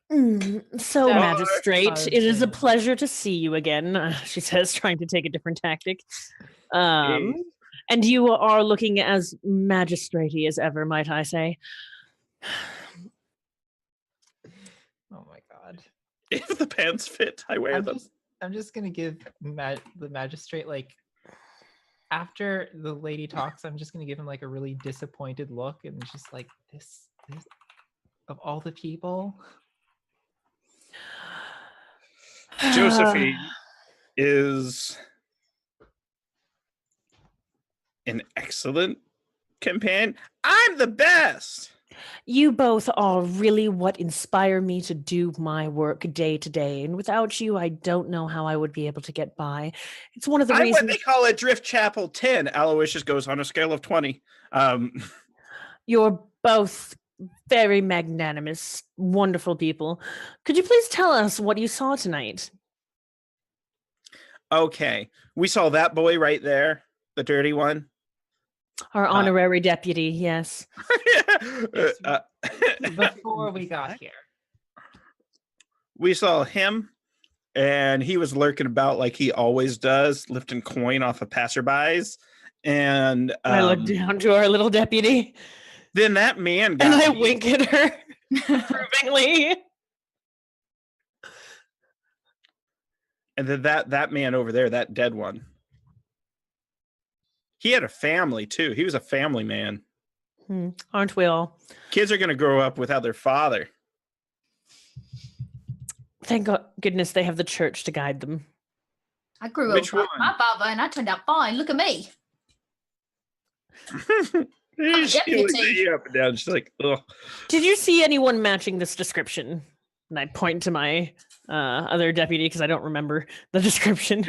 So, That- magistrate, it is a pleasure to see you again, she says, trying to take a different tactic. And you are looking as magistratey as ever, might I say. Oh my god. if the pants fit, I wear them. I'm just gonna give the magistrate, like, after the lady talks, I'm just gonna give him like a really disappointed look and just like this of all the people. Josephine is an excellent companion. I'm the best. You both are really what inspire me to do my work day to day. And without you, I don't know how I would be able to get by. It's one of the I'm reasons. what they call a Driftchappel 10. Aloysius goes on a scale of 20. You're both very magnanimous, wonderful people. Could you please tell us what you saw tonight? Okay. We saw that boy right there. the dirty one. Our honorary deputy, yes. Before we got here. We saw him, and he was lurking about like he always does, lifting coin off of passerbys. And I look down to our little deputy. Then that man got and I wink at her approvingly. And then that man over there, that dead one, he had a family too. He was a family man. Aren't we all? Kids are going to grow up without their father. Thank goodness they have the church to guide them. I grew up with my father and I turned out fine. Look at me. She looks at you up and down. She's like, ugh. Did you see anyone matching this description? And I point to my other deputy because I don't remember the description.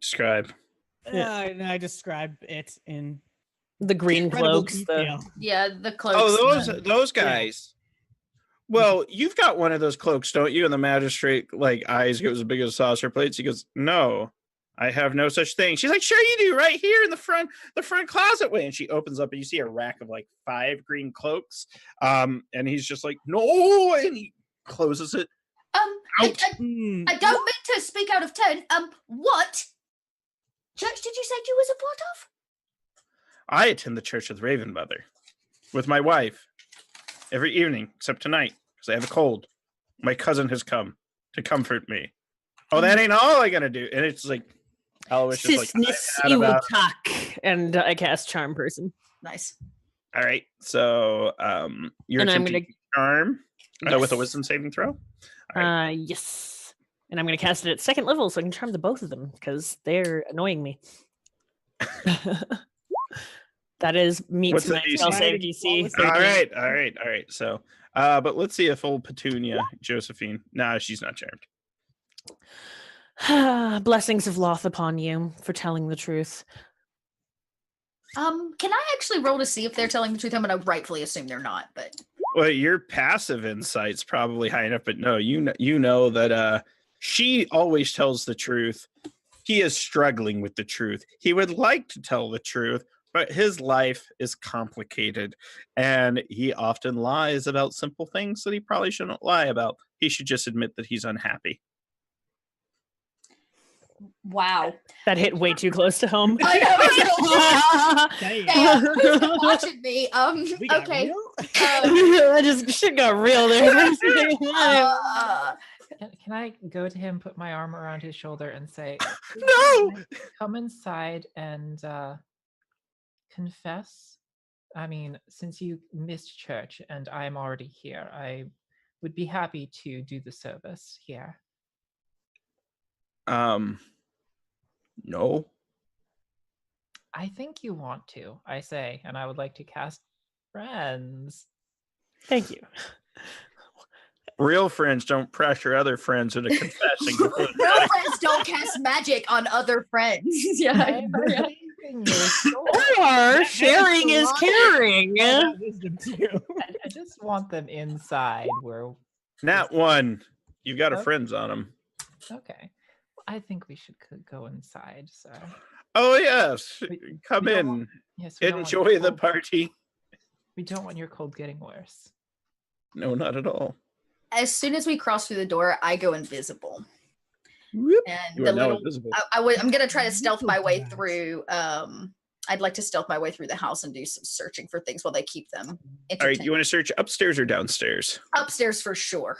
Describe. I describe it in the green cloaks. Yeah, the cloaks. Oh, those guys. Yeah. Well, you've got one of those cloaks, don't you? And the magistrate eyes goes as big as saucer plates. He goes, "No, I have no such thing." She's like, "Sure you do, right here in the front closet way." And she opens up and you see a rack of 5 green cloaks. And he's just like, "No," and he closes it. I don't mean to speak out of turn. What church did you say you was a part of? I attend the Church of the Raven Mother with my wife every evening, except tonight, because I have a cold. My cousin has come to comfort me. Oh, that ain't all I gotta do. And it's like Aloysius and I cast Charm Person. Nice. All right. So you're attempting to charm with a wisdom saving throw? Right. Yes. And I'm gonna cast it at 2nd level so I can charm the both of them because they're annoying me. That meets my spell save DC. All right. So, but let's see if old Petunia Josephine. No, she's not charmed. Blessings of Loth upon you for telling the truth. Can I actually roll to see if they're telling the truth? I'm going to rightfully assume they're not, but. Well, your passive insight's probably high enough, but no, you know that she always tells the truth. He is struggling with the truth. He would like to tell the truth, but his life is complicated, and he often lies about simple things that he probably shouldn't lie about. He should just admit that he's unhappy. Wow. That hit way too close to home. I know. Who's watching me? Okay. I just shit got real there. Can I go to him, put my arm around his shoulder, and say, "No, come inside and confess? I mean, since you missed church and I'm already here, I would be happy to do the service here." No. I think you want to, I say, and I would like to cast Friends. Thank you. Real friends don't pressure other friends into confessing. Real friends don't cast magic on other friends. Yeah. Or sharing is caring. I just want them inside where. Not one. You've got a friends on them. Okay. I think we should go inside, so. Oh, yes. Come in. Enjoy the party. We don't want your cold getting worse. No, not at all. As soon as we cross through the door, I go invisible. Whoop. And the little, invisible. I'm going to try to stealth my way through. I'd like to stealth my way through the house and do some searching for things while they keep them entertained. All right, you want to search upstairs or downstairs? Upstairs for sure.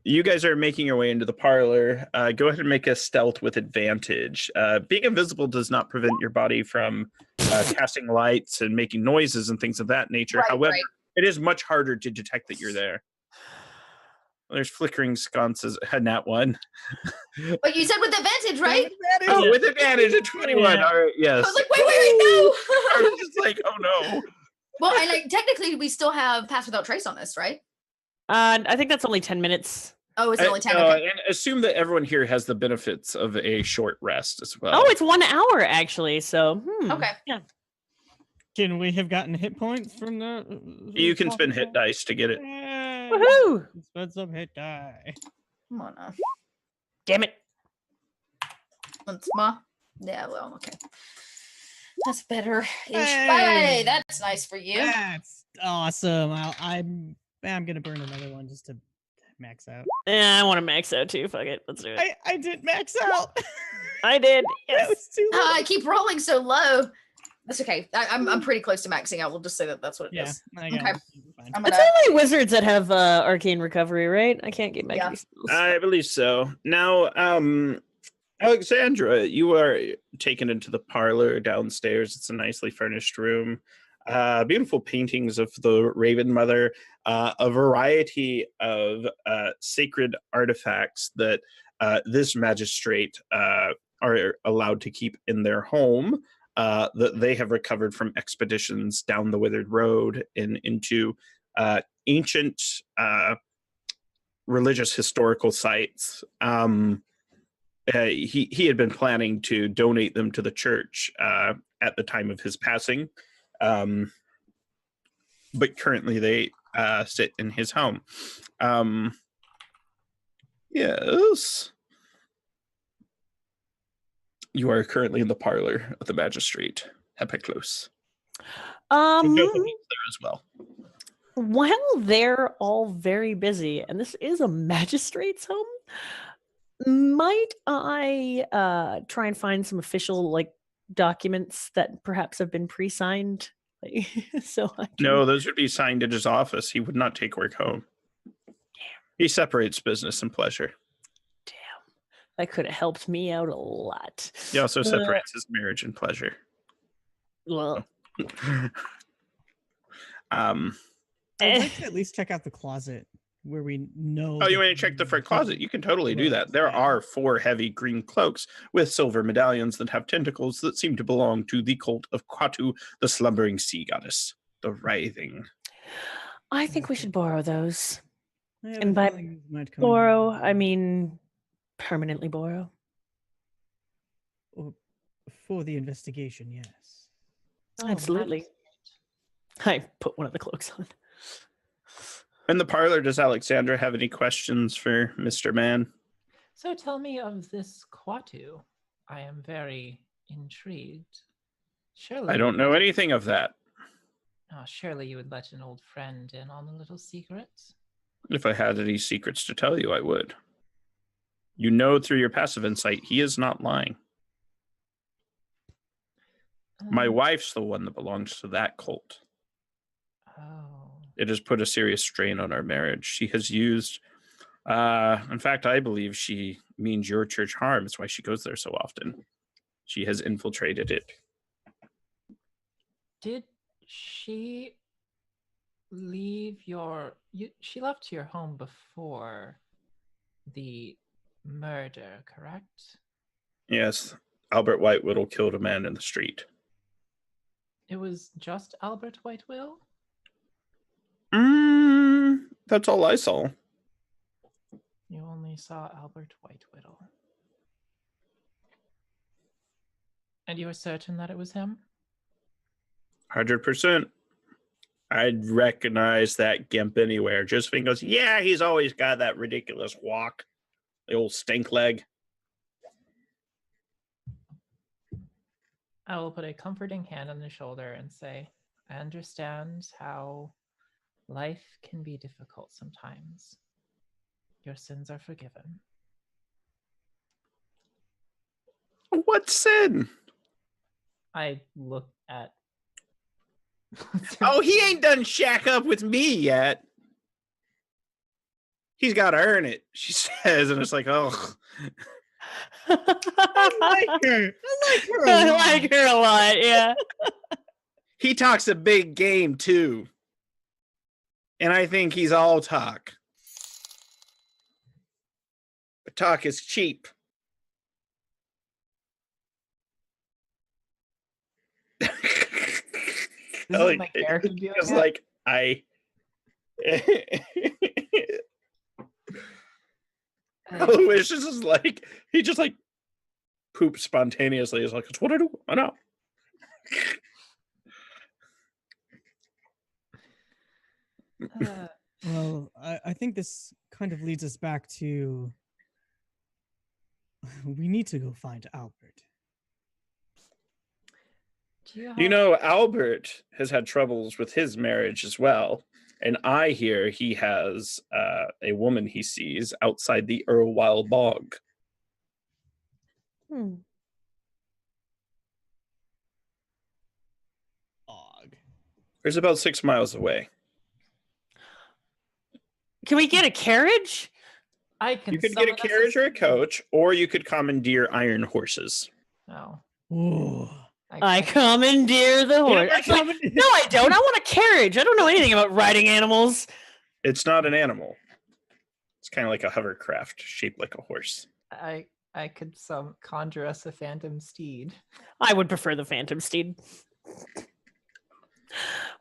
You guys are making your way into the parlor. Go ahead and make a stealth with advantage. Being invisible does not prevent your body from casting lights and making noises and things of that nature. However, it is much harder to detect that you're there. There's flickering sconces. Nat 1. But you said with advantage, right? Oh, with advantage at 21. Yeah. All right, yes. I was like, wait, no. I was just like, oh no. Well, and technically we still have Pass Without Trace on this, right? I think that's only 10 minutes. Oh, it's only 10. Okay. And assume that everyone here has the benefits of a short rest as well. Oh, it's 1 hour actually. So okay. Yeah. Can we have gotten hit points from the? You can spend hit dice to get it. Woohoo! Spend some hit die. Come on now. Damn it. Once more. Yeah, well, okay. That's better. Hey! Hey, that's nice for you. That's awesome. I'm gonna burn another one just to max out. Yeah, I want to max out too. Fuck it. Let's do it. I did max out. I did. That Yes. was too low. I keep rolling so low. That's okay. I'm pretty close to maxing out. We'll just say that that's what it is. I got Okay. it. Fine. I'm It's gonna. only wizards that have arcane recovery, right? I can't get back Yeah. to these spells. I believe so. Now, Alexandra, you are taken into the parlor downstairs. It's a nicely furnished room. Beautiful paintings of the Raven Mother, a variety of sacred artifacts that this magistrate are allowed to keep in their home that they have recovered from expeditions down the Withered Road and into ancient religious historical sites. He had been planning to donate them to the church at the time of his passing, but currently they sit in his home. Yes. You are currently in the parlor of the magistrate, Epiclose. Um, There as well. while they're all very busy, and this is a magistrate's home, might I try and find some official like documents that perhaps have been pre-signed? Like, so I can... No, those would be signed in his office. He would not take work home. He separates business and pleasure. Damn, that could have helped me out a lot. He also separates his marriage and pleasure. Well, I'd like to at least check out the closet where we know. Oh, you that want to check the front closet? You can totally do Right, that. There yeah. are 4 heavy green cloaks with silver medallions that have tentacles that seem to belong to the cult of Quatu, the slumbering sea goddess, the writhing. I think we should borrow those. I have And a by feeling these might come in Borrow, handy. I mean permanently borrow. Or for the investigation, yes. Oh, Absolutely. I put one of the cloaks on. In the parlor, does Alexandra have any questions for Mr. Man? So tell me of this Quatu. I am very intrigued. Surely I don't know anything of that. surely you would let an old friend in on a little secret. If I had any secrets to tell you, I would. You know through your passive insight, he is not lying. My wife's the one that belongs to that cult. Oh. It has put a serious strain on our marriage. She has used, in fact, I believe she means your church harm. That's why she goes there so often. She has infiltrated it. Did she leave she left your home before the murder, correct? Yes, Albert Whitewhittle killed a man in the street. It was just Albert Whitewill? That's all I saw. You only saw Albert Whitewhittle. And you were certain that it was him? 100%. I'd recognize that gimp anywhere. Josephine goes, yeah, he's always got that ridiculous walk. The old stink leg. I will put a comforting hand on his shoulder and say, I understand how life can be difficult sometimes. Your sins are forgiven. What sin? I look at... Oh, he ain't done shack up with me yet. He's got to earn it, she says. And it's like, oh. I like her. I like her a lot, yeah. He talks a big game, too. And I think he's all talk. But talk is cheap. This is my character doing It's that? like, I... Aloysius is like, he just like poops spontaneously. He's like, it's what I do. I know. Well, I think this kind of leads us back to we need to go find Albert. Do you, You know, Albert has had troubles with his marriage as well. And I hear he has a woman he sees outside the Erlewhile Bog. Hmm. Dog. There's about 6 miles away. Can we get a carriage? I can You could get a summon us carriage or a coach, or you could commandeer iron horses. No. Ooh. I commandeer the horse. Actually, no, I don't. I want a carriage. I don't know anything about riding animals. It's not an animal. It's kind of like a hovercraft shaped like a horse. I could conjure us a phantom steed. I would prefer the phantom steed.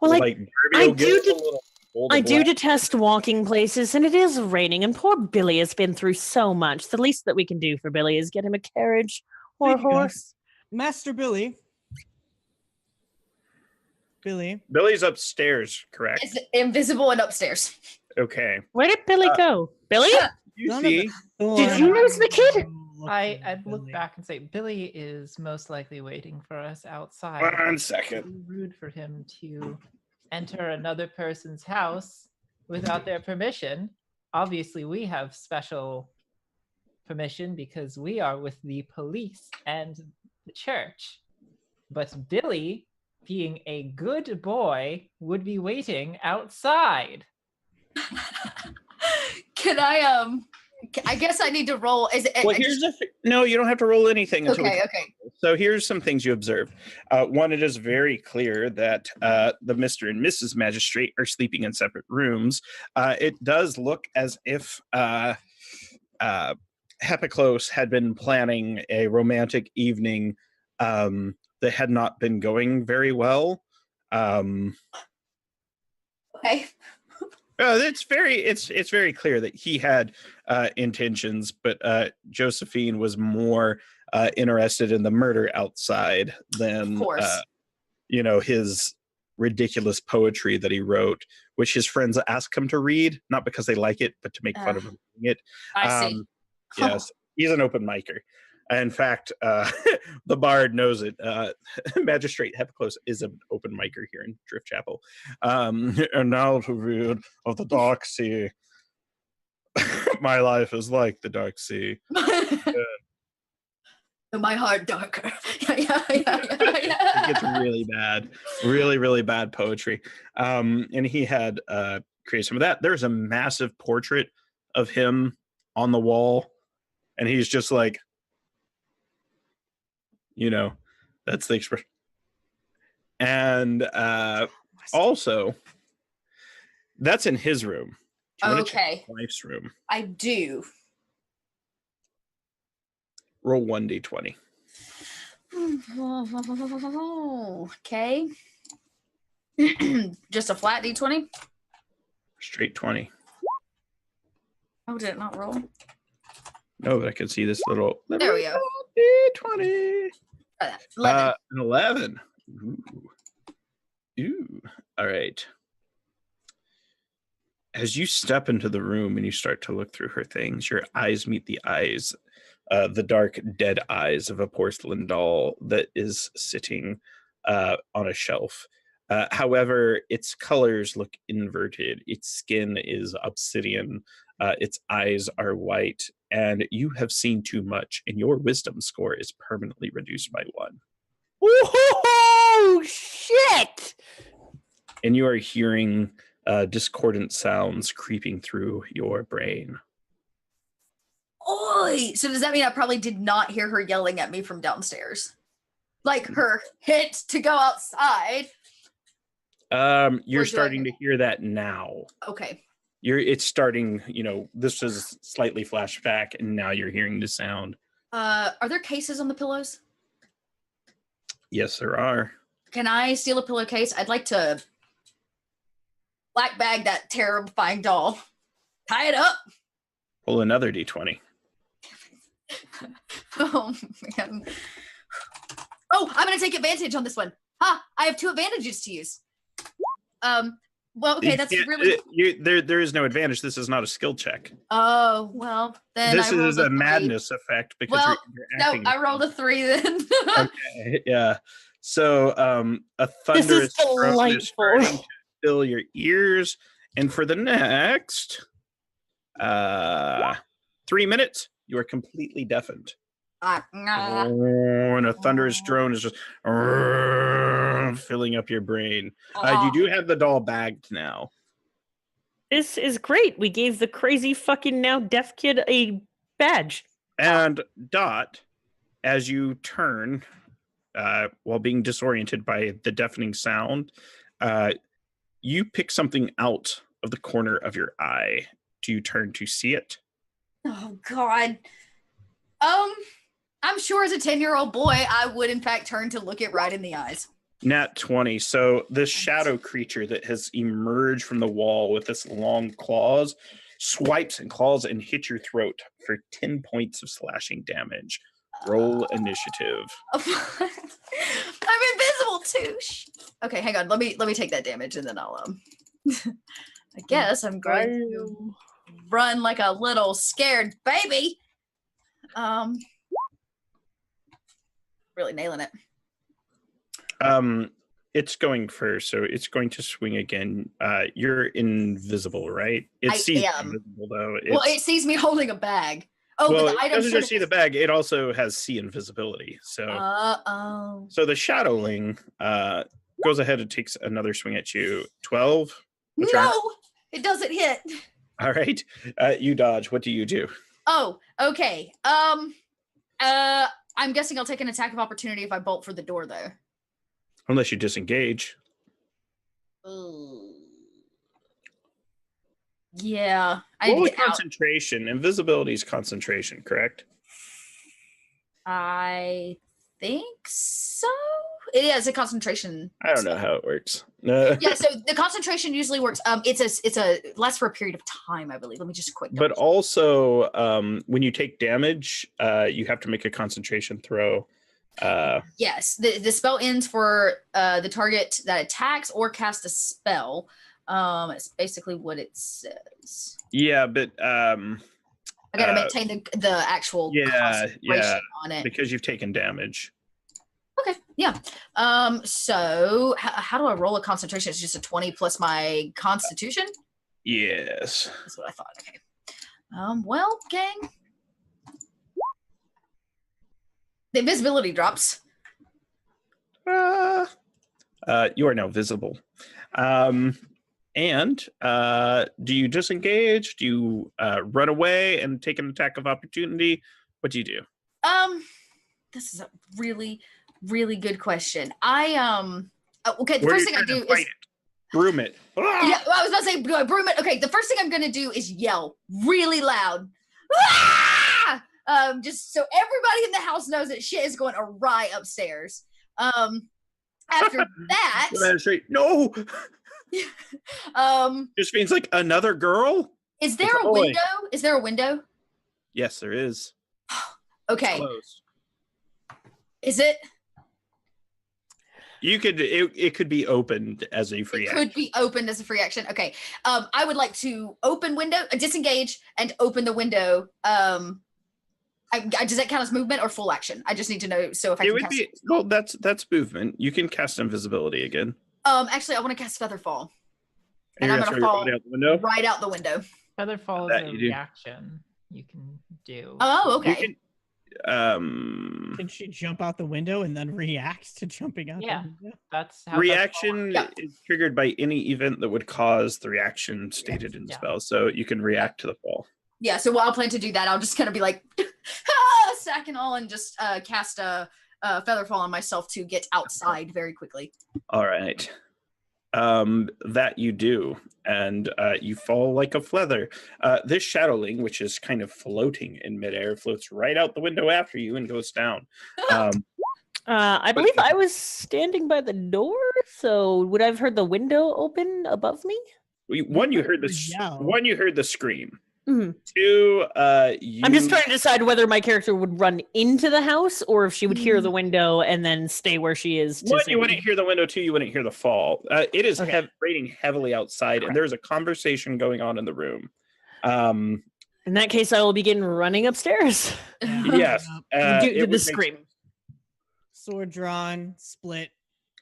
Well, Like I Barbie do will get a little bolt of I do black. detest walking places, and it is raining, and poor Billy has been through so much. The least that we can do for Billy is get him a carriage or a Thank you, guys. horse. Master Billy. Billy. Billy's upstairs, correct? It's invisible and upstairs. Okay. Where did Billy go? Billy? You Son of see, Did you lose the kid? I'd look back and say Billy is most likely waiting for us outside. 1 It second. would be rude for him to enter another person's house without their permission. Obviously, we have special permission because we are with the police and the church. But Billy, being a good boy, would be waiting outside. Can I guess I need to roll. Is it? Well, here's no. You don't have to roll anything until. Okay. We Okay. So here's some things you observe. One, it is very clear that the Mr. and Mrs. Magistrate are sleeping in separate rooms. It does look as if Hepiclos had been planning a romantic evening that had not been going very well. Okay. It's very clear that he had intentions, but Josephine was more interested in the murder outside than Of course. His ridiculous poetry that he wrote, which his friends ask him to read, not because they like it, but to make fun of him reading it. I see. Yes, he's an open micer. In fact, the bard knows it. Magistrate Hepiclos is an open micer here in Driftchappel. And now to read of the dark sea. My life is like the dark sea. My heart darker. yeah. It gets really bad, really, really bad poetry. And he had created some of that. There's a massive portrait of him on the wall, and he's just like, that's the expression. And also, that's in his room. Do you want to check Okay. his wife's room? I do. Roll 1d20. Okay. Just a flat D20? Straight 20. Oh, did it not roll? No, but I can see this little There we go. D20. 11. An 11. Ooh. All right. As you step into the room and you start to look through her things, your eyes meet the eyes, the dark, dead eyes of a porcelain doll that is sitting on a shelf. However, its colors look inverted. Its skin is obsidian. Its eyes are white. And you have seen too much, and your wisdom score is permanently reduced by 1. Oh, shit! And you are hearing discordant sounds creeping through your brain. Oi! So does that mean I probably did not hear her yelling at me from downstairs? Like her hint to go outside? You're Or do I starting hear to hear that now. Okay. It's starting, this is slightly flashback, and now you're hearing the sound. Are there cases on the pillows? Yes, there are. Can I steal a pillowcase? I'd like to black bag that terrifying doll. Tie it up. Pull another d20. Oh man. Oh, I'm gonna take advantage on this one. Ha! I have 2 advantages to use. Well, okay, that's really. There is no advantage. This is not a skill check. Oh well, then This I rolled is a 3. madness effect because Well, you're no, acting. I rolled a 3 then. Okay, yeah. So a This is thunderous drone is starting delightful. to fill your ears, and for the next 3 minutes, you are completely deafened. And a thunderous drone is just filling up your brain. You do have the doll bagged now. This is great. We gave the crazy fucking now deaf kid a badge. And Dot, as you turn, while being disoriented by the deafening sound, you pick something out of the corner of your eye. Do you turn to see it? Oh God. I'm sure as a 10-year-old boy, I would in fact turn to look it right in the eyes. Nat 20. So this shadow creature that has emerged from the wall with this long claws swipes and claws and hits your throat for 10 points of slashing damage. Roll initiative. I'm invisible too. Okay, hang on. Let me take that damage and then I'll I guess I'm going to run like a little scared baby. Really nailing it. It's going first, so it's going to swing again. You're invisible, right? It I sees am. invisible though. Well, it sees me holding a bag. Oh, well, but the it item doesn't just see the bag; it also has see invisibility. So, so the shadowling goes ahead and takes another swing at you. 12. No, it doesn't hit. All right, you dodge. What do you do? Oh, okay. I'm guessing I'll take an attack of opportunity if I bolt for the door, though. Unless you disengage. Yeah. What was concentration? Invisibility is concentration, correct? I think so. It is a concentration. I don't know how it works. Yeah, so the concentration usually works. It's a lasts for a period of time, I believe. Let me just quick. But also, when you take damage, you have to make a concentration throw. Yes, the spell ends for the target that attacks or casts a spell. It's basically what it says. Yeah, but I gotta maintain the actual concentration on it because you've taken damage. Okay, yeah. So how do I roll a concentration? It's just a 20 plus my constitution? Yes. That's what I thought. Okay. Well, gang. The invisibility drops. You are now visible. And do you disengage? Do you run away and take an attack of opportunity? What do you do? This is a really, really good question. Okay, the first thing I do is broom it. Yeah, well, I was about to say broom it. Okay, the first thing I'm gonna do is yell really loud. Ah! Just so everybody in the house knows that shit is going awry upstairs. After that, no. Just means like another girl. Is there a window? Is there a window? Yes, there is. Okay. Close. Is it? You could. It could be opened as a free action. It could be opened as a free action. Okay. I would like to open window, disengage, and open the window. Does that count as movement or full action? I just need to know. So if I can cast well, that's movement. You can cast invisibility again. Actually, I want to cast Featherfall, and I'm gonna fall right out the window. Featherfall is a reaction you can do. Oh, okay. Can she jump out the window and then react to jumping out? Yeah, the window? that's how reaction is triggered by any event that would cause the reaction stated in the spell. So you can react to the fall. Yeah, so while I plan to do that, I'll just kind of be like, sack and all, and just cast a Featherfall on myself to get outside very quickly. All right. That you do, and you fall like a feather. This shadowling, which is kind of floating in midair, floats right out the window after you and goes down. I believe I was standing by the door, so would I have heard the window open above me? One, you heard the scream. Mm-hmm. Two, I'm just trying to decide whether my character would run into the house or if she would hear the window and then stay where she is. One, you wouldn't hear the window. Two, you wouldn't hear the fall. It is raining heavily outside, and there's a conversation going on in the room. In that case, I will begin running upstairs. Yes. Do the scream. Sword drawn, split.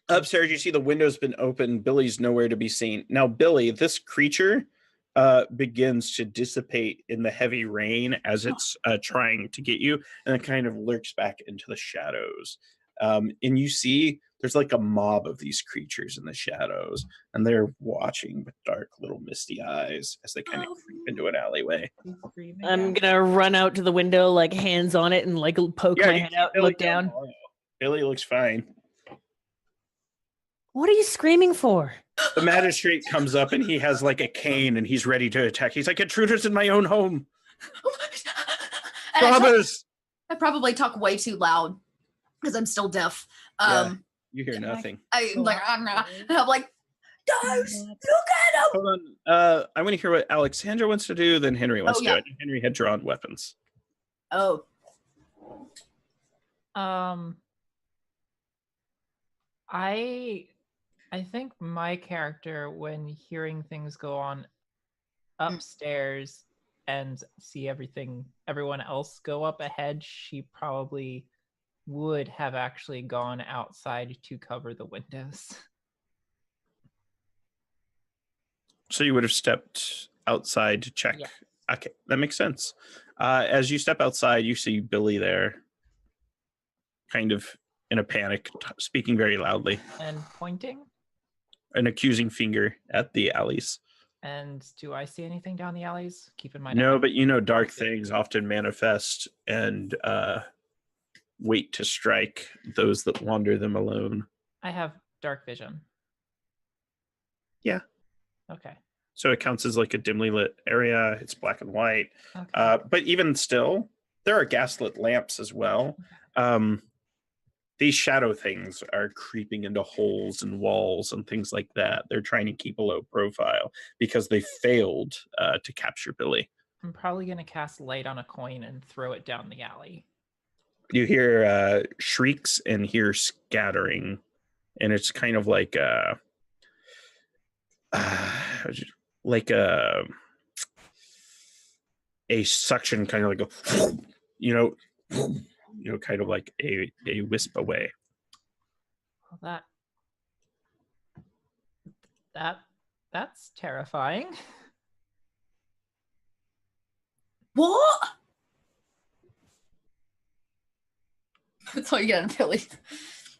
Upstairs, you see the window's been open. Billy's nowhere to be seen. Now, Billy, this creature begins to dissipate in the heavy rain as it's trying to get you, and it kind of lurks back into the shadows. And you see there's like a mob of these creatures in the shadows, and they're watching with dark little misty eyes as they kind of creep into an alleyway. I'm gonna run out to the window, like hands on it, and like poke my you head see out and Billy look down. below. Billy looks fine. What are you screaming for? The magistrate comes up and he has like a cane and he's ready to attack. He's like, intruders in my own home. And Robbers! I probably talk way too loud because I'm still deaf. Yeah, you hear nothing. I'm like, and I'm like, guys, look at him. Hold on. I want to hear what Alexandra wants to do, then Henry wants to do yeah. it. Henry had drawn weapons. Oh, I think my character, when hearing things go on upstairs and see everyone else go up ahead, she probably would have actually gone outside to cover the windows. So you would have stepped outside to check. Yeah. Okay, that makes sense. As you step outside, you see Billy there, kind of in a panic, speaking very loudly, And pointing? an accusing finger at the alleys. And do I see anything down the alleys? Keep in mind. No, but you know dark things often manifest and wait to strike those that wander them alone. I have dark vision. Yeah. Okay. So it counts as like a dimly lit area. It's black and white. Okay. But even still, there are gaslit lamps as well. These shadow things are creeping into holes and walls and things like that. They're trying to keep a low profile because they failed to capture Billy. I'm probably going to cast light on a coin and throw it down the alley. You hear shrieks and hear scattering, and it's kind of like a suction, kind of like a, kind of like a wisp away. Well, that's terrifying. what? That's all you got, Billy.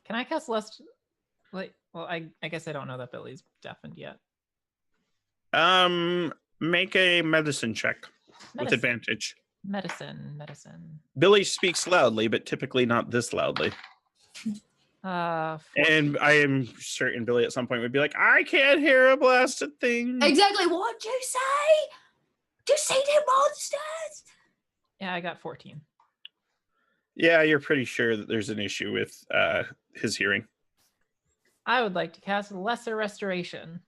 Can I cast less? Like, well, I guess I don't know that Billy's deafened yet. Make a medicine check with Medicine. advantage. Medicine. Billy speaks loudly, but typically not this loudly. And I am certain Billy at some point would be like, I can't hear a blasted thing. Exactly. What'd you say? Do you see them monsters? Yeah, I got 14. Yeah, you're pretty sure that there's an issue with his hearing. I would like to cast Lesser Restoration.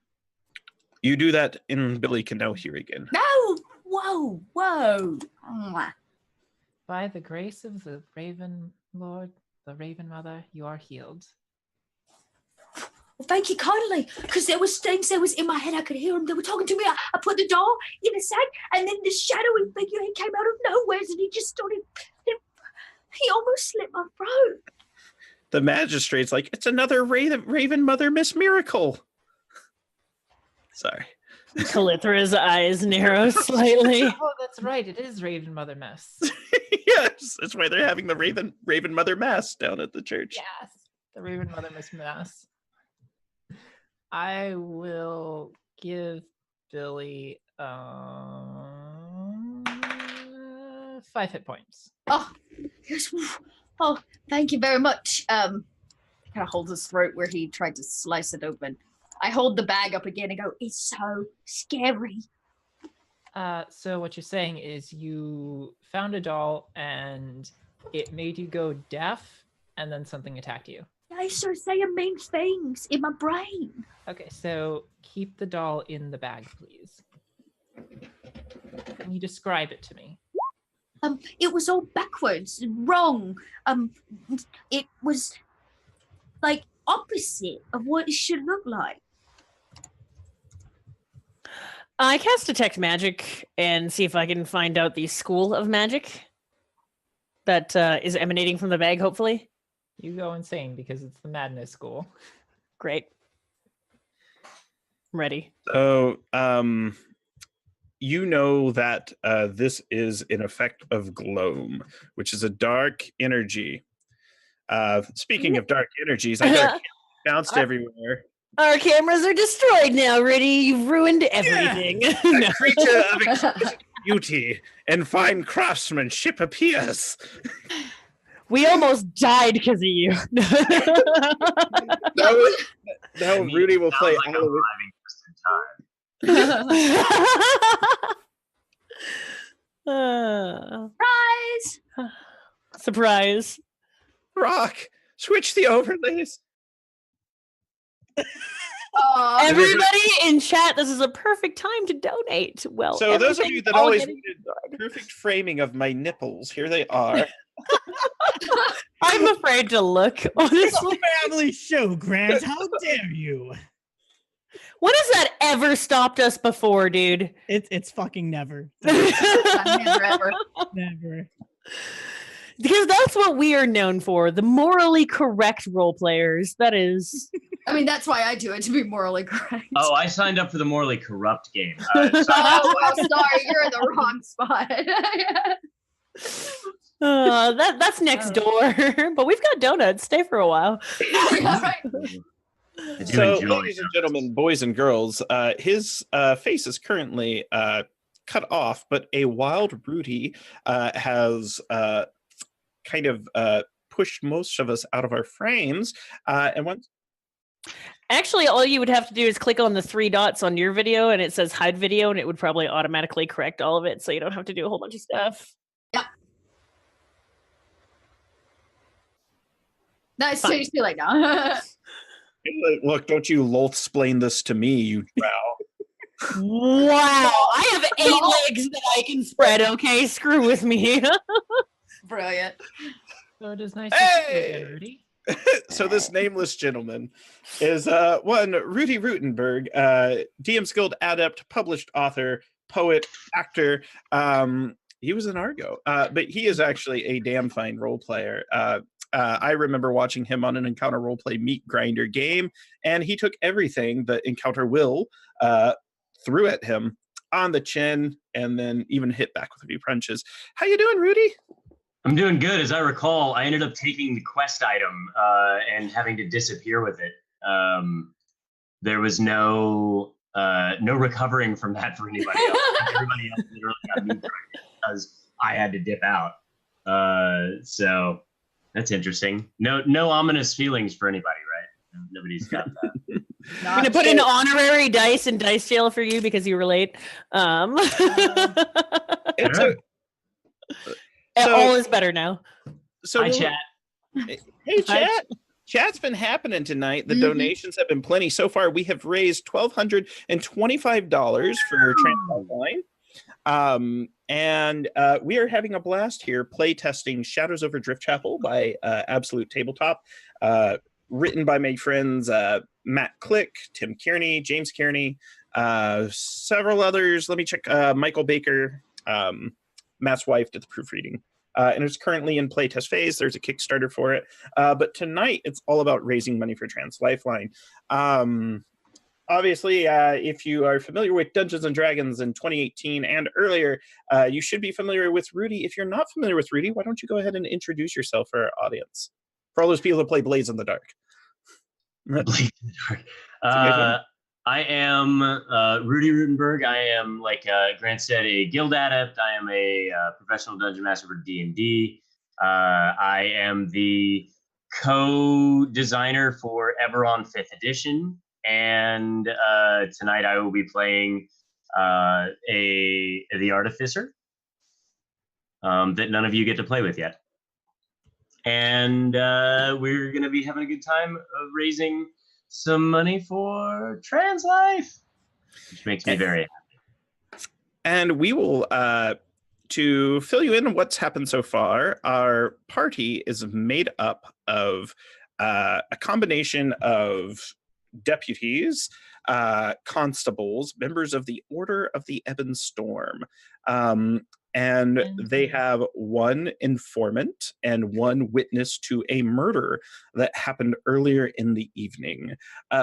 You do that, and Billy can now hear again. No. Whoa. Mwah. By the grace of the Raven Lord, the Raven Mother, you are healed. Well, thank you kindly, because there was things that was in my head. I could hear them. They were talking to me. I put the doll in a sack, and then the shadowy figure, he came out of nowhere, and he just started. He almost slit my throat. The magistrate's like, it's another Raven Mother Miss Miracle. Sorry. Calithra's eyes narrow slightly. Oh, that's right. It is Raven Mother Mess. Yes, that's why they're having the Raven Mother Mass down at the church. Yes, the Raven Mother Miss Mass. I will give Billy 5 hit points. Oh, yes. Oh, thank you very much. Kind of holds his throat where he tried to slice it open. I hold the bag up again and go, it's so scary. So what you're saying is you found a doll and it made you go deaf and then something attacked you. I start saying mean things in my brain. Okay, so keep the doll in the bag, please. Can you describe it to me? It was all backwards, wrong. It was like opposite of what it should look like. I cast Detect Magic and see if I can find out the school of magic that is emanating from the bag, hopefully. You go insane because it's the madness school. Great. I'm ready. So, you know that this is an effect of gloam, which is a dark energy. Speaking of dark energies, I got bounced everywhere. Our cameras are destroyed now, Riddy. You've ruined everything. A creature of exquisite beauty and fine craftsmanship appears. We almost died because of you. Now Rudy will play like all I'm of it. arriving just in time. Surprise! Surprise. Rock, switch the overlays. Aw. Everybody in chat, this is a perfect time to donate. Well, So those of you everything's that all always getting wanted perfect framing of my nipples, here they are. I'm afraid to look, It's honestly. a family show, Grant. How dare you? When has that ever stopped us before, dude? It's fucking never. Never ever. Never. Because that's what we are known for, the morally correct role players. That is. I mean, that's why I do it, to be morally correct. Oh, I signed up for the morally corrupt game. Oh, well, sorry, you're in the wrong spot. That's next door. But we've got donuts. Stay for a while. Yeah, right. I do So, enjoy ladies and them. gentlemen, boys and girls, his face is currently cut off, but a wild Rudy has kind of pushed most of us out of our frames. And once Actually, all you would have to do is click on the 3 dots on your video and it says hide video, and it would probably automatically correct all of it. So you don't have to do a whole bunch of stuff. Nice to see you like now. look, don't you lolth-splain this to me, you drow. Wow. I have 8 legs that I can spread, okay? Screw with me. Brilliant. So it is nice to see you Hey! again, Rudy. So this nameless gentleman is one Rudy Rutenberg, DM's Guild adept, published author, poet, actor. He was in Argo, but he is actually a damn fine role player. I remember watching him on an Encounter roleplay meat grinder game, and he took everything that Encounter will threw at him on the chin, and then even hit back with a few punches. How you doing, Rudy? I'm doing good. As I recall, I ended up taking the quest item and having to disappear with it. There was no recovering from that for anybody else. Everybody else literally got me because I had to dip out. So that's interesting. No ominous feelings for anybody, right? Nobody's got that. I'm gonna put an honorary dice in dice jail for you because you were late. It's Sure. All is better now. So Hi, chat. Hey, chat. Chat's been happening tonight. The donations have been plenty. So far, we have raised $1,225 for Lifeline. And we are having a blast here playtesting Shadows over Driftchappel by Absolute Tabletop, written by my friends Matt Click, Tim Kearney, James Kearney, several others. Let me check. Michael Baker, Matt's wife, did the proofreading. And it's currently in playtest phase. There's a Kickstarter for it. But tonight, it's all about raising money for Trans Lifeline. Obviously, if you are familiar with Dungeons & Dragons in 2018 and earlier, you should be familiar with Rudy. If you're not familiar with Rudy, why don't you go ahead and introduce yourself for our audience? For all those people that play Blades in the Dark. Blades in the Dark. I am Rudy Rutenberg. I am, like Grant said, a guild adept. I am a professional dungeon master for D&D. I am the co-designer for Eberron 5th edition. And tonight I will be playing the Artificer that none of you get to play with yet. And we're going to be having a good time raising some money for Trans Life, which makes me very happy. And we will, to fill you in on what's happened so far, our party is made up of a combination of deputies, constables, members of the Order of the Ebon Storm. and they have one informant and one witness to a murder that happened earlier in the evening.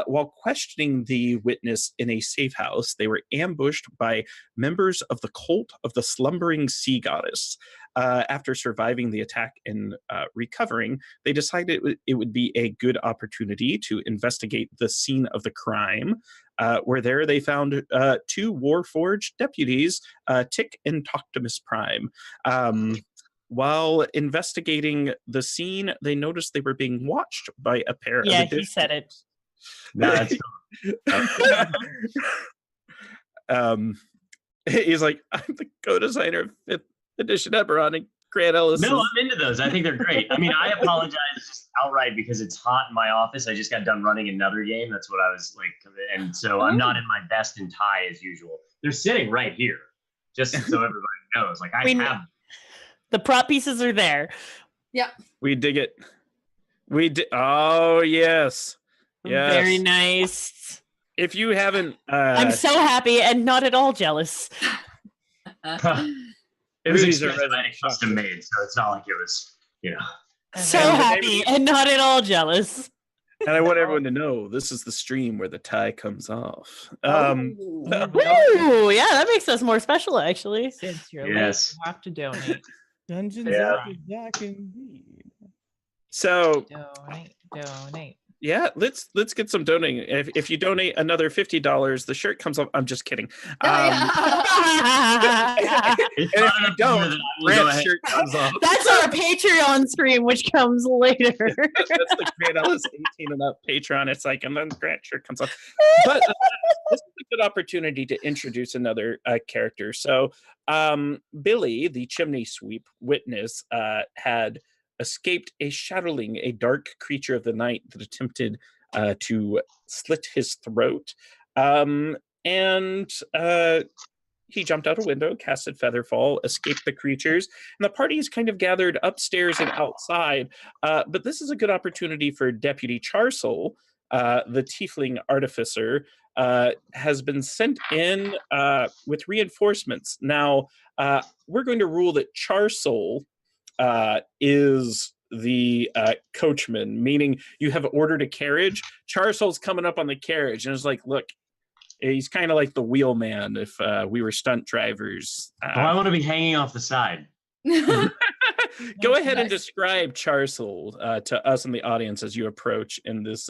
While questioning the witness in a safe house, they were ambushed by members of the cult of the slumbering sea goddess. After surviving the attack and recovering, they decided it would be a good opportunity to investigate the scene of the crime. Where there they found two Warforged deputies, Tick and Toctimus Prime. While investigating the scene, they noticed they were being watched by a pair of he said it. No, that's he's like, I'm the co-designer of 5th edition Eberron, and Grant Ellis. No, I'm into those. I think they're great. I mean, I apologize just outright because it's hot in my office. I just got done running another game. That's what I was like. And so I'm not in my best in tie as usual. They're sitting right here, just so everybody knows. Like I have. The prop pieces are there. Yeah. We dig it. We did. Oh, yes. Yes. Very nice. If you haven't. I'm so happy and not at all jealous. It was Rudy's a expensive resident and custom made, so it's not like it was, So happy and not at all jealous. And I want everyone to know this is the stream where the tie comes off. Ooh, yeah, that makes us more special, actually. Since you're Yes. late, you have to donate. Dungeons Yeah. After Dark indeed. So Donate. yeah, let's get some donating. If you donate another $50, the shirt comes off. I'm just kidding. It's And not if you enough don't, that I will go Grant's ahead. shirt comes off. That's our Patreon stream, which comes later. That's the Grant Ellis 18 and up Patreon. It's like, and then Grant shirt comes off. But this is a good opportunity to introduce another character. So Billy, the chimney sweep witness, had escaped a shadowling, a dark creature of the night that attempted to slit his throat. He jumped out a window, casted Featherfall, escaped the creatures, and the party is kind of gathered upstairs and outside. But this is a good opportunity for Deputy Charsoul, the Tiefling Artificer, has been sent in with reinforcements. Now, we're going to rule that Charsoul is the coachman, meaning you have ordered a carriage. Charsoul's coming up on the carriage and is like, look, he's kind of like the wheelman if we were stunt drivers. I want to be hanging off the side. Go ahead and Nice. describe Charsoul to us in the audience as you approach in this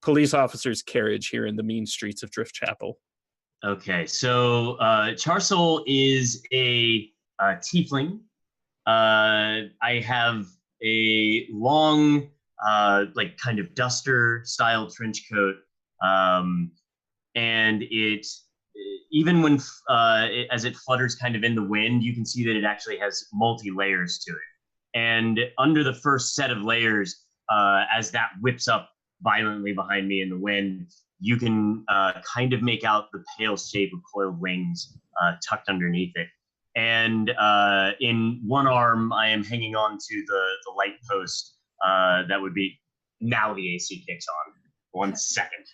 police officer's carriage here in the mean streets of Driftchappel. Okay, so Charsoul is a tiefling. I have a long, like kind of duster style trench coat, and it, even when as it flutters kind of in the wind, you can see that it actually has multi layers to it. And under the first set of layers, as that whips up violently behind me in the wind, you can kind of make out the pale shape of coiled wings tucked underneath it. And in one arm, I am hanging on to the light post that would be, now the AC kicks on. 1 second.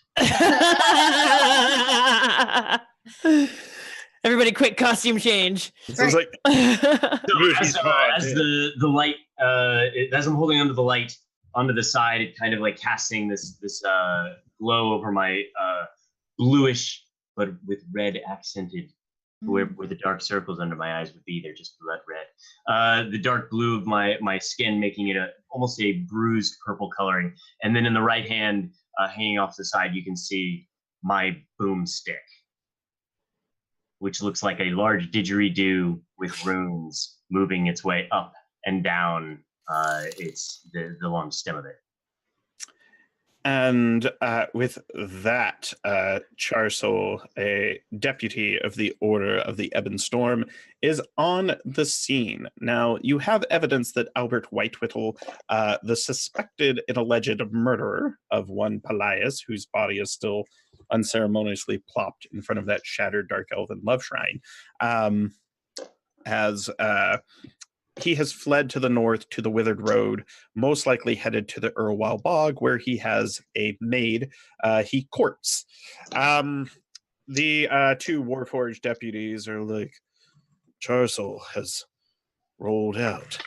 Everybody, quick costume change. So it's like, So as the light, as I'm holding onto the light onto the side, it kind of like casting this glow over my bluish, but with red accented, where the dark circles under my eyes would be, they're just blood red. The dark blue of my skin, making it almost a bruised purple coloring. And then in the right hand, hanging off the side, you can see my boomstick, which looks like a large didgeridoo with runes moving its way up and down. It's the long stem of it. and with that, Charsoul, a deputy of the Order of the Ebon Storm, is on the scene. Now, you have evidence that Albert Whitewhittle, the suspected and alleged murderer of one Pelias, whose body is still unceremoniously plopped in front of that shattered Dark Elven love shrine, he has fled to the north to the Withered Road, most likely headed to the Urwile Bog, where he has a maid he courts. The two Warforged deputies are like, Charsol has rolled out.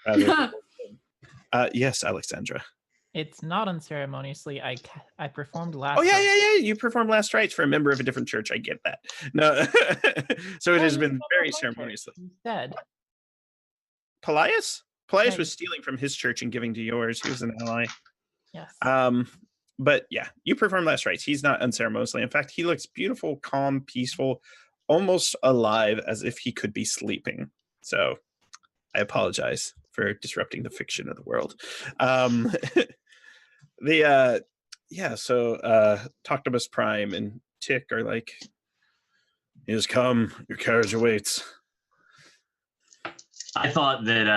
Rather, yes, Alexandra. It's not unceremoniously. I performed last. Oh yeah, rites. yeah, yeah. You performed last rites for a member of a different church. I get that. No, so it Oh, has you been said very my church. ceremoniously. You said. Pelias Right. was stealing from his church and giving to yours. He was an ally. Yes. But yeah, you performed last rites. He's not unceremoniously. In fact, he looks beautiful, calm, peaceful, almost alive, as if he could be sleeping. So I apologize for disrupting the fiction of the world. So Toctimus Prime and Tick are like, he has come, your carriage awaits. I thought that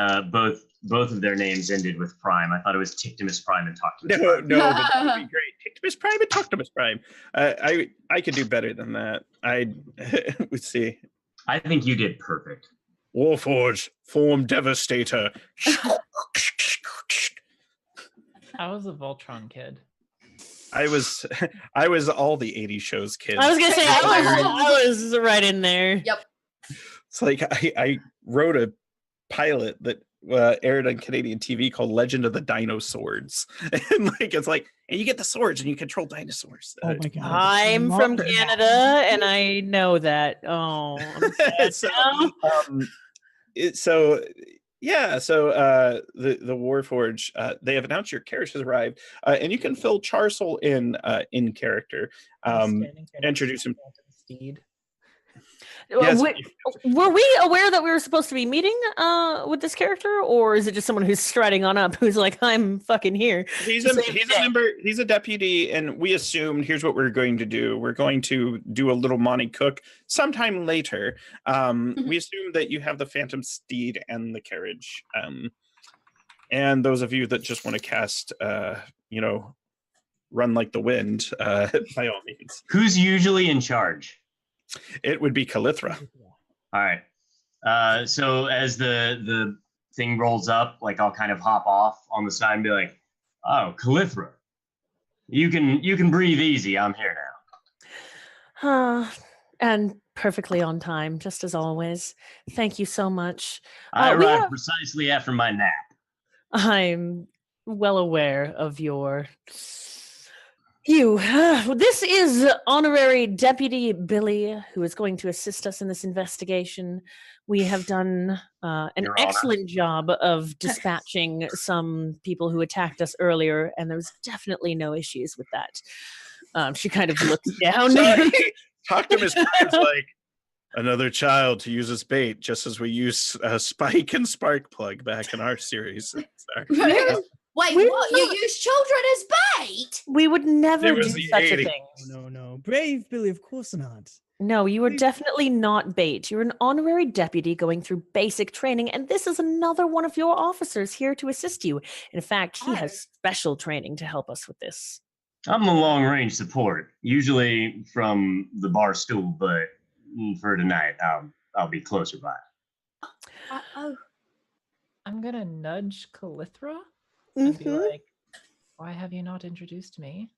both of their names ended with Prime. I thought it was Tictimus Prime and Toctimus No, Prime. no, but that would be great. Tictimus Prime and Toctimus Prime. I could do better than that. I would see. I think you did perfect. Warforge, form Devastator. I was a Voltron kid. I was all the 80s shows kids. I was gonna say I was right in there. Yep. It's like I wrote a pilot that aired on Canadian TV called Legend of the Dinosaurs, and like it's like, and you get the swords and you control dinosaurs. Oh my god! I'm Love from that. Canada, and I know that. Oh, I'm sad So, now. The Warforge, they have announced your carriage has arrived, and you can fill Charsol in character. Introduce him. Steed. Yes, Were we aware that we were supposed to be meeting with this character, or is it just someone who's striding on up who's like, I'm fucking here? he's a member, he's a deputy, and we assumed here's what we're going to do. We're going to do a little Monty Cook sometime later. We assume that you have the Phantom Steed and the carriage. And those of you that just want to cast Run Like the Wind, by all means. Who's usually in charge? It would be Calithra. All right. So as the thing rolls up, like I'll kind of hop off on the side and be like, "Oh, Calithra, you can breathe easy. I'm here now." And perfectly on time, just as always. Thank you so much. I arrived precisely after my nap. I'm well aware of you. This is Honorary Deputy Billy, who is going to assist us in this investigation. We have done an Your Honor. excellent job of dispatching some people who attacked us earlier, and there's definitely no issues with that. She kind of looks down. Sorry. Toctimus Prime's like, another child to use as bait, just as we use Spike and Sparkplug back in our series. Sorry. Wait, We're what? not- You use children as bait? We would never It do was the such a 80s. thing. No, brave Billy, of course not. No, you are We- definitely not bait. You're an honorary deputy going through basic training, and this is another one of your officers here to assist you. In fact, he Oh. has special training to help us with this. I'm a long range support, usually from the bar stool, but for tonight, I'll be closer by. Oh. I'm gonna nudge Calithra and be Mhm. like, "Why have you not introduced me?"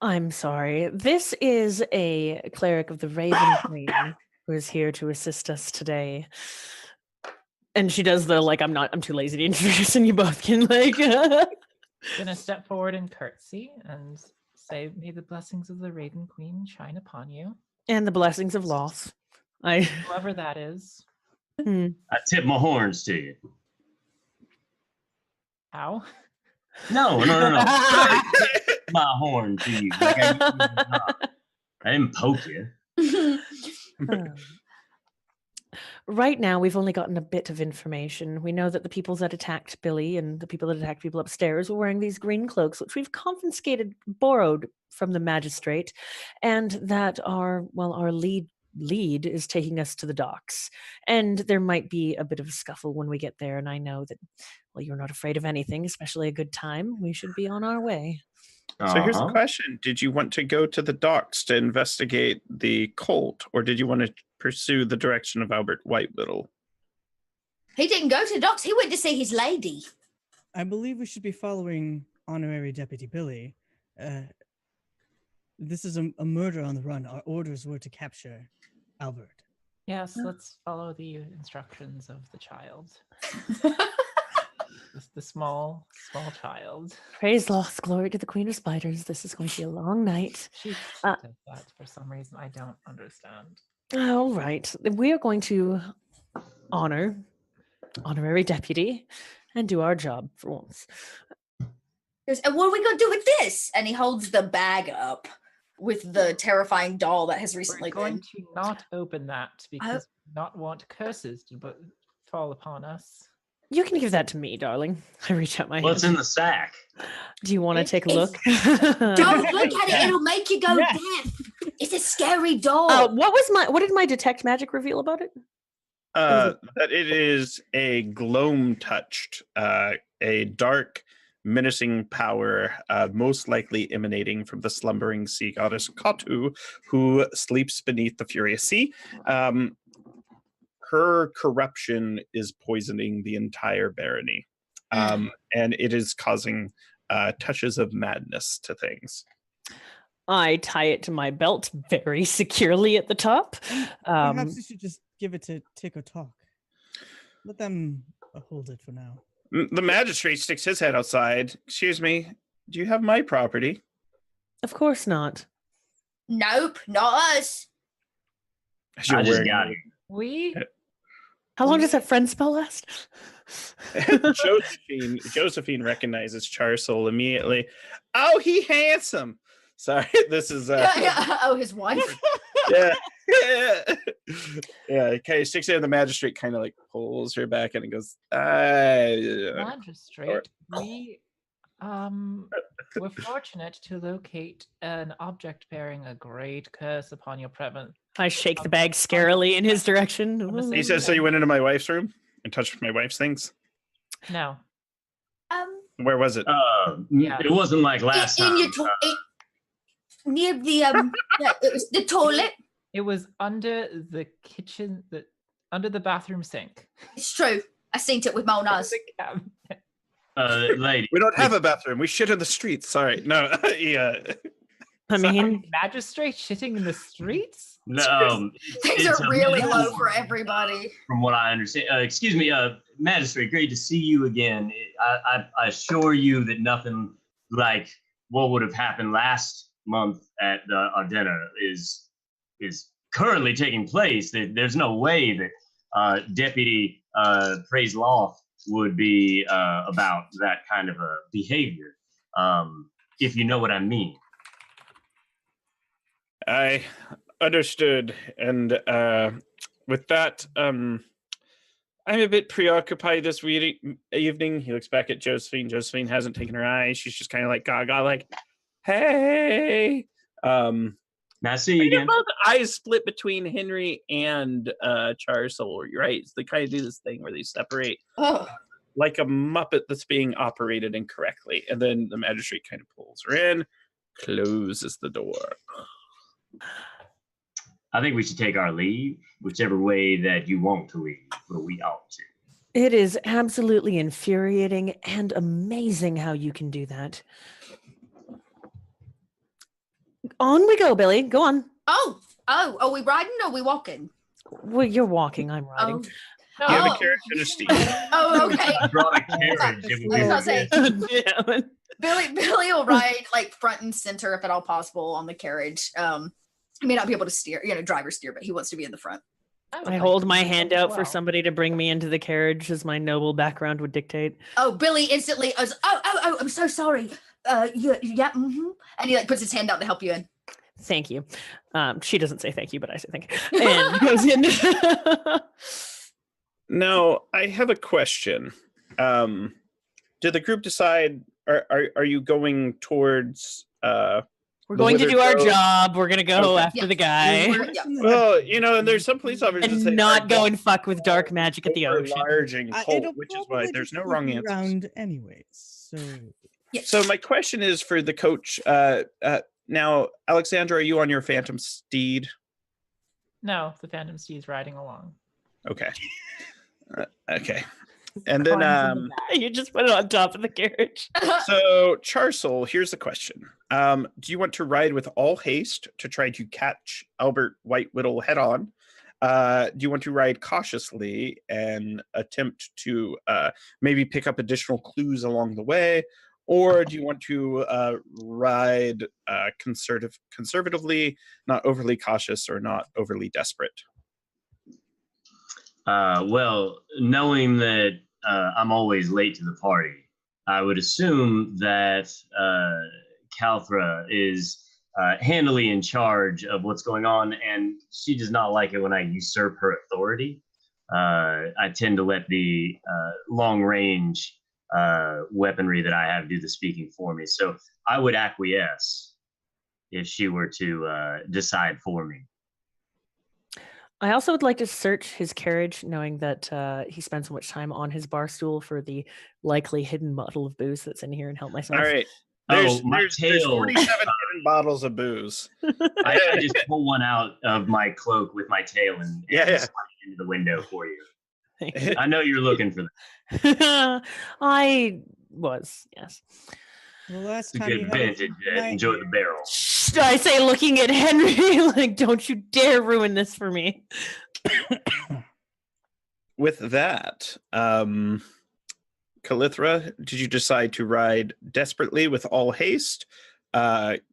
I'm sorry. This is a cleric of the Raven Queen who is here to assist us today. And she does the like, I'm too lazy to introduce, and you both can like. Gonna step forward and curtsy and say, "May the blessings of the Raven Queen shine upon you, And the blessings of Loth. whoever that is." I tip my horns to you. How? No. I tip my horn to you. Like I didn't poke you. Right now, we've only gotten a bit of information. We know that the people that attacked Billy and the people that attacked people upstairs were wearing these green cloaks, which we've borrowed from the magistrate, and that our lead is taking us to the docks. And there might be a bit of a scuffle when we get there. And I know that, well, you're not afraid of anything, especially a good time. We should be on our way. So here's the Uh-huh. question. Did you want to go to the docks to investigate the cult, or did you want to pursue the direction of Albert Whitewhittle? He didn't go to the docks. He went to see his lady. I believe we should be following Honorary Deputy Billy. This is a murder on the run. Our orders were to capture Albert. Yes, let's follow the instructions of the child. The small child. Praise lost glory to the Queen of Spiders. This is going to be a long night. She does that for some reason I don't understand. All right. We are going to honor honorary deputy and do our job for once. And what are we gonna do with this? And he holds the bag up with the terrifying doll that has recently We're going been. to not open that because we do not want curses to fall upon us. You can give that to me, darling. I reach out my What's hand. in the sack? Do you want to take a look? Don't look at it; it'll make you go Yes. deaf. It's a scary doll. What did my detect magic reveal about it? That it is a gloam touched, a dark, menacing power, most likely emanating from the slumbering sea goddess Katu, who sleeps beneath the furious sea. Her corruption is poisoning the entire barony, and it is causing touches of madness to things. I tie it to my belt very securely at the top. Perhaps you should just give it to Tick or Talk. Let them hold it for now. The magistrate sticks his head outside. Excuse me, do you have my property? Of course not. Nope, not us. As you're I just wearing- got it. We How long does that friend spell last? Josephine recognizes Charsoul immediately. Oh, he handsome. Sorry, this is Oh, his wife. yeah. Yeah, okay, sticks in the magistrate kind of like pulls her back and it goes, magistrate, we were fortunate to locate an object bearing a great curse upon your presence. I shake the bag scarily in his direction. He says, so you went into my wife's room and touched my wife's things? No. Where was it? Yeah. It wasn't like last in time. your near the yeah, it was the toilet. It was under the kitchen, under the bathroom sink. It's true. I seen it with my own eyes. The cabinet. Lady. We don't have a bathroom. We shit in the streets. Sorry. No, yeah. I mean, Sorry, magistrate shitting in the streets? No, Things it's are a really metaphor, low for everybody. From what I understand. Excuse me, magistrate, great to see you again. I assure you that nothing like what would have happened last month at our dinner is currently taking place. There's no way that Deputy Praise Law would be about that kind of a behavior, if you know what I mean. I understood. And with that, I'm a bit preoccupied this evening. He looks back at Josephine. Josephine hasn't taken her eyes. She's just kind of like gaga, like, hey. Now I see you again. Both eyes split between Henry and Charsoul, right? They kind of do this thing where they separate Oh, like a Muppet that's being operated incorrectly. And then the magistrate kind of pulls her in, closes the door. I think we should take our leave, whichever way that you want to leave, but we ought to. it is absolutely infuriating and amazing how you can do that. On we go, Billy. Go on. oh, are we riding or are we walking? Well, you're walking. I'm riding. No. You have a Oh. carriage and a steed. Oh, okay. I brought a carriage. It would I be was gonna weird. say, Damn it. Billy will ride like front and center if at all possible on the carriage. He may not be able to steer, driver steer, but he wants to be in the front. I hold my hand out for somebody to bring me into the carriage as my noble background would dictate. Oh, Billy instantly goes, oh, I'm so sorry. Yeah, mm-hmm. And he like puts his hand out to help you in. Thank you. She doesn't say thank you, but I say thank you. And goes in. Now, I have a question. Did the group decide, are you going towards... We're going to do our job. We're going to go Okay. after Yeah. the guy. Yeah. Well, and there's some police officers that say, And not go and fuck with dark magic at the over ocean. large and cold, It'll which is why probably there's be no wrong floating answers. around anyways. So Yeah. So my question is for the coach. Now, Alexandra, are you on your phantom steed? No, the Phantom Steed's riding along. Okay. Okay. And then, Climbs in the back. You just put it on top of the carriage. so Charsoul, here's the question. Do you want to ride with all haste to try to catch Albert White Whittle head on? Do you want to ride cautiously and attempt to maybe pick up additional clues along the way? Or do you want to ride conservatively, not overly cautious or not overly desperate? Well, knowing that I'm always late to the party, I would assume that Kalthra is handily in charge of what's going on, and she does not like it when I usurp her authority. I tend to let the long-range weaponry that I have do the speaking for me. So I would acquiesce if she were to decide for me. I also would like to search his carriage, knowing that he spends so much time on his bar stool for the likely hidden bottle of booze that's in here, and help myself. All right. There's 47 hidden bottles of booze. I just pull one out of my cloak with my tail and slide it into the window for you. I know you're looking for that. I was, yes. The last It's a time good you had vintage. Enjoy the barrel. I say, looking at Henry, like, don't you dare ruin this for me. With that, Kalithra, did you decide to ride desperately with all haste,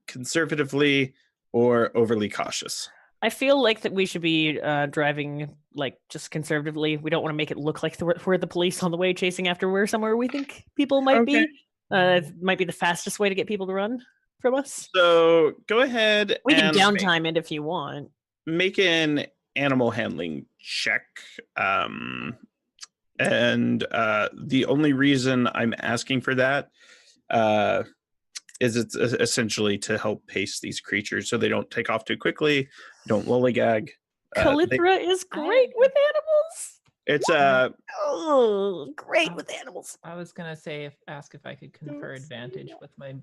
conservatively, or overly cautious? I feel like that we should be driving like just conservatively. We don't want to make it look like we're the police on the way chasing after we're somewhere we think people might be. It might be the fastest way to get people to run from us. So go ahead. We can downtime it if you want. Make an animal handling check. And the only reason I'm asking for that is it's essentially to help pace these creatures so they don't take off too quickly, don't lollygag. Kalithra is great with animals. It's great with animals. I was gonna say, ask if I could confer advantage with my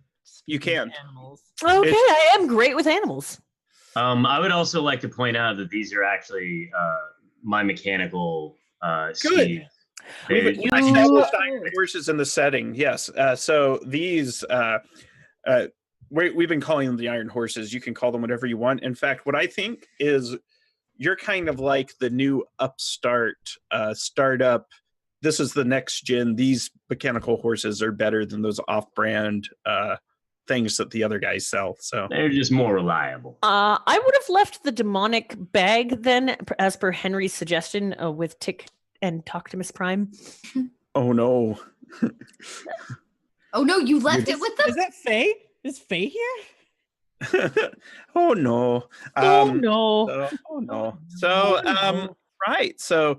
you can animals. Okay, I am great with animals. I would also like to point out that these are actually my mechanical Good. We've established iron horses in the setting. Yes. So these we've been calling them the iron horses. You can call them whatever you want. In fact, what I think is you're kind of like the new upstart startup. This is the next gen. These mechanical horses are better than those off-brand things that the other guys sell. So they're just more reliable. I would have left the demonic bag then, as per Henry's suggestion, with Tick and Toctimus Prime. Oh no. Oh no, you left it with them? Is that Faye? Is Faye here? Oh no. No. So right. So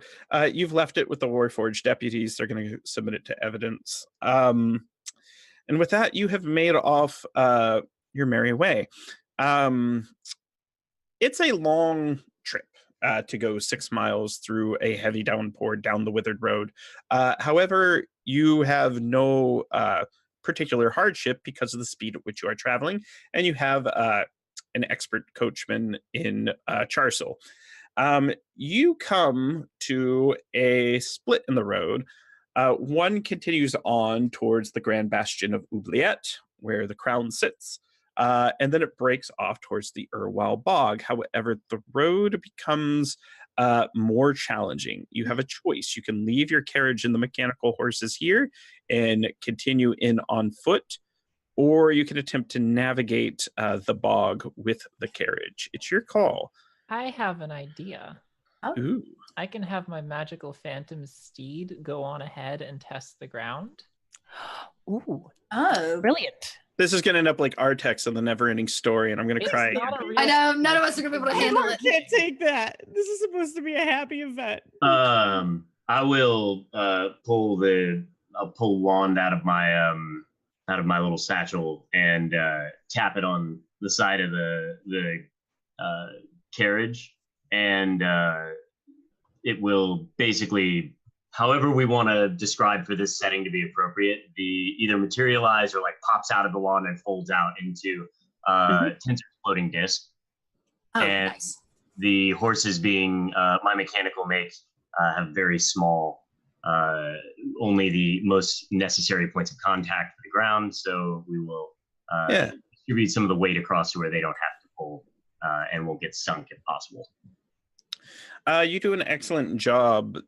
you've left it with the Warforged deputies. They're going to submit it to evidence. And with that, you have made off your merry way. It's a long trip to go 6 miles through a heavy downpour down the withered road. However, you have no particular hardship because of the speed at which you are traveling, and you have an expert coachman in Charsel. You come to a split in the road. One continues on towards the Grand Bastion of Oubliette, where the crown sits, and then it breaks off towards the Urwal Bog. However, the road becomes more challenging. You have a choice. You can leave your carriage and the mechanical horses here and continue in on foot, or you can attempt to navigate the bog with the carriage. It's your call. I have an idea. Ooh. I can have my magical phantom steed go on ahead and test the ground. Ooh. Oh. Brilliant. This is going to end up like Artex in the Never-Ending Story, and I'm going to cry. I know, none of us are going to be able to handle it. I can't take that. This is supposed to be a happy event. I will pull wand out of my little satchel and tap it on the side of the carriage, and it will basically, however we want to describe for this setting to be appropriate, either materialize or like pops out of the wand and folds out into Tinser's floating disc. Oh, and nice. The horses, being my mechanical make, have very small, only the most necessary points of contact for the ground. So we will distribute some of the weight across to where they don't have to pull, and will get sunk if possible. You do an excellent job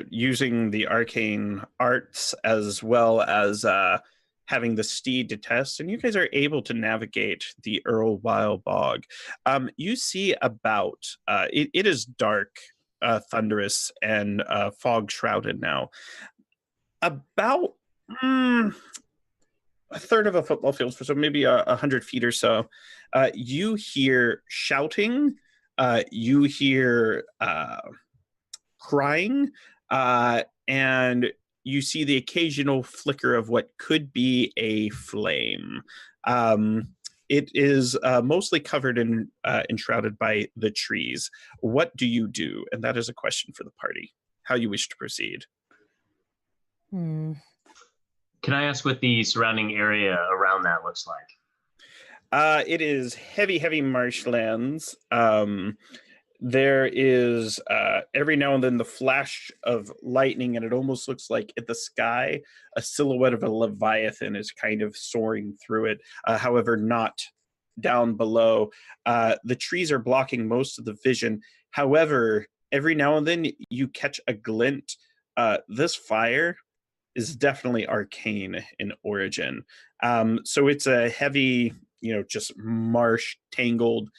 using the arcane arts as well as having the steed to test, and you guys are able to navigate the Earlwile Bog. You see about, it is dark, thunderous, and fog shrouded now. About a third of a football field, so maybe 100 feet or so. You hear shouting, you hear crying, and you see the occasional flicker of what could be a flame. It is mostly covered in enshrouded by the trees. What do you do? And that is a question for the party. How you wish to proceed? Can I ask what the surrounding area around that looks like? It is heavy marshlands. There is every now and then the flash of lightning, and it almost looks like in the sky, a silhouette of a leviathan is kind of soaring through it. However, not down below. The trees are blocking most of the vision. However, every now and then you catch a glint. This fire is definitely arcane in origin. So it's a heavy, just marsh tangled.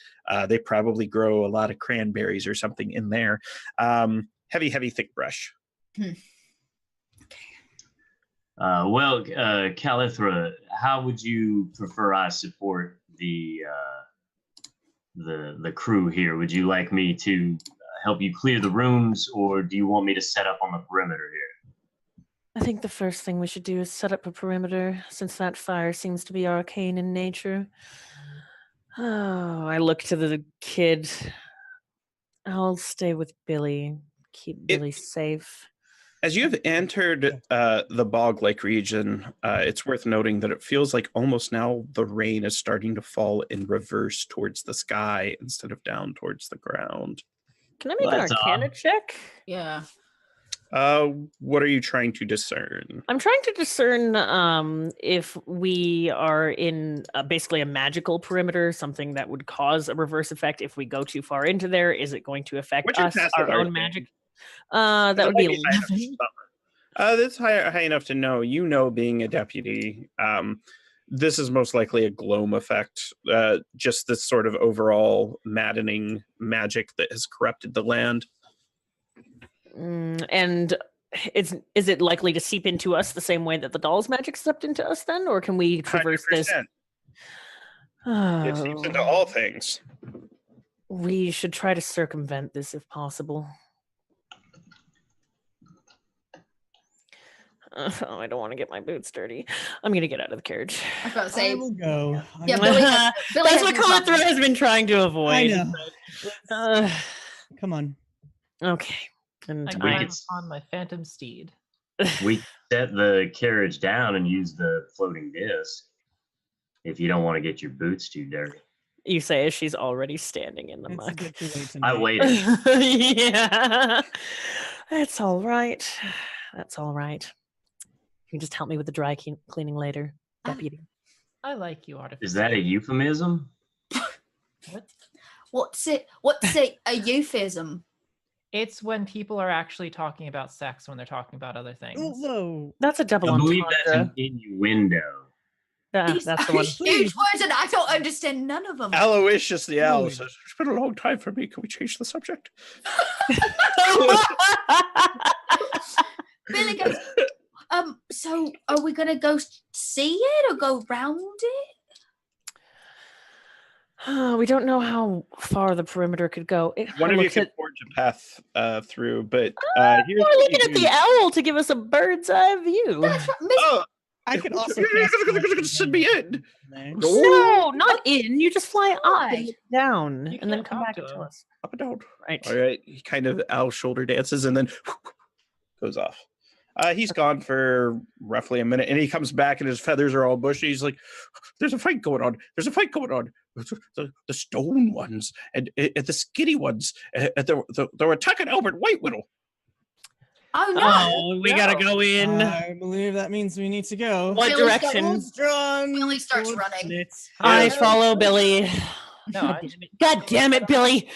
They probably grow a lot of cranberries or something in there. Heavy, thick brush. Well, Calithra, how would you prefer I support the crew here? Would you like me to help you clear the rooms, or do you want me to set up on the perimeter here? I think the first thing we should do is set up a perimeter, since that fire seems to be arcane in nature. Oh, I look to the kid. I'll stay with Billy. Keep Billy safe. As you have entered the bog-like region, it's worth noting that it feels like almost now the rain is starting to fall in reverse towards the sky instead of down towards the ground. Can I make an Arcana check? Yeah. What are you trying to discern? I'm trying to discern if we are in basically a magical perimeter, something that would cause a reverse effect if we go too far into there. Is it going to affect us, our own magic? That would be 11. That's high enough to know. Being a deputy, this is most likely a gloam effect. Just this sort of overall maddening magic that has corrupted the land. And is it likely to seep into us the same way that the doll's magic seeped into us then, or can we traverse 100%. this? It seeps into all things. We should try to circumvent this if possible. I don't want to get my boots dirty. I'm going to get out of the carriage. I was about to say, I will go. yeah, Billy That's what Calithra has been trying to avoid. I know. Come on. Okay. And I'm on my phantom steed. We set the carriage down and use the floating disc if you don't want to get your boots too dirty. You say as she's already standing in the It's a muck. bit too late I tonight. waited. Yeah. That's all right. That's all right. You can just help me with the dry cleaning later, deputy. I like you, Artificer. Is that a euphemism? What? What's a euphemism? It's when people are actually talking about sex when they're talking about other things. Whoa. That's a double I believe entendre. that's an innuendo. These That's the are one. huge words, and I don't understand none of them. Aloysius the Owl says, it's been a long time for me. Can we change the subject? Billy goes, so are we gonna go see it or go round it? We don't know how far the perimeter could go. One of you can forge a path through, but here's We're what looking you at do. the owl to give us a bird's eye view. That's right, Miss. Oh, I could also you're cast gonna send me in. No, not in. You just fly up Why? and down, You and then can't come talk back to to him. us. Up and down. Right. All right. He kind of owl shoulder dances and then goes off. He's gone for roughly a minute, and he comes back, and his feathers are all bushy. He's like, "There's a fight going on. There's a fight going on. The stone ones and the skinny ones. They're attacking Albert White Widow." Oh no! Oh, we gotta go in. I believe that means we need to go. What Billy's got direction? wolves. Strong. Billy starts towards running. it. I follow Billy. No, God damn it, Billy.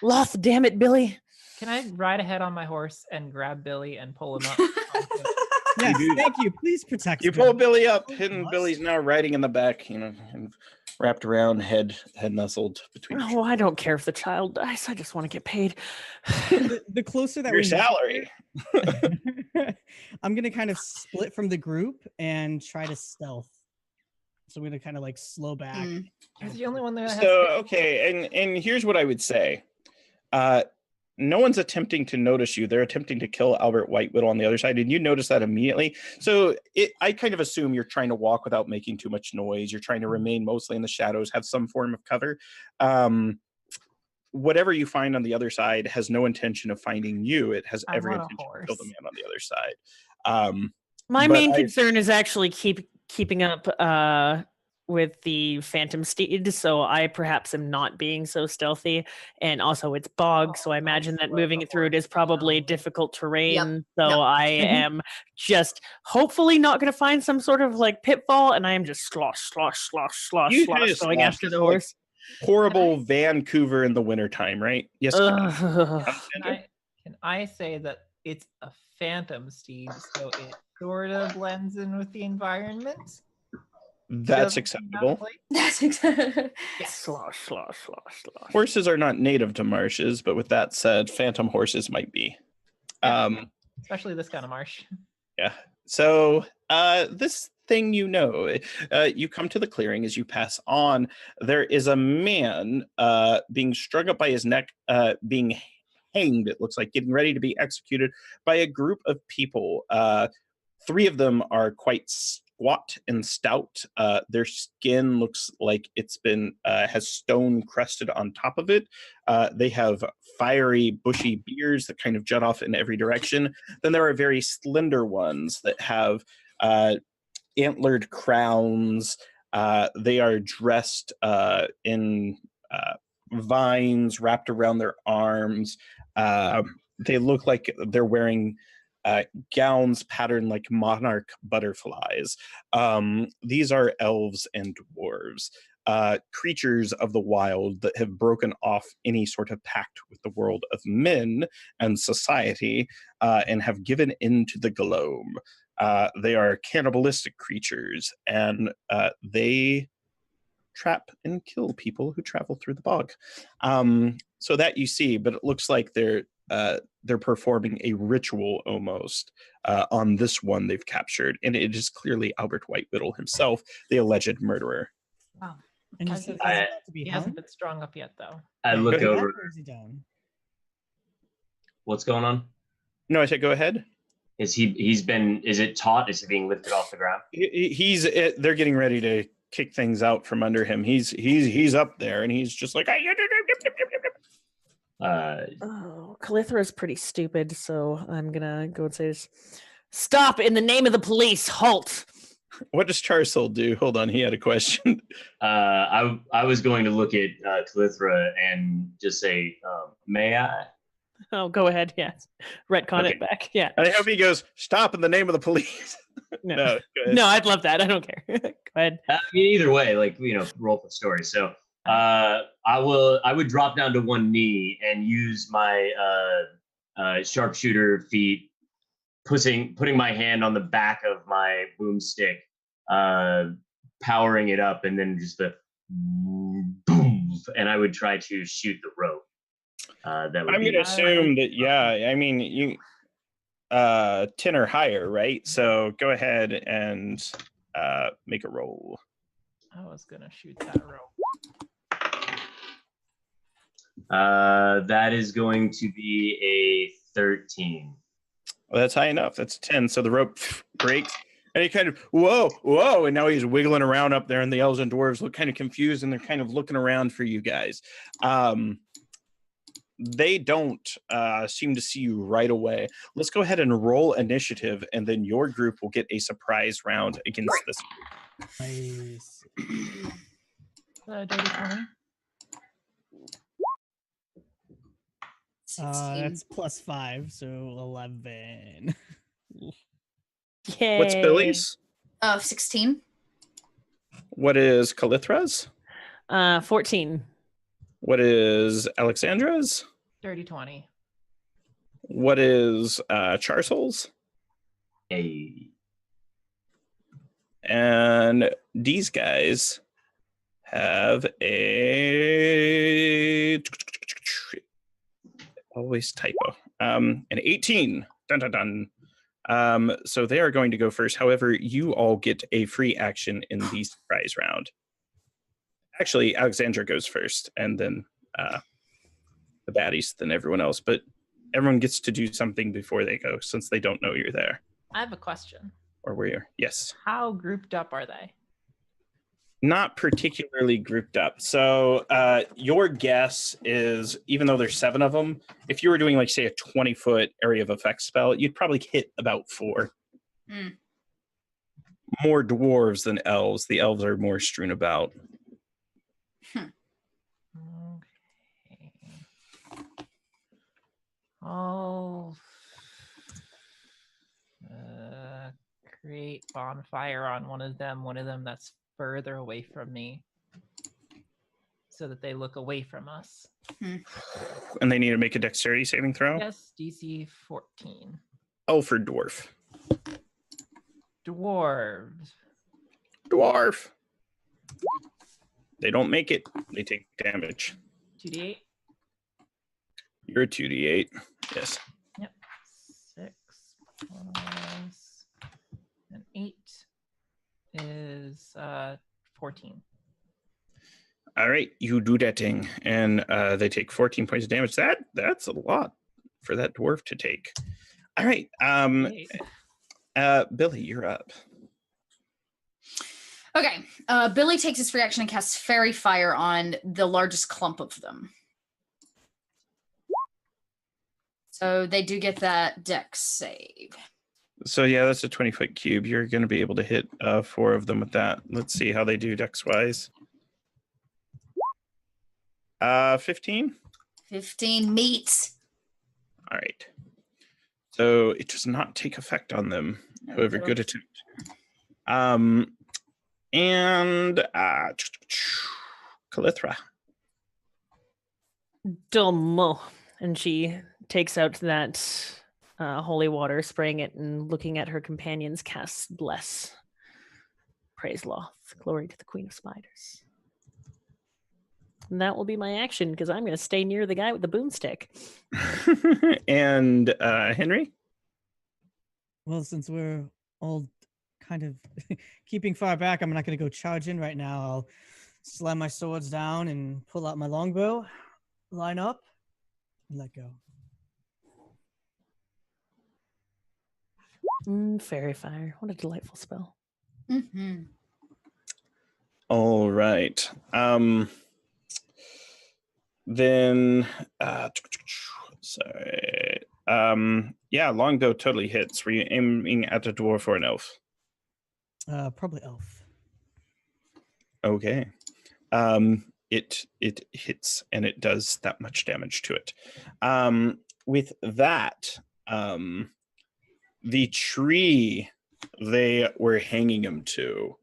Lost, damn it, Billy. Can I ride ahead on my horse and grab Billy and pull him up? Yes, do thank you. Please protect You Billy. pull Billy up, Oh, and must. Billy's now riding in the back, and wrapped around, head nestled between each Oh, I don't care if the child dies. I just want to get paid. The closer that your we salary. make, I'm gonna kind of split from the group and try to stealth. So I'm gonna kind of like slow back. Mm. He's the only one that has. So okay, and here's what I would say. No one's attempting to notice you. They're attempting to kill Albert Whitewiddle on the other side, and you notice that immediately. So I kind of assume you're trying to walk without making too much noise. You're trying to remain mostly in the shadows, have some form of cover. Whatever you find on the other side has no intention of finding you. It has I every want a intention to kill the horse. man on the other side. My But main I- concern is actually keeping up with the phantom steed, so I perhaps am not being so stealthy. And also it's bog, so I imagine that moving it through it is probably difficult terrain. So Yep. I am just hopefully not going to find some sort of like pitfall, and I am just slosh You kinda going slosh, after it's the like horse. horrible Vancouver in the wintertime, right? Yes. Ugh. Can I say that it's a phantom steed, so it sort of blends in with the environment? That's Doesn't acceptable. play? That's exactly. Slosh. Horses are not native to marshes, but with that said, phantom horses might be. Yeah. Especially this kind of marsh. Yeah. So this thing, you come to the clearing. As you pass on, there is a man being strung up by his neck, being hanged, it looks like, getting ready to be executed by a group of people. Three of them are quite squat and stout. Their skin looks like it's been has stone crusted on top of it. They have fiery, bushy beards that kind of jut off in every direction. Then there are very slender ones that have antlered crowns. They are dressed in vines wrapped around their arms. They look like they're wearing gowns patterned like monarch butterflies. These are elves and dwarves, creatures of the wild that have broken off any sort of pact with the world of men and society, and have given into the gloam. They are cannibalistic creatures, and they trap and kill people who travel through the bog. So that you see, but it looks like they're performing a ritual almost on this one they've captured, and it is clearly Albert Whitewiddle himself, the alleged murderer. Wow. And you Has said he- he's about to be He hung? hasn't been strung up yet, though. I Yeah, look is he over. up or is he down? What's going on? No, I said go ahead. Is it taut? Is he being lifted off the ground? They're getting ready to kick things out from under him. He's up there, and he's just like, Oh, Calithra's pretty stupid, so I'm gonna go and say this. Stop! In the name of the police, halt! what does Charsol do? Hold on, he had a question. I was going to look at Calithra and just say, may I? Oh, go ahead. Yes, retcon Okay. it back. Yeah. I hope he goes, stop in the name of the police. No, No, go ahead. no, I'd love that. I don't care. Go ahead. I mean, either way, like, roll for story. So I would drop down to one knee and use my sharpshooter feet, putting my hand on the back of my boomstick, powering it up, and then just the boom, and I would try to shoot the rope. That would I'm be going to assume that, yeah, I mean, you 10 or higher, right? So go ahead and make a roll. I was gonna shoot that rope. that is going to be a 13. Well, that's high enough. That's 10. So the rope breaks, and he kind of, whoa, and now he's wiggling around up there, and the elves and dwarves look kind of confused, and they're kind of looking around for you guys. They don't seem to see you right away. Let's go ahead and roll initiative, and then your group will get a surprise round against this group. Nice. Dirty 20. 16. That's +5, so 11. Yay. What's Billy's? 16. What is Calithra's? 14. What is Alexandra's? Dirty 20. What is Charsol's? Hey. And these guys have a always typo. An 18. Dun dun dun. So they are going to go first. However, you all get a free action in the surprise round. Actually, Alexandra goes first, and then the baddies, then everyone else. But everyone gets to do something before they go, since they don't know you're there I have a question. or where you're. Yes. How grouped up are they? Not particularly grouped up. So your guess is, even though there's 7 of them, if you were doing, like, say, a 20-foot area of effect spell, you'd probably hit about 4. Mm. More dwarves than elves. The elves are more strewn about. Okay. I'll create bonfire on one of them that's further away from me, so that they look away from us. And they need to make a dexterity saving throw? Yes, DC 14. Oh, for dwarf. Dwarves. Dwarf. They don't make it. They take damage. 2d8. You're a 2d8. Yes. Yep. 6 plus an 8 is 14. All right, you do that thing, and they take 14 points of damage. That's a lot for that dwarf to take. All right, Billy, you're up. Okay. Billy takes his free action and casts Fairy Fire on the largest clump of them. So they do get that dex save. So yeah, that's a 20-foot cube. You're going to be able to hit 4 of them with that. Let's see how they do dex-wise. 15? 15 meets. All right. So it does not take effect on them. However, good attempt. And Calithra. Dumb. And she takes out that holy water, spraying it, and looking at her companions, casts Bless. Praise Loth. Glory to the Queen of Spiders. And that will be my action, because I'm going to stay near the guy with the boomstick. And Henry? Well, since we're all kind of keeping far back, I'm not going to go charge in right now. I'll slam my swords down and pull out my longbow, line up, and let go. Fairy Fire. What a delightful spell. Mm-hmm. All right. Then, sorry. Yeah, longbow totally hits. Were you aiming at a dwarf or an elf? Probably elf. Okay. It hits, and it does that much damage to it. With that, the tree they were hanging him to,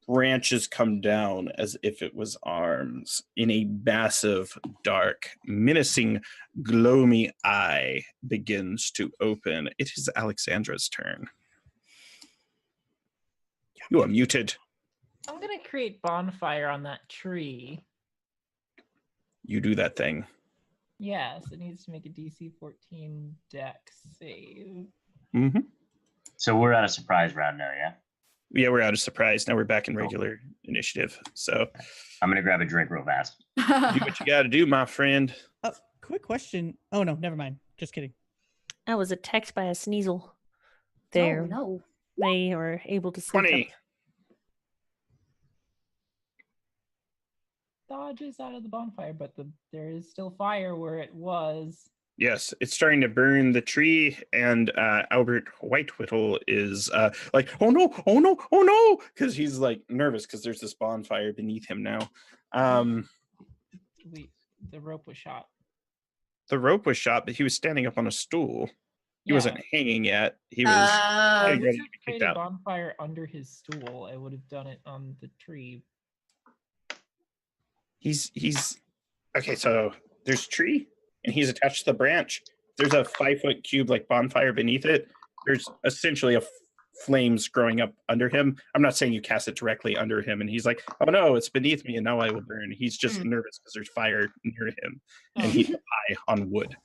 branches come down as if it was arms in a massive, dark, menacing, gloomy eye begins to open. It is Alexandra's turn. You are muted. I'm going to create bonfire on that tree. You do that thing. Yes, it needs to make a DC 14 dex save. Mm-hmm. So we're at a surprise round now, yeah? Yeah, we're out of surprise. Now we're back in regular initiative. So I'm going to grab a drink real fast. do what you got to do, my friend. Quick question. Oh, no, never mind. Just kidding. I was attacked by a sneasel. Oh, There, no. they are able to sneak 20. up. Dodges out of the bonfire, but there is still fire where it was. Yes, it's starting to burn the tree, and Albert Whitewhittle is like, oh no, because he's like nervous because there's this bonfire beneath him now. The rope was shot. The rope was shot, but he was standing up on a stool. He wasn't hanging yet. He was I getting ready would to be kicked create a out. bonfire under his stool. I would have done it on the tree. He's okay. So there's a tree, and he's attached to the branch. there's a 5-foot cube like bonfire beneath it. There's essentially flames growing up under him. I'm not saying you cast it directly under him, and he's like, "Oh no, it's beneath me, and now I will burn." He's just nervous because there's fire near him, and he's high on wood.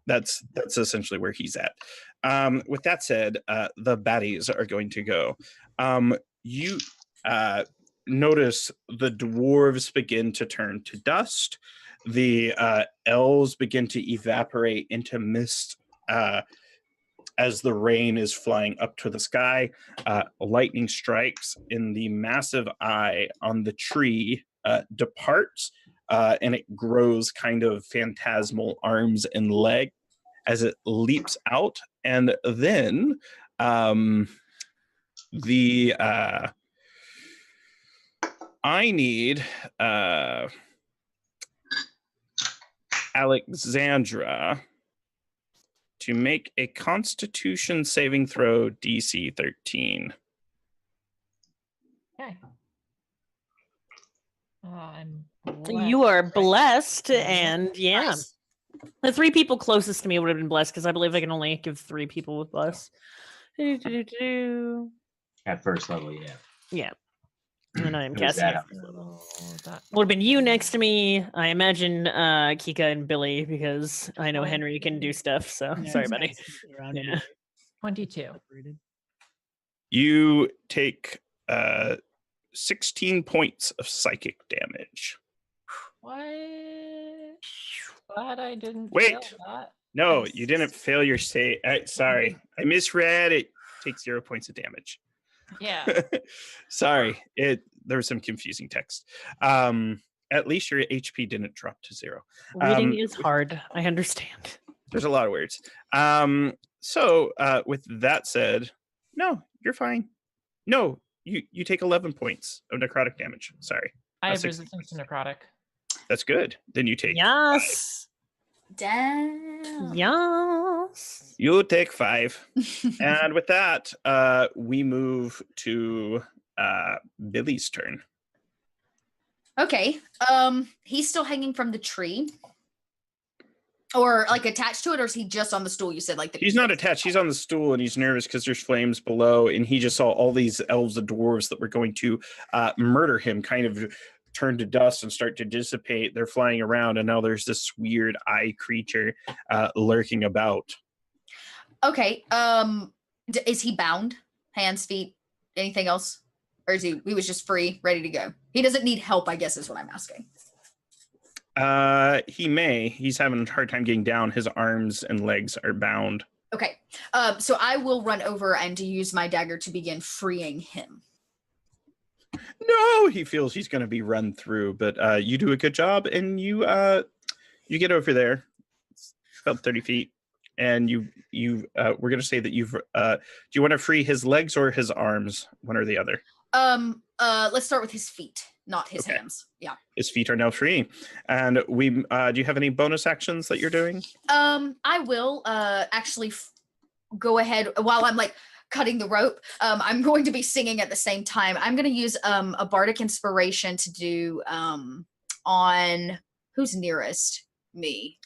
That's essentially where he's at. With that said, the baddies are going to go. You notice the dwarves begin to turn to dust. The elves begin to evaporate into mist as the rain is flying up to the sky. Lightning strikes, in the massive eye on the tree departs, and it grows kind of phantasmal arms and legs as it leaps out. And then I need Alexandra to make a Constitution saving throw DC 13. Okay. I'm You are right? blessed, and yeah. Nice. The 3 people closest to me would have been blessed because I believe I can only give 3 people with bless. At first level, yeah. Yeah. And I am Who's casting that it up? first level. That Would have been you next to me. I imagine Kika and Billy because I know Henry can do stuff. So Yeah, sorry, it's buddy. nice to be around Yeah. everybody 22. separated. You take 16 points of psychic damage. What? Glad I didn't Wait. fail that. No, Yes. you didn't fail your save. Sorry, I misread. It takes 0 points of damage. Yeah. Sorry, there was some confusing text. At least your HP didn't drop to 0. Reading is hard. I understand. There's a lot of words. So with that said, no, you're fine. No, you take 11 points of necrotic damage. Sorry, I have 16 resistance to points. necrotic. That's good. Then you take Yes. Damn. Yes. You take 5. And with that, we move to Billy's turn. Okay. He's still hanging from the tree. Or like attached to it, or is he just on the stool? You said like He's not attached. He's on the stool, and he's nervous because there's flames below, and he just saw all these elves and dwarves that were going to murder him kind of turn to dust and start to dissipate. They're flying around, and now there's this weird eye creature lurking about. Okay. Is he bound? Hands, feet, anything else? Or is he was just free, ready to go? He doesn't need help, I guess is what I'm asking. He may. He's having a hard time getting down. His arms and legs are bound. Okay. So I will run over and use my dagger to begin freeing him. No, he feels he's going to be run through, but you do a good job, and you get over there. It's about 30 feet, and we're going to say that you've. Do you want to free his legs or his arms? One or the other. Let's start with his feet, not his Okay. hands. Yeah. His feet are now free, and we. Do you have any bonus actions that you're doing? I will actually go ahead while I'm like cutting the rope. I'm going to be singing at the same time. I'm going to use a bardic inspiration to do on who's nearest me.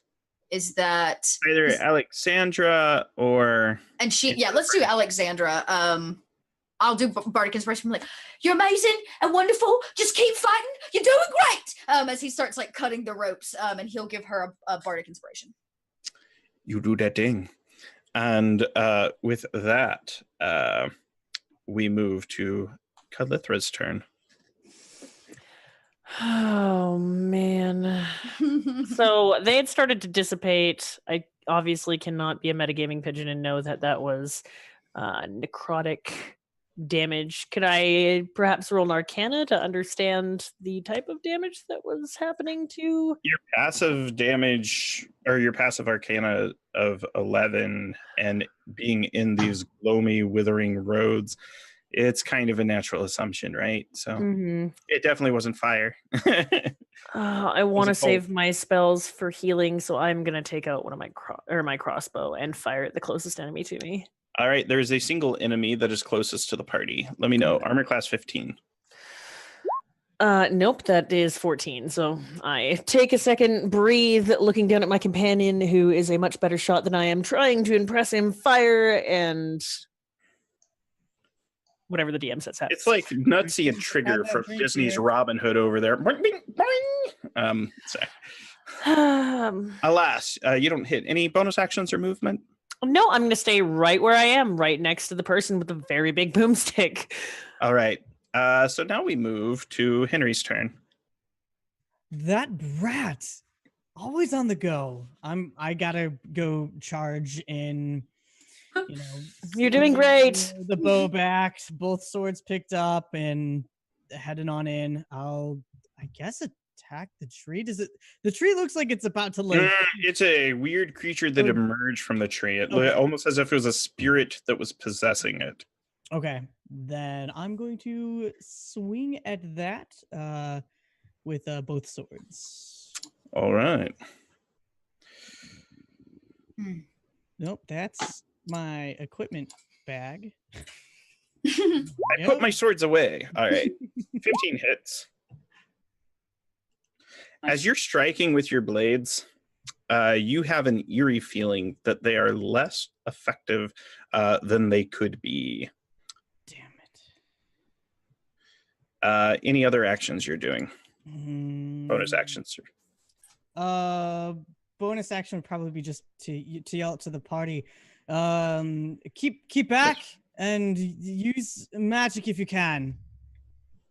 Is that Either Alexandra or and she? Yeah, let's do Alexandra. I'll do bardic inspiration. I'm like, you're amazing and wonderful. Just keep fighting. You're doing great. As he starts like cutting the ropes, and he'll give her a bardic inspiration. you do that thing. And with that, we move to Kalithra's turn. Oh man. So they had started to dissipate. I obviously cannot be a metagaming pigeon and know that that was necrotic damage. Could I perhaps roll an arcana to understand the type of damage that was happening to Your passive damage or your passive arcana of 11 and being in these gloomy, withering roads, it's kind of a natural assumption, right? So it definitely wasn't fire. I want to it cold? save my spells for healing, so I'm gonna take out one of my crossbow and fire at the closest enemy to me. All right, there is a single enemy that is closest to the party. Let me know. Armor class 15. Nope, that is 14. So I take a second, breathe, looking down at my companion, who is a much better shot than I am, trying to impress him, fire, and whatever the DM sets out. It's like nutsy a Have trigger that from drink Disney's here. Robin Hood over there. Boing, bing, boing. Sorry. Alas, you don't hit any bonus actions or movement. No, I'm going to stay right where I am, right next to the person with the very big boomstick. All right. So now we move to Henry's turn. That brat, always on the go. I gotta go charge in. You know, You're doing great. The bow back, both swords picked up, and heading on in. I guess, attack the tree. Does it? The tree looks like it's about to like. It's a weird creature that emerged from the tree. It almost as if it was a spirit that was possessing it. Okay, then I'm going to swing at that with both swords. All right. Nope, that's my equipment bag. I put my swords away. All right. 15 hits. As you're striking with your blades, you have an eerie feeling that they are less effective than they could be. Damn it. Any other actions you're doing? Bonus actions. Bonus action would probably be just to yell out to the party. Keep back and use magic if you can.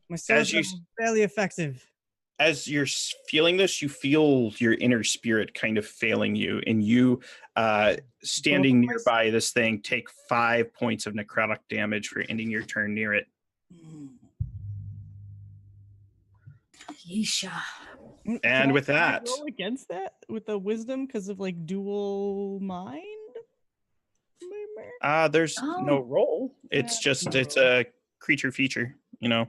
My swords are fairly effective. As you're feeling this, you feel your inner spirit kind of failing you, and you, standing nearby this thing, take 5 points of necrotic damage for ending your turn near it. Yeesha. And with that, roll against that with the wisdom because of like dual mind. there's no roll. It's just it's a creature feature, you know.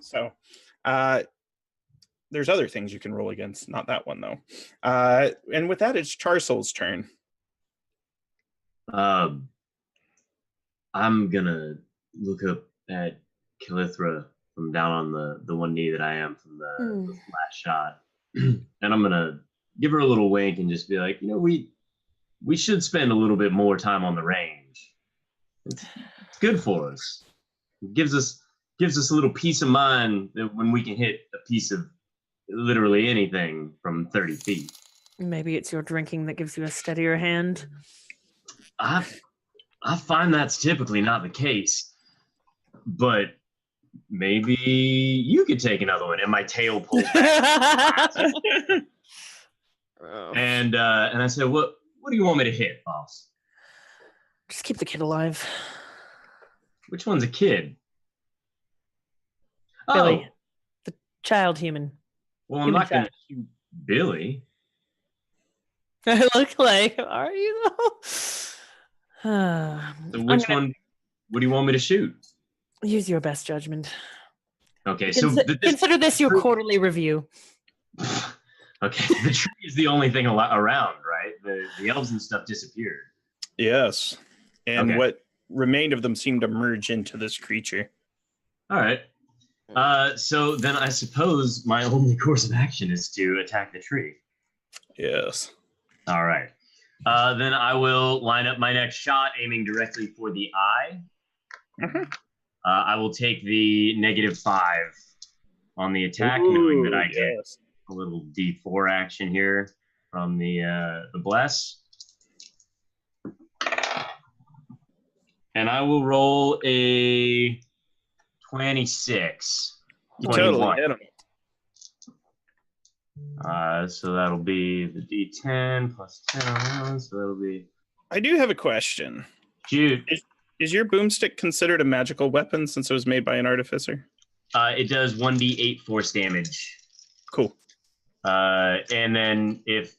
So there's other things you can roll against, not that one though. And with that, it's Charsol's turn. I'm gonna look up at Calithra from down on the one knee that I am from the last shot, and I'm gonna give her a little wink and just be like, you know, we should spend a little bit more time on the range. It's good for us. It gives us a little peace of mind that when we can hit a piece of literally anything from 30 feet. Maybe it's your drinking that gives you a steadier hand. I find that's typically not the case, but maybe you could take another one. And my tail pulled back. And I said, what do you want me to hit, boss? Just keep the kid alive. Which one's a kid? Billy, the child human. Well, I'm not going to shoot Billy. I look like, are you though? So which one? What do you want me to shoot? Use your best judgment. Okay, so consider this your quarterly review. Okay, the tree is the only thing around, right? The elves and stuff disappeared. Yes, and what remained of them seemed to merge into this creature. All right. So then I suppose my only course of action is to attack the tree. Yes. All right. Then I will line up my next shot, aiming directly for the eye. I will take the -5 on the attack, knowing that I get a little D4 action here from the bless. And I will roll a 26. You totally hit him. So that'll be the D10 plus 10. So that'll be. I do have a question. Shoot. Is your boomstick considered a magical weapon since it was made by an artificer? It does 1d8 force damage. Cool. And then if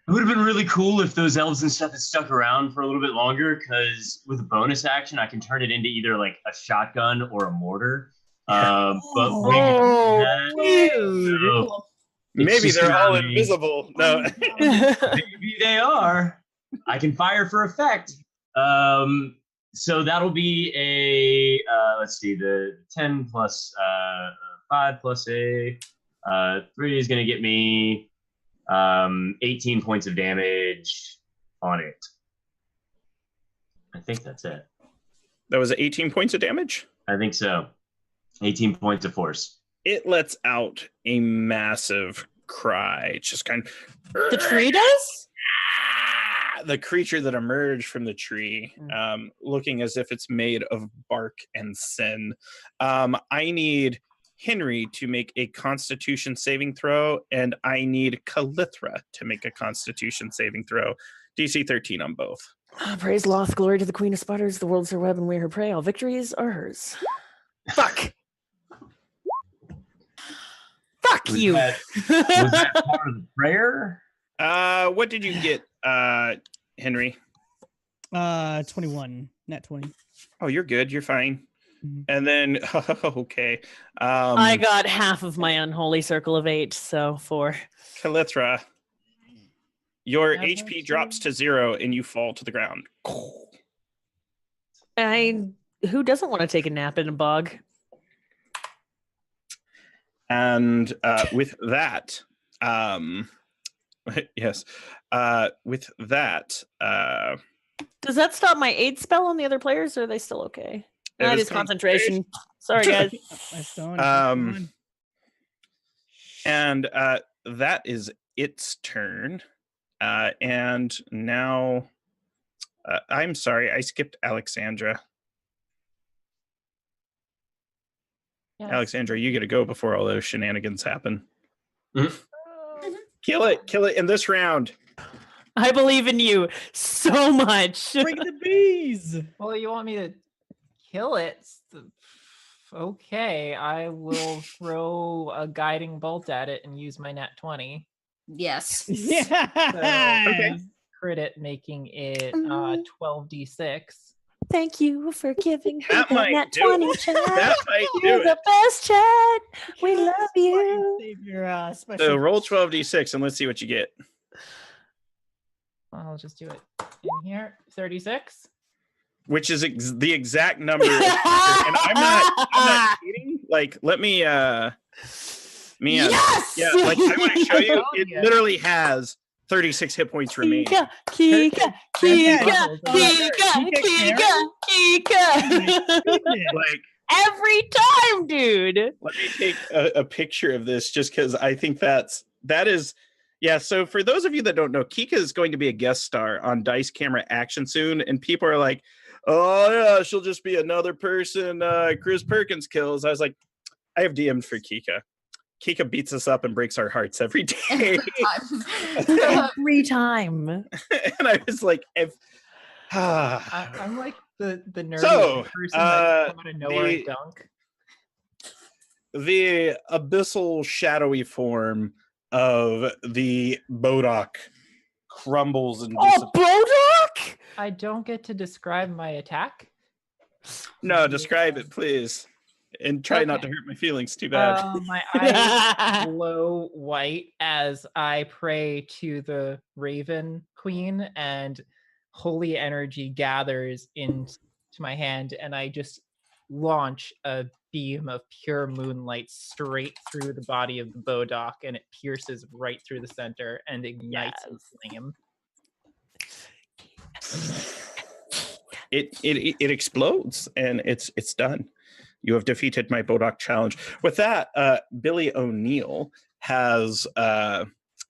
it would have been really cool if those elves and stuff had stuck around for a little bit longer, because with a bonus action, I can turn it into either like a shotgun or a mortar. But maybe they're all invisible. No, maybe they are. I can fire for effect. So that'll be a let's see, the 10 plus 5 plus a 3 is going to get me 18 points of damage on it. I think that's it. That was 18 points of damage? I think so. 18 points of force. It lets out a massive cry. It's just kind of... The tree does? The creature that emerged from the tree, looking as if it's made of bark and sin. I need Henry to make a Constitution saving throw, and I need Kalithra to make a Constitution saving throw. DC 13 on both. Praise Loth, glory to the Queen of Sputters, the world's her web and we her prey. All victories are hers. Fuck. Fuck Was you. was that part of the prayer? What did you get, Henry? 21, net 20. Oh, you're good. You're fine. Mhm. And then, okay. I got half of my unholy circle of 8, so 4. Kalithra, your Never HP seen- drops to 0 and you fall to the ground. Who doesn't want to take a nap in a bog? And with that, yes, with that, Does that stop my aid spell on the other players, or are they still okay? It That was is concentration. Sorry, guys. My stone. and that is its turn. And now, I'm sorry, I skipped Alexandra. Yes. Alexandra, you get to go before all those shenanigans happen. Mhm. Kill it in this round. I believe in you so much. Bring the bees. Well, you want me to kill it? Okay, I will throw a guiding bolt at it and use my nat 20. Yes. Yeah. Okay. Crit it, making it 12d6. Thank you for giving her That might that do 20, it. chat. That might You're do the it. best, chat. We love you. Save your special. So roll 12d6 and let's see what you get. I'll just do it in here. 36. Which is the exact number. And I'm not cheating. Like, let me Yes! yeah, like I want to show you. Oh, It yeah. literally has 36 hit points remaining. Kika, Kika, Kika, Kika. Like, Every time, dude. let me take a picture of this just because I think that is. Yeah, so for those of you that don't know, Kika is going to be a guest star on Dice Camera Action soon, and people are like, oh yeah, she'll just be another person Chris Perkins kills. I was like, I have DM'd for Kika. Kika beats us up and breaks our hearts every day. Every time. And I was like, I'm like the nerdy So, person that come out of nowhere the- and dunk. the abyssal shadowy form of the Bodok crumbles and Oh, Bodok! I don't get to describe my attack. No, describe it, please. And try not to Okay. hurt my feelings too bad. My eyes glow white as I pray to the Raven Queen, and holy energy gathers into my hand, and I just launch a beam of pure moonlight straight through the body of the Bodok, and it pierces right through the center and ignites in flame. It explodes and it's done. You have defeated my Bodok challenge. With that, Billy O'Neill has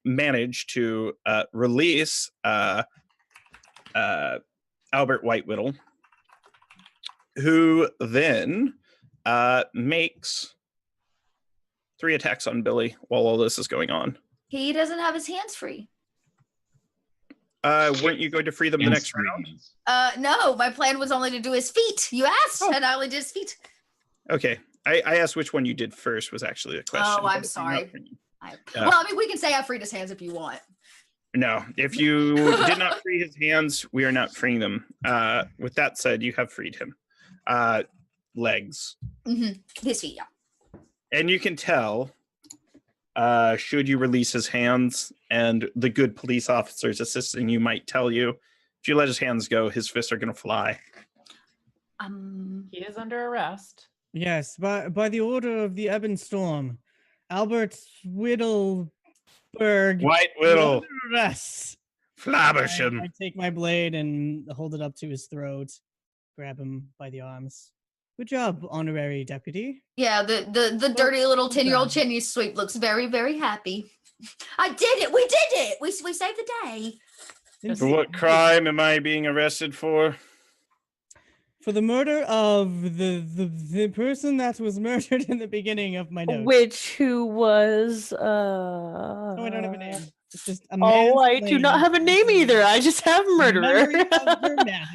managed to release Albert Whitewhittle, who then makes 3 attacks on Billy while all this is going on. He doesn't have his hands free. Weren't you going to free them the next round? No, my plan was only to do his feet. You asked, and I only did his feet. Okay. I asked which one you did first was actually the question. Oh, I'm but if you're not sorry. freeing- Well, I mean, we can say I freed his hands if you want. No, if you did not free his hands, we are not freeing them. With that said, you have freed him. Legs. His feet, yeah. And you can tell, should you release his hands, and the good police officers assisting you might tell you, if you let his hands go, his fists are going to fly. He is under arrest. Yes, by the order of the Ebb and Storm, Albert Whittleberg. White Whittle. Arrest. Flabbersham. I take my blade and hold it up to his throat, grab him by the arms. Good job, honorary deputy. Yeah, the dirty little 10-year-old chimney sweep looks very, very happy. I did it! We did it! We saved the day. For what crime am I being arrested for? For the murder of the person that was murdered in the beginning of my notes. Who was Oh, I don't have a name. It's just a Oh, I do not have a name either. I just have murderer.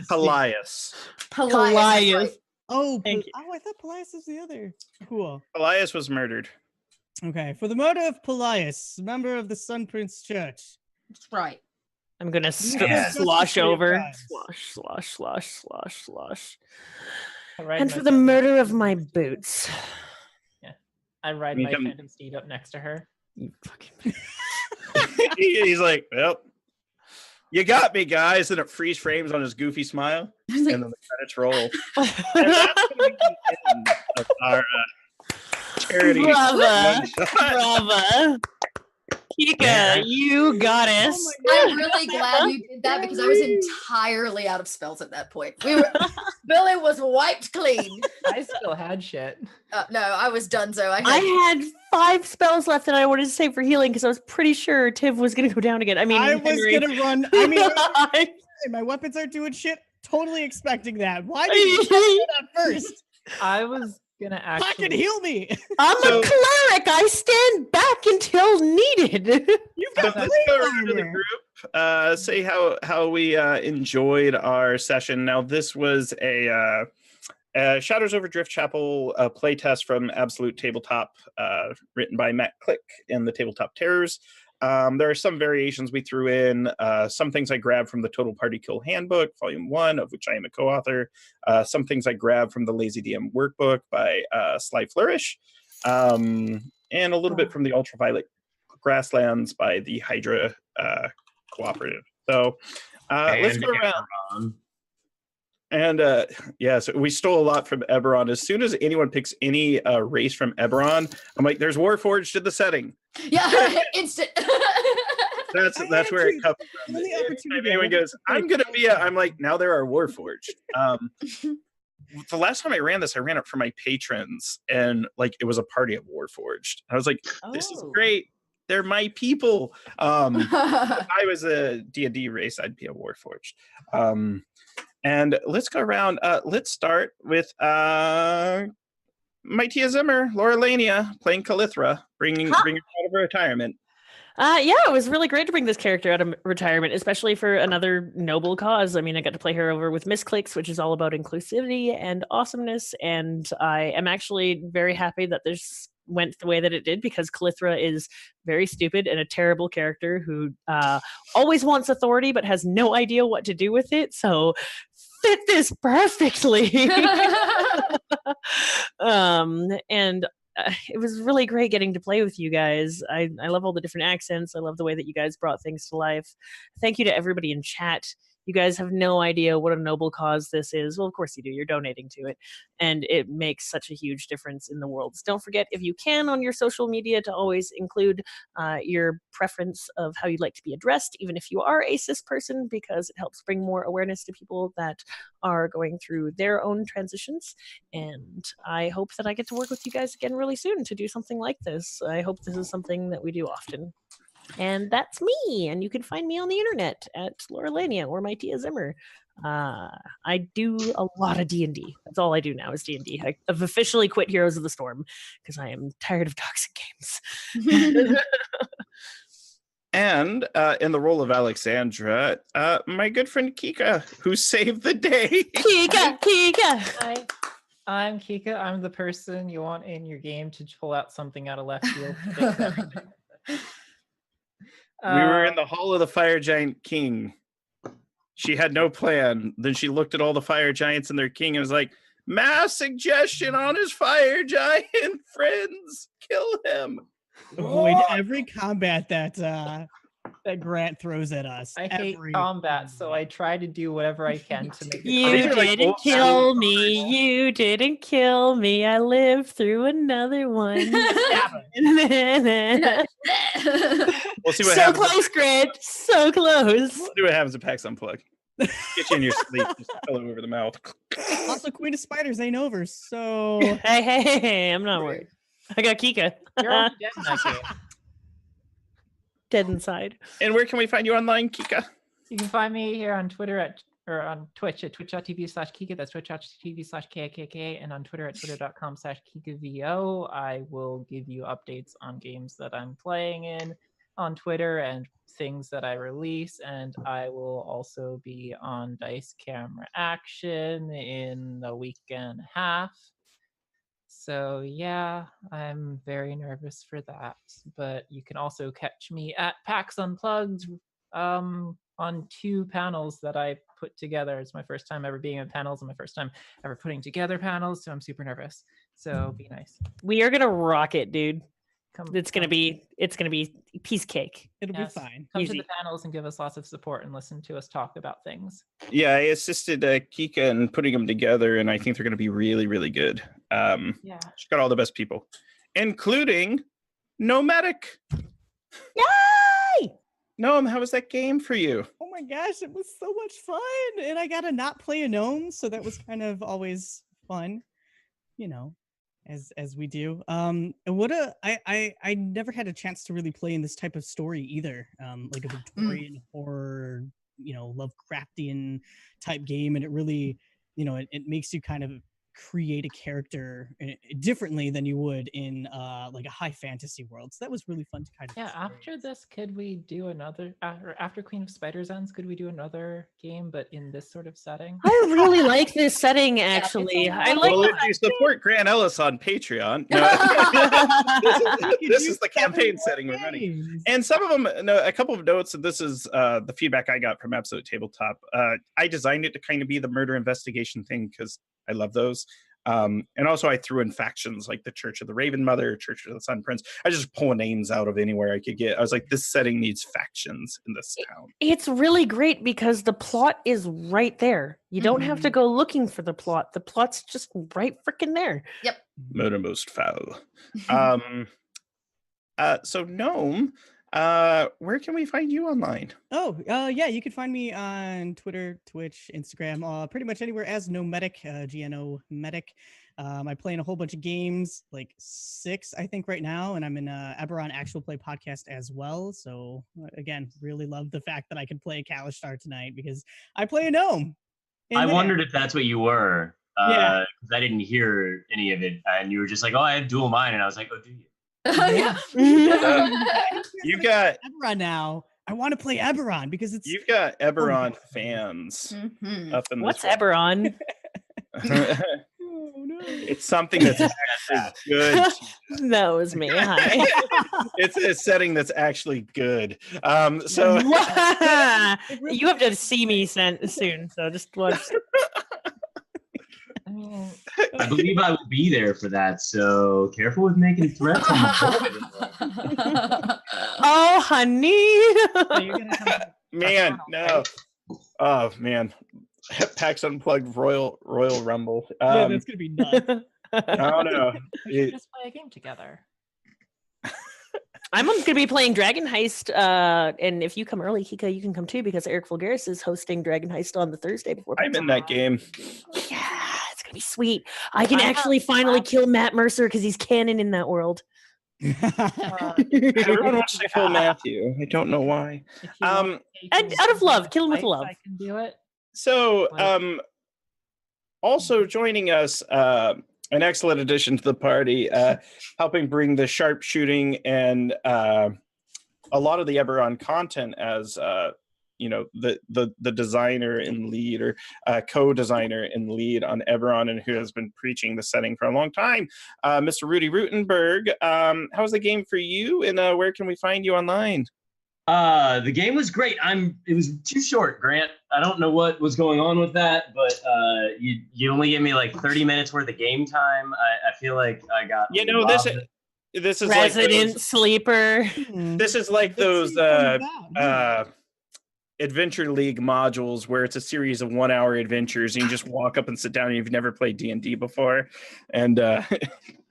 Pelias. Pelias. Right. Oh, Thank you. I thought Pelias was the other. Cool. Pelias was murdered. Okay, for the murder of Pelias, member of the Sun Prince Church. That's right. I'm gonna Yeah. slosh over. Justice Slosh. I ride And my for the phantom- murder of my boots. I ride You my come- phantom steed up next to her. You fucking He's like, well, you got me, guys. And it freeze frames on his goofy smile. And then the credits roll. And that's going to be the end of our charity. Brava. one-shot. Brava. Kika, you goddess. I'm really glad you did that because I was entirely out of spells at that point. Billy was wiped clean. I still had shit. No, I was done. So I had 5 spells left that I wanted to save for healing because I was pretty sure Tiv was going to go down again. I mean, I was Henry. gonna run. I mean, my weapons aren't doing shit. Totally expecting that. Why did you do that first? I was gonna actually. Fucking heal me. I'm So- a cleric. I stand back until needed. You've So got let's plate go around to the armor. group. Say how we enjoyed our session. Now, this was a Shadows over Driftchappel playtest from Absolute Tabletop, written by Matt Click and the Tabletop Terrors. There are some variations we threw in, some things I grabbed from the Total Party Kill Handbook, Volume 1, of which I am a co-author, some things I grabbed from the Lazy DM Workbook by Sly Flourish, and a little bit from the Ultraviolet Grasslands by the Hydra Cooperative. So let's go around. Eberron. And so we stole a lot from Eberron. As soon as anyone picks any race from Eberron, I'm like, there's Warforged in the setting. Yeah, instant. That's where it comes from. The only Anytime opportunity I anyone ever goes, I'm gonna be I'm like, now there are Warforged. The last time I ran this, I ran it for my patrons, and like it was a party of Warforged. I was like, this is Oh. great. They're my people. If I was a D&D race, I'd be a Warforged. And let's go around. Let's start with my Tia Zimmer, Laura Lania, playing Calithra, bringing her out of retirement. Yeah, it was really great to bring this character out of retirement, especially for another noble cause. I mean, I got to play her over with Misclicks, which is all about inclusivity and awesomeness. And I am actually very happy that this went the way that it did, because Calithra is very stupid and a terrible character who always wants authority but has no idea what to do with it. So fit this perfectly. And it was really great getting to play with you guys. I love all the different accents. I love the way that you guys brought things to life. Thank you to everybody in chat. You guys have no idea what a noble cause this is. Well, of course you do. You're donating to it. And it makes such a huge difference in the world. Don't forget, if you can, on your social media, to always include your preference of how you'd like to be addressed, even if you are a cis person, because it helps bring more awareness to people that are going through their own transitions. And I hope that I get to work with you guys again really soon to do something like this. I hope this is something that we do often. And that's me. And you can find me on the internet at Laura Lania or my Tia Zimmer. I do a lot of D&D. That's all I do now is D&D. I've officially quit Heroes of the Storm because I am tired of toxic games. And in the role of Alexandra, my good friend Kika, who saved the day. Kika! Hi, I'm Kika. I'm the person you want in your game to pull out something out of left field. To fix everything. We were in the Hall of the Fire Giant King. She had no plan. Then she looked at all the fire giants and their king and was like, mass suggestion on his fire giant friends. Kill him. Avoid every combat that that Grant throws at us. I hate every combat, so I time. try to do whatever I can to make the You These are combat. like didn't old kill school me. You didn't kill me. I lived through another one. We'll see what So happens. close, Grant. So close. We'll see what happens at PAX Unplugged. Get you in your sleep, just pillow over the mouth. Also, Queen of Spiders ain't over, so Hey, I'm not worried. I got Kika. You're already dead in that game. Dead inside. And where can we find you online, Kika? You can find me here on Twitter or on Twitch at twitch.tv/Kika. That's twitch.tv/KKK, and on Twitter at twitter.com/KikaVO. I will give you updates on games that I'm playing in on Twitter and things that I release. And I will also be on Dice Camera Action in a week and a half. So yeah, I'm very nervous for that. But you can also catch me at PAX Unplugged on 2 panels that I put together. It's my first time ever being in panels and my first time ever putting together panels, so I'm super nervous. So be nice. We are gonna rock it, dude. Come, It's gonna come- be piece cake. it'll yes, be fine. Come Easy. to the panels and give us lots of support and listen to us talk about things. Yeah, I assisted Kika in putting them together, and I think they're going to be really, really good. Yeah. She's got all the best people, including Nomadic. Yay! Noam, how was that game for you? Oh my gosh, it was so much fun, and I got to not play a gnome, so that was kind of always fun, you know, as we do. And what I never had a chance to really play in this type of story either, like a Victorian horror, you know, Lovecraftian type game, and it really, you know, it makes you kind of create a character differently than you would in like a high fantasy world. So that was really fun to kind of Yeah, after experience. this, could we do another, after Queen of Spiders ends, could we do another game, but in this sort of setting? I really like this setting, it's actually. a I lot like Well, the if you support Grant Ellis on Patreon, no, this is the campaign setting we're running. Games. And some of them, no, a couple of notes, and this is the feedback I got from Absolute Tabletop. I designed it to kind of be the murder investigation thing because I love those. And also I threw in factions like the Church of the Raven Mother, Church of the Sun Prince. I just pull names out of anywhere I could get. I was like, this setting needs factions in this town. It's really great because the plot is right there. You don't have to go looking for the plot. The plot's just right freaking there. Murder most foul. So Gnome, where can we find you online? Oh, yeah, you can find me on Twitter, Twitch, Instagram, pretty much anywhere as Nomadic, GNO Medic. I play in a whole bunch of games, like 6, I think, right now, and I'm in Eberron Actual Play podcast as well. So again, really love the fact that I can play Kalishtar tonight because I play a gnome. I And wondered if that's what you were. Yeah. Because I didn't hear any of it, and you were just like, "Oh, I have dual mind," and I was like, "Oh, do you?" Yeah. You got Eberron now. I want to play Eberron because it's you've got Eberron fans Mhm. up in What's this. Eberron? oh, no. It's something that's actually good. That was me. Hi. It's a setting that's actually good. So You have to see me soon, so just watch. I mean, I believe I will be there for that. So careful with making threats. Oh, honey. so you're gonna come to man, panel, no. right? Oh man. PAX Unplugged Royal Rumble. Yeah, that's gonna be nuts. I don't know. We should just play a game together. I'm going to be playing Dragon Heist, and if you come early, Kika, you can come too because Eric Vulgaris is hosting Dragon Heist on the Thursday before. I'm in that game. Yeah, it's gonna be sweet. I can I have actually finally class- kill Matt Mercer because he's canon in that world. Everyone wants to kill Matthew. I don't know why. If you want Um, to take and me out of to love, the kill him with fights, love. I can do it. So also joining us, an excellent addition to the party, helping bring the sharpshooting and a lot of the Eberron content as you know, the designer and lead or co-designer and lead on Eberron, and who has been preaching the setting for a long time, Mr. Rudy Rutenberg. How's the game for you, and where can we find you online? The game was great. It was too short, Grant. I don't know what was going on with that, but you only gave me like 30 minutes worth of game time. I feel like I got You know, this robbed. This is like Resident sleeper. this is like Let's those see what comes out. Adventure League modules where it's a series of 1 hour adventures and you just walk up and sit down and you've never played D&D before. And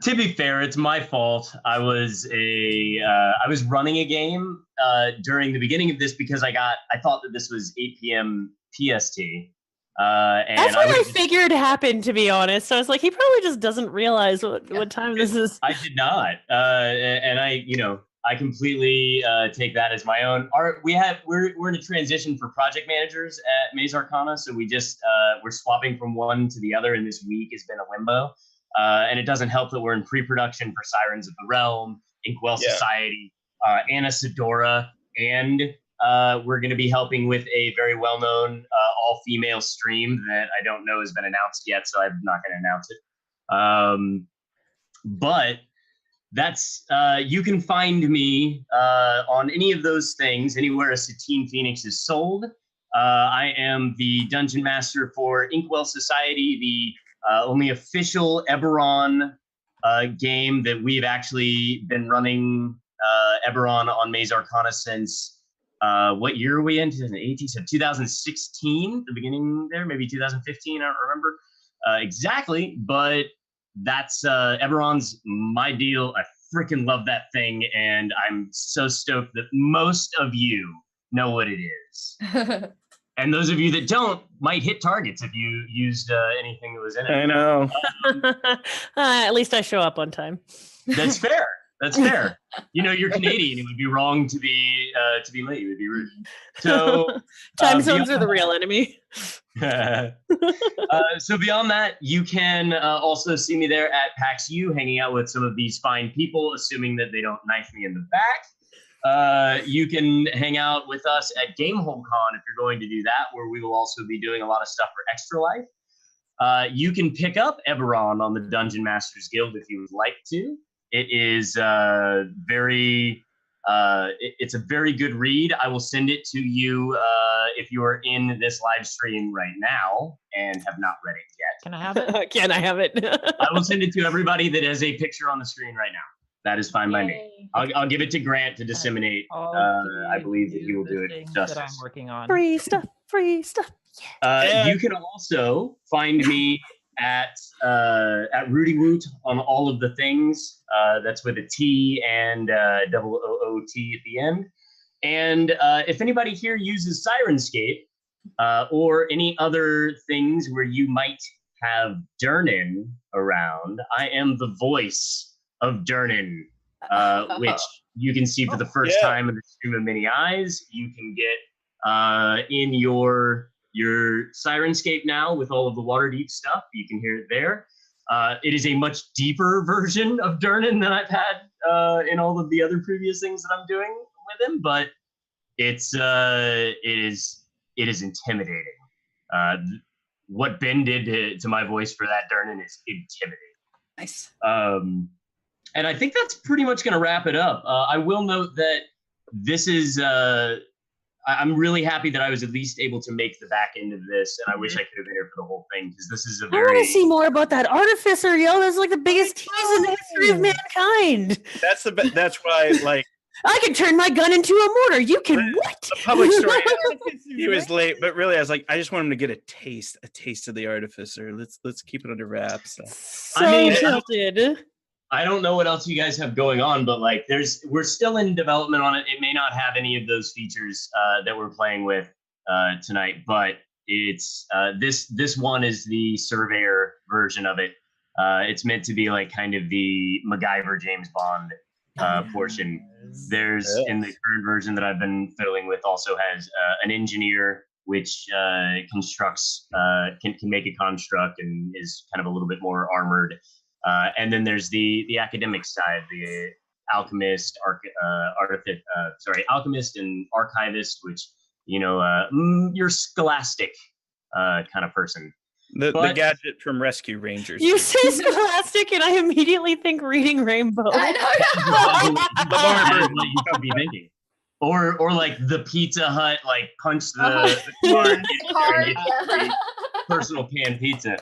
To be fair, it's my fault. I was running a game during the beginning of this because I thought that this was 8 p.m. PST. And That's what I figured happened, to be honest. So I was like, he probably just doesn't realize what time this is. I did not, and I completely take that as my own. We're in a transition for project managers at Maze Arcana, so we're swapping from one to the other, and this week has been a limbo. And it doesn't help that we're in pre-production for Sirens of the Realm, Inkwell Society, Anna Sedora, and we're going to be helping with a very well-known all-female stream that I don't know has been announced yet, so I'm not going to announce it. But that's you can find me on any of those things, anywhere a Satine Phoenix is sold. I am the Dungeon Master for Inkwell Society, the only official Eberron game that we've actually been running Eberron on Maze Arcana since what year are we in? 2018, so 2016, the beginning there, maybe 2015, I don't remember exactly, but that's Eberron's my deal. I freaking love that thing, and I'm so stoked that most of you know what it is. And those of you that don't might hit targets if you used anything that was in it. I know. At least I show up on time. That's fair. That's fair. You're Canadian. It would be wrong to be late. It would be rude. So time zones are the real enemy. So beyond that, you can also see me there at PAX U, hanging out with some of these fine people, assuming that they don't knife me in the back. You can hang out with us at Gamehole Con if you're going to do that, where we will also be doing a lot of stuff for Extra Life. You can pick up Eberron on the Dungeon Masters Guild if you would like to. It is it's a very good read. I will send it to you if you are in this live stream right now and have not read it yet. Can I have it? Can I have it? I will send it to everybody that has a picture on the screen right now. That is fine by me. I'll give it to Grant to disseminate. I believe that he will do it justice. That I'm working on. Free stuff. You can also find me at Rudy Woot on all of the things. That's with a T and double OOT at the end. And if anybody here uses Sirenscape or any other things where you might have Durnan around, I am the voice of Durnan, which you can see for the first time in the stream of many eyes. You can get in your Sirenscape now with all of the Waterdeep stuff. You can hear it there. It is a much deeper version of Durnan than I've had in all of the other previous things that I'm doing with him, but it is intimidating. What Ben did to my voice for that Durnan is intimidating. Nice. And I think that's pretty much going to wrap it up. I will note that this is I'm really happy that I was at least able to make the back end of this, and I wish I could have been here for the whole thing, because this is a I very... want to see more about that artificer, yo. That's like the biggest tease in the history of mankind. That's why, like, I can turn my gun into a mortar. You can what? the public story. He was late, but really, I was like, I just want him to get a taste of the artificer. Let's keep it under wraps. So I mean, tilted. I don't know what else you guys have going on, but like we're still in development on it. It may not have any of those features that we're playing with tonight, but it's this one is the Surveyor version of it. It's meant to be like kind of the MacGyver James Bond portion. There's in the current version that I've been fiddling with also has an engineer which constructs can make a construct and is kind of a little bit more armored. And then there's the academic side, the alchemist, alchemist and archivist, which you're scholastic kind of person. The gadget from Rescue Rangers. You say scholastic, and I immediately think Reading Rainbow. I know. The barber, what you could be thinking, or like the Pizza Hut, like punch the card, and get free personal pan pizza.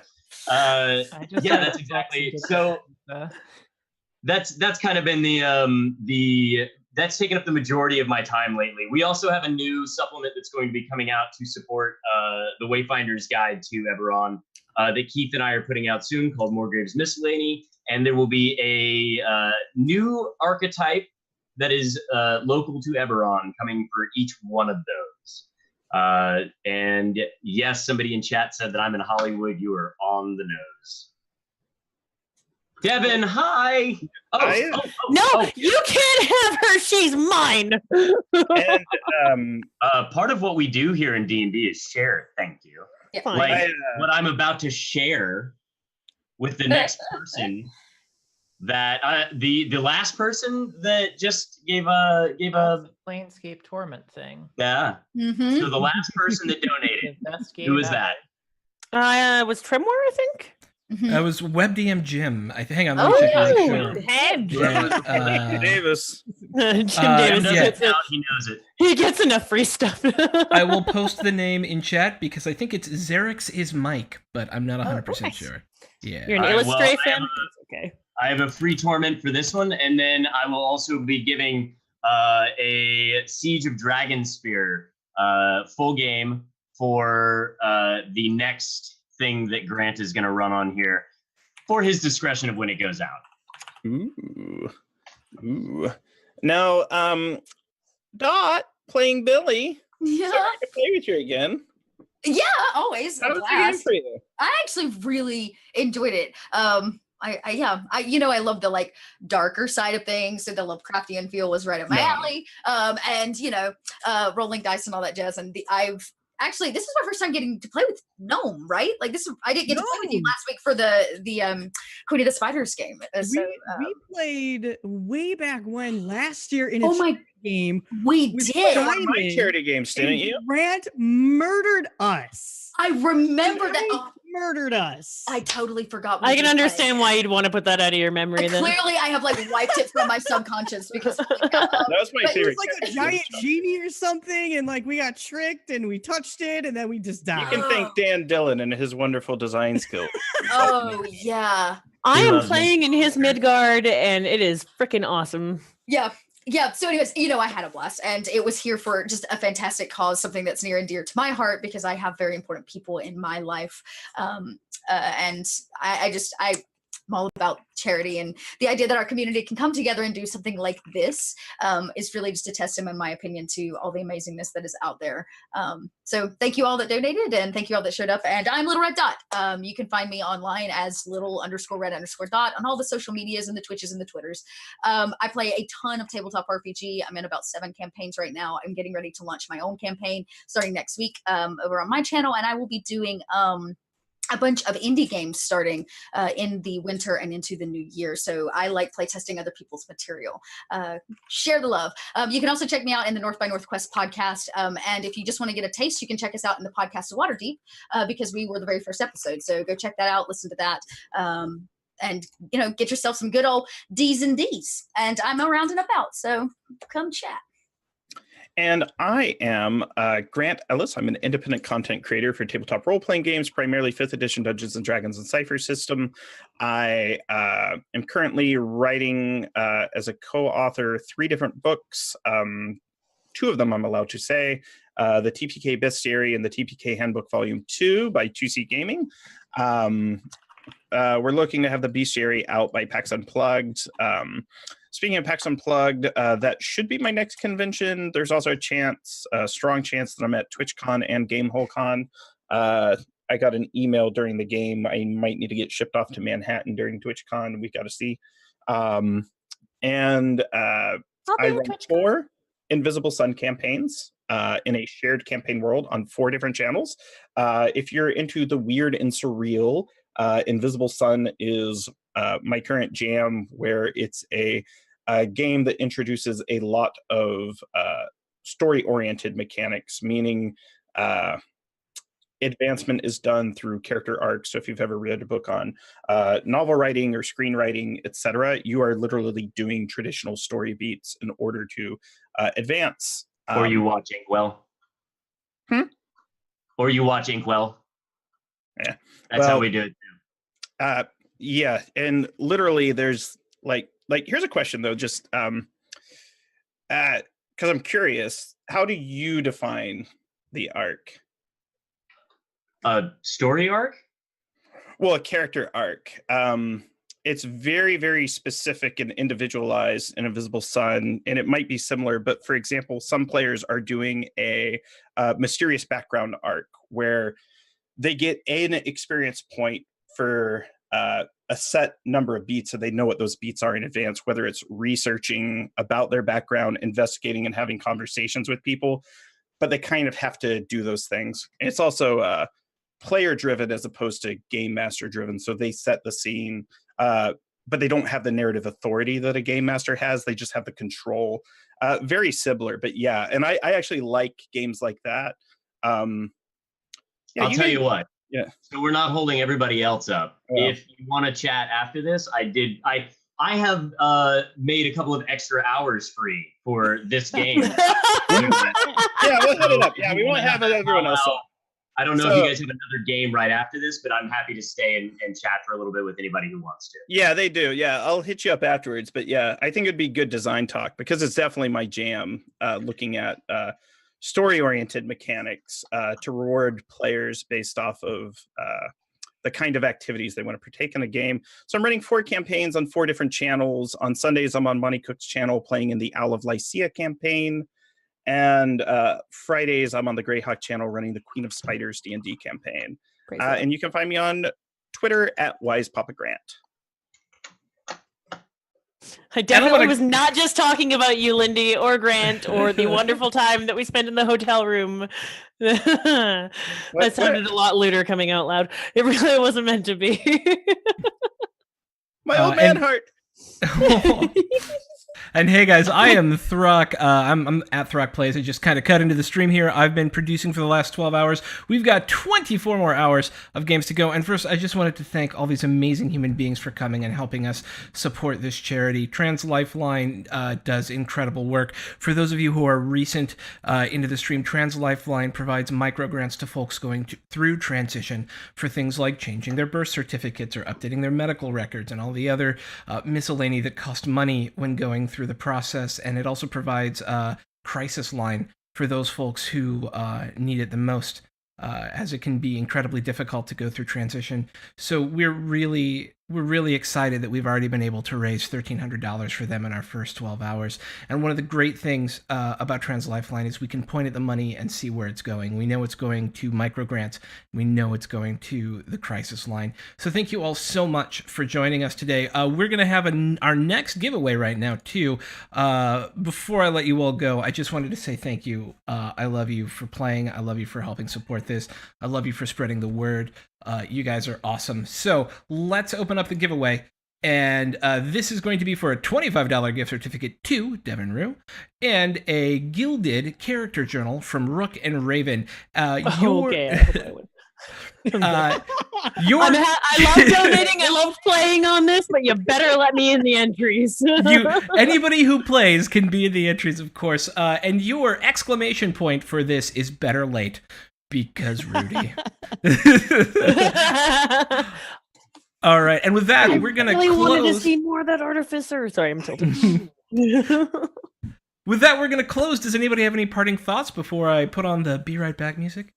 Yeah, that's exactly. So that's kind of been the that's taken up the majority of my time lately. We also have a new supplement that's going to be coming out to support the Wayfinder's Guide to Eberron that Keith and I are putting out soon, called Morgrave's Miscellany. And there will be a new archetype that is local to Eberron coming for each one of those. And yes, somebody in chat said that I'm in Hollywood. You are on the nose. Devin, hi. No, you can't have her. She's mine. And part of what we do here in D&D is share. Thank you. Yeah. Fine. Like what I'm about to share with the next person. That the last person that just gave a Planescape Torment thing. yeah. Mhm. So the last person that donated, The best game who was ever. that? Was Tremor, I think. Mhm. I was WebDM Jim. Hang on, let Oh, me check to make sure. Head. Yeah, Davis. Jim Jim Davis doesn't yeah. gets it. count, he knows it. He gets enough free stuff. I will post the name in chat because I think it's Xerix is Mike, but I'm not 100% nice. sure. Yeah. You're an All right, well, Illustrator I have fan? Okay. I have a free torment for this one, and then I will also be giving a Siege of Dragonspear full game for the next thing that Grant is going to run on here, for his discretion of when it goes out. Ooh. Now, Dot playing Billy. Yeah. Sorry to play with you again. Yeah, always. How A was the game blast. for you? I actually really enjoyed it. I love the like darker side of things. So the Lovecraftian feel was right up my alley. And rolling dice and all that jazz. And this is my first time getting to play with Gnome, right? Like I didn't get to play with you Gnome. last week for the Queen of the Spiders game. We played way back when last year in a Oh my- game. we with did. One of my Simon, charity games, didn't and you? Grant murdered us. I remember that. Grant Oh, murdered us. I totally forgot. we I can did play. understand why you'd want to put that out of your memory then. Clearly, I have like wiped it from my subconscious because That was my But It favorite. was like a game. giant genie or something, and like we got tricked and we touched it, and then we just You died. can thank Dan Dillon and his wonderful design skills. oh yeah. I He am loves me. playing in his Midgard, and it is freaking awesome. Yeah. So, anyways, I had a blast, and it was here for just a fantastic cause, something that's near and dear to my heart because I have very important people in my life, and I'm all about charity, and the idea that our community can come together and do something like this is really just a testament, in my opinion, to all the amazingness that is out there. So thank you all that donated, and thank you all that showed up. And I'm Little Red Dot. You can find me online as little_red_dot on all the social medias and the Twitches and the Twitters. I play a ton of tabletop RPG. I'm in about 7 campaigns right now. I'm getting ready to launch my own campaign starting next week over on my channel, and I will be doing a bunch of indie games starting in the winter and into the new year. So I like playtesting other people's material. Share the love. You can also check me out in the North by Northwest podcast. And if you just want to get a taste, you can check us out in the podcast of Waterdeep because we were the very first episode. So go check that out, listen to that. And get yourself some good old D's and D's. And I'm around and about, so come chat. And I am Grant Ellis. I'm an independent content creator for tabletop role-playing games, primarily 5th edition Dungeons & Dragons and Cypher system. I am currently writing as a co-author 3 different books. 2 of them I'm allowed to say. The TPK Bestiary and the TPK Handbook Volume 2 by 2C Gaming. We're looking to have the Bestiary out by PAX Unplugged. Speaking of PAX Unplugged, that should be my next convention. There's also a strong chance that I'm at TwitchCon and GameholeCon. I got an email during the game. I might need to get shipped off to Manhattan during TwitchCon. We got to see. I run 4 Invisible Sun campaigns in a shared campaign world on 4 different channels. If you're into the weird and surreal, Invisible Sun is my current jam, where it's a game that introduces a lot of story-oriented mechanics, meaning advancement is done through character arcs. So if you've ever read a book on novel writing or screenwriting, etc., you are literally doing traditional story beats in order to advance. Or you watch Inkwell. Or you watch Inkwell. Yeah. That's how we do it. Yeah, and literally there's like like, here's a question though, just because I'm curious, how do you define the arc? A story arc? Well, a character arc. It's very, very specific and individualized in Invisible Sun, and it might be similar. But for example, some players are doing a mysterious background arc where they get an experience point for a set number of beats, so they know what those beats are in advance, whether it's researching about their background, investigating, and having conversations with people. But they kind of have to do those things. And it's also player driven as opposed to game master driven. So they set the scene, but they don't have the narrative authority that a game master has. They just have the control. Very similar, but yeah. And I actually like games like that. I'll tell you what. Yeah. So we're not holding everybody else up. Yeah. If you want to chat after this, I have made a couple of extra hours free for this game. Yeah, we'll hit it up. Yeah, we won't have everyone else up. I don't know if you guys have another game right after this, but I'm happy to stay and chat for a little bit with anybody who wants to. Yeah, they do. Yeah, I'll hit you up afterwards. But yeah, I think it'd be good design talk because it's definitely my jam, looking at story-oriented mechanics to reward players based off of the kind of activities they want to partake in a game. So I'm running 4 campaigns on 4 different channels. On Sundays, I'm on Monty Cook's channel playing in the Owl of Lycia campaign. And Fridays, I'm on the Greyhawk channel running the Queen of Spiders D&D campaign. And you can find me on Twitter at WisePapaGrant. I definitely was not just talking about you, Lindy, or Grant, or the wonderful time that we spent in the hotel room. That sounded a lot looter coming out loud. It really wasn't meant to be. My old man heart. And hey guys, I am Throck. I'm at Throck Plays. I just kind of cut into the stream here. I've been producing for the last 12 hours. We've got 24 more hours of games to go. And first, I just wanted to thank all these amazing human beings for coming and helping us support this charity. Trans Lifeline does incredible work. For those of you who are recent into the stream, Trans Lifeline provides microgrants to folks going through transition for things like changing their birth certificates or updating their medical records and all the other miscellany that cost money when going through the process. And it also provides a crisis line for those folks who need it the most, as it can be incredibly difficult to go through transition. So we're really excited that we've already been able to raise $1,300 for them in our first 12 hours. And one of the great things about Trans Lifeline is we can point at the money and see where it's going. We know it's going to microgrants. We know it's going to the crisis line. So thank you all so much for joining us today. We're going to have our next giveaway right now, too. Before I let you all go, I just wanted to say thank you. I love you for playing. I love you for helping support this. I love you for spreading the word. You guys are awesome. So let's open up the giveaway. And this is going to be for a $25 gift certificate to Devin Rue and a gilded character journal from Rook and Raven. Okay. I love donating. I love playing on this, but you better let me in the entries. Anybody who plays can be in the entries, of course. And your exclamation point for this is better late. Because Rudy. All right, and with that, we're gonna close. I really wanted to see more of that artificer. Sorry, I'm tilted. With that, we're gonna close. Does anybody have any parting thoughts before I put on the "Be Right Back" music?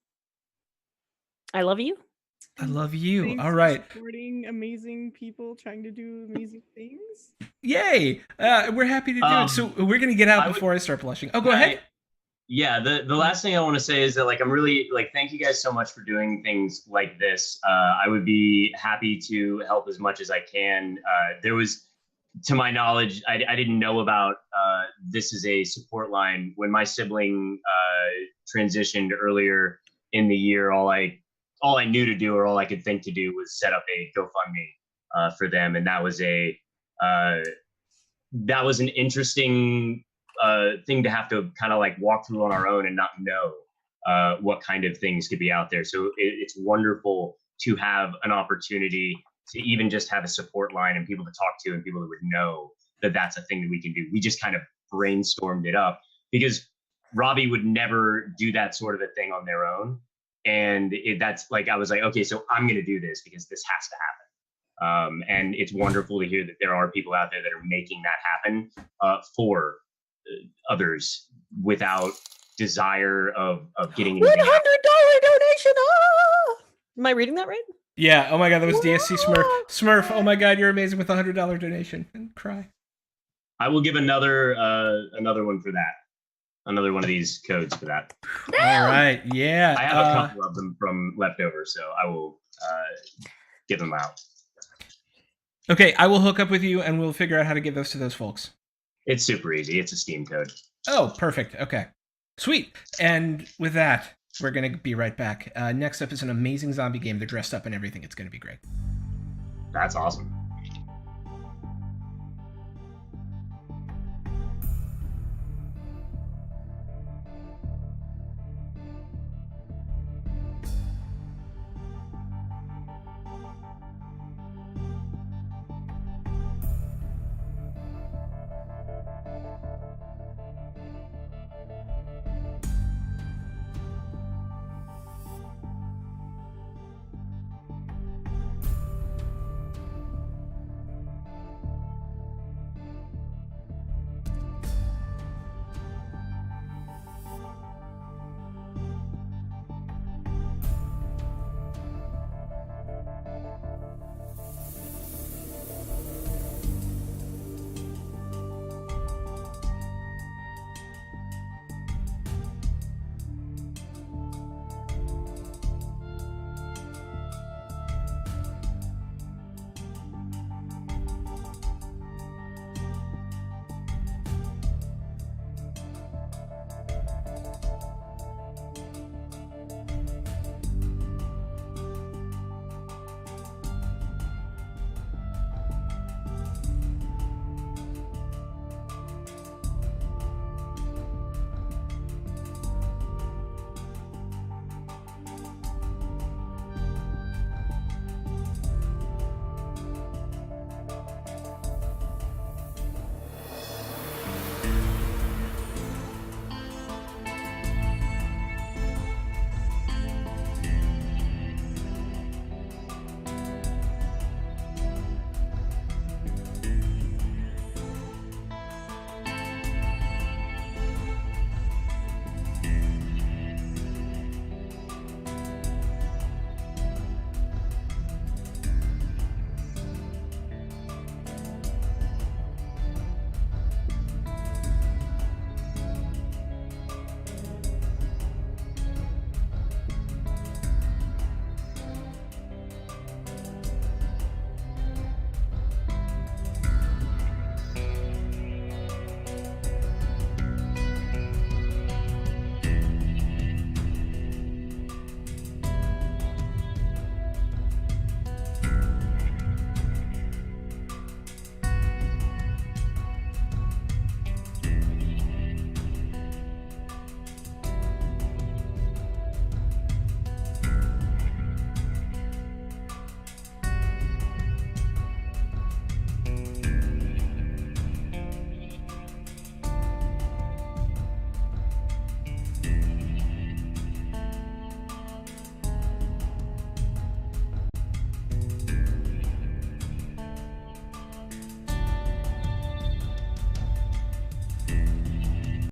I love you. I love you. Thanks all right. Supporting amazing people trying to do amazing things. Yay! We're happy to do it. So we're gonna get out before I start blushing. Oh, go ahead. Yeah, the last thing I want to say is that, like, I'm really, like, thank you guys so much for doing things like this. I would be happy to help as much as I can. There was, to my knowledge, I didn't know about this as a support line. When my sibling transitioned earlier in the year, all I knew to do, or all I could think to do, was set up a GoFundMe for them, and that was an interesting thing to have to kind of like walk through on our own and not know what kind of things could be out there. So it's wonderful to have an opportunity to even just have a support line and people to talk to and people that would know that that's a thing that we can do. We just kind of brainstormed it up because Robbie would never do that sort of a thing on their own. And that's like, I was like, okay, so I'm going to do this because this has to happen. And it's wonderful to hear that there are people out there that are making that happen for others without desire of getting anything. $100 donation. Ah! Am I reading that right? Yeah. Oh my God, that was DSC Smurf. Smurf. Oh my God, you're amazing with a $100 donation. And cry. I will give another one for that. Another one of these codes for that. All right. Yeah. I have a couple of them from leftover, so I will give them out. Okay, I will hook up with you and we'll figure out how to give those to those folks. It's super easy. It's a Steam code. Oh, perfect. Okay. Sweet. And with that, we're going to be right back. Next up is an amazing zombie game. They're dressed up and everything. It's going to be great. That's awesome.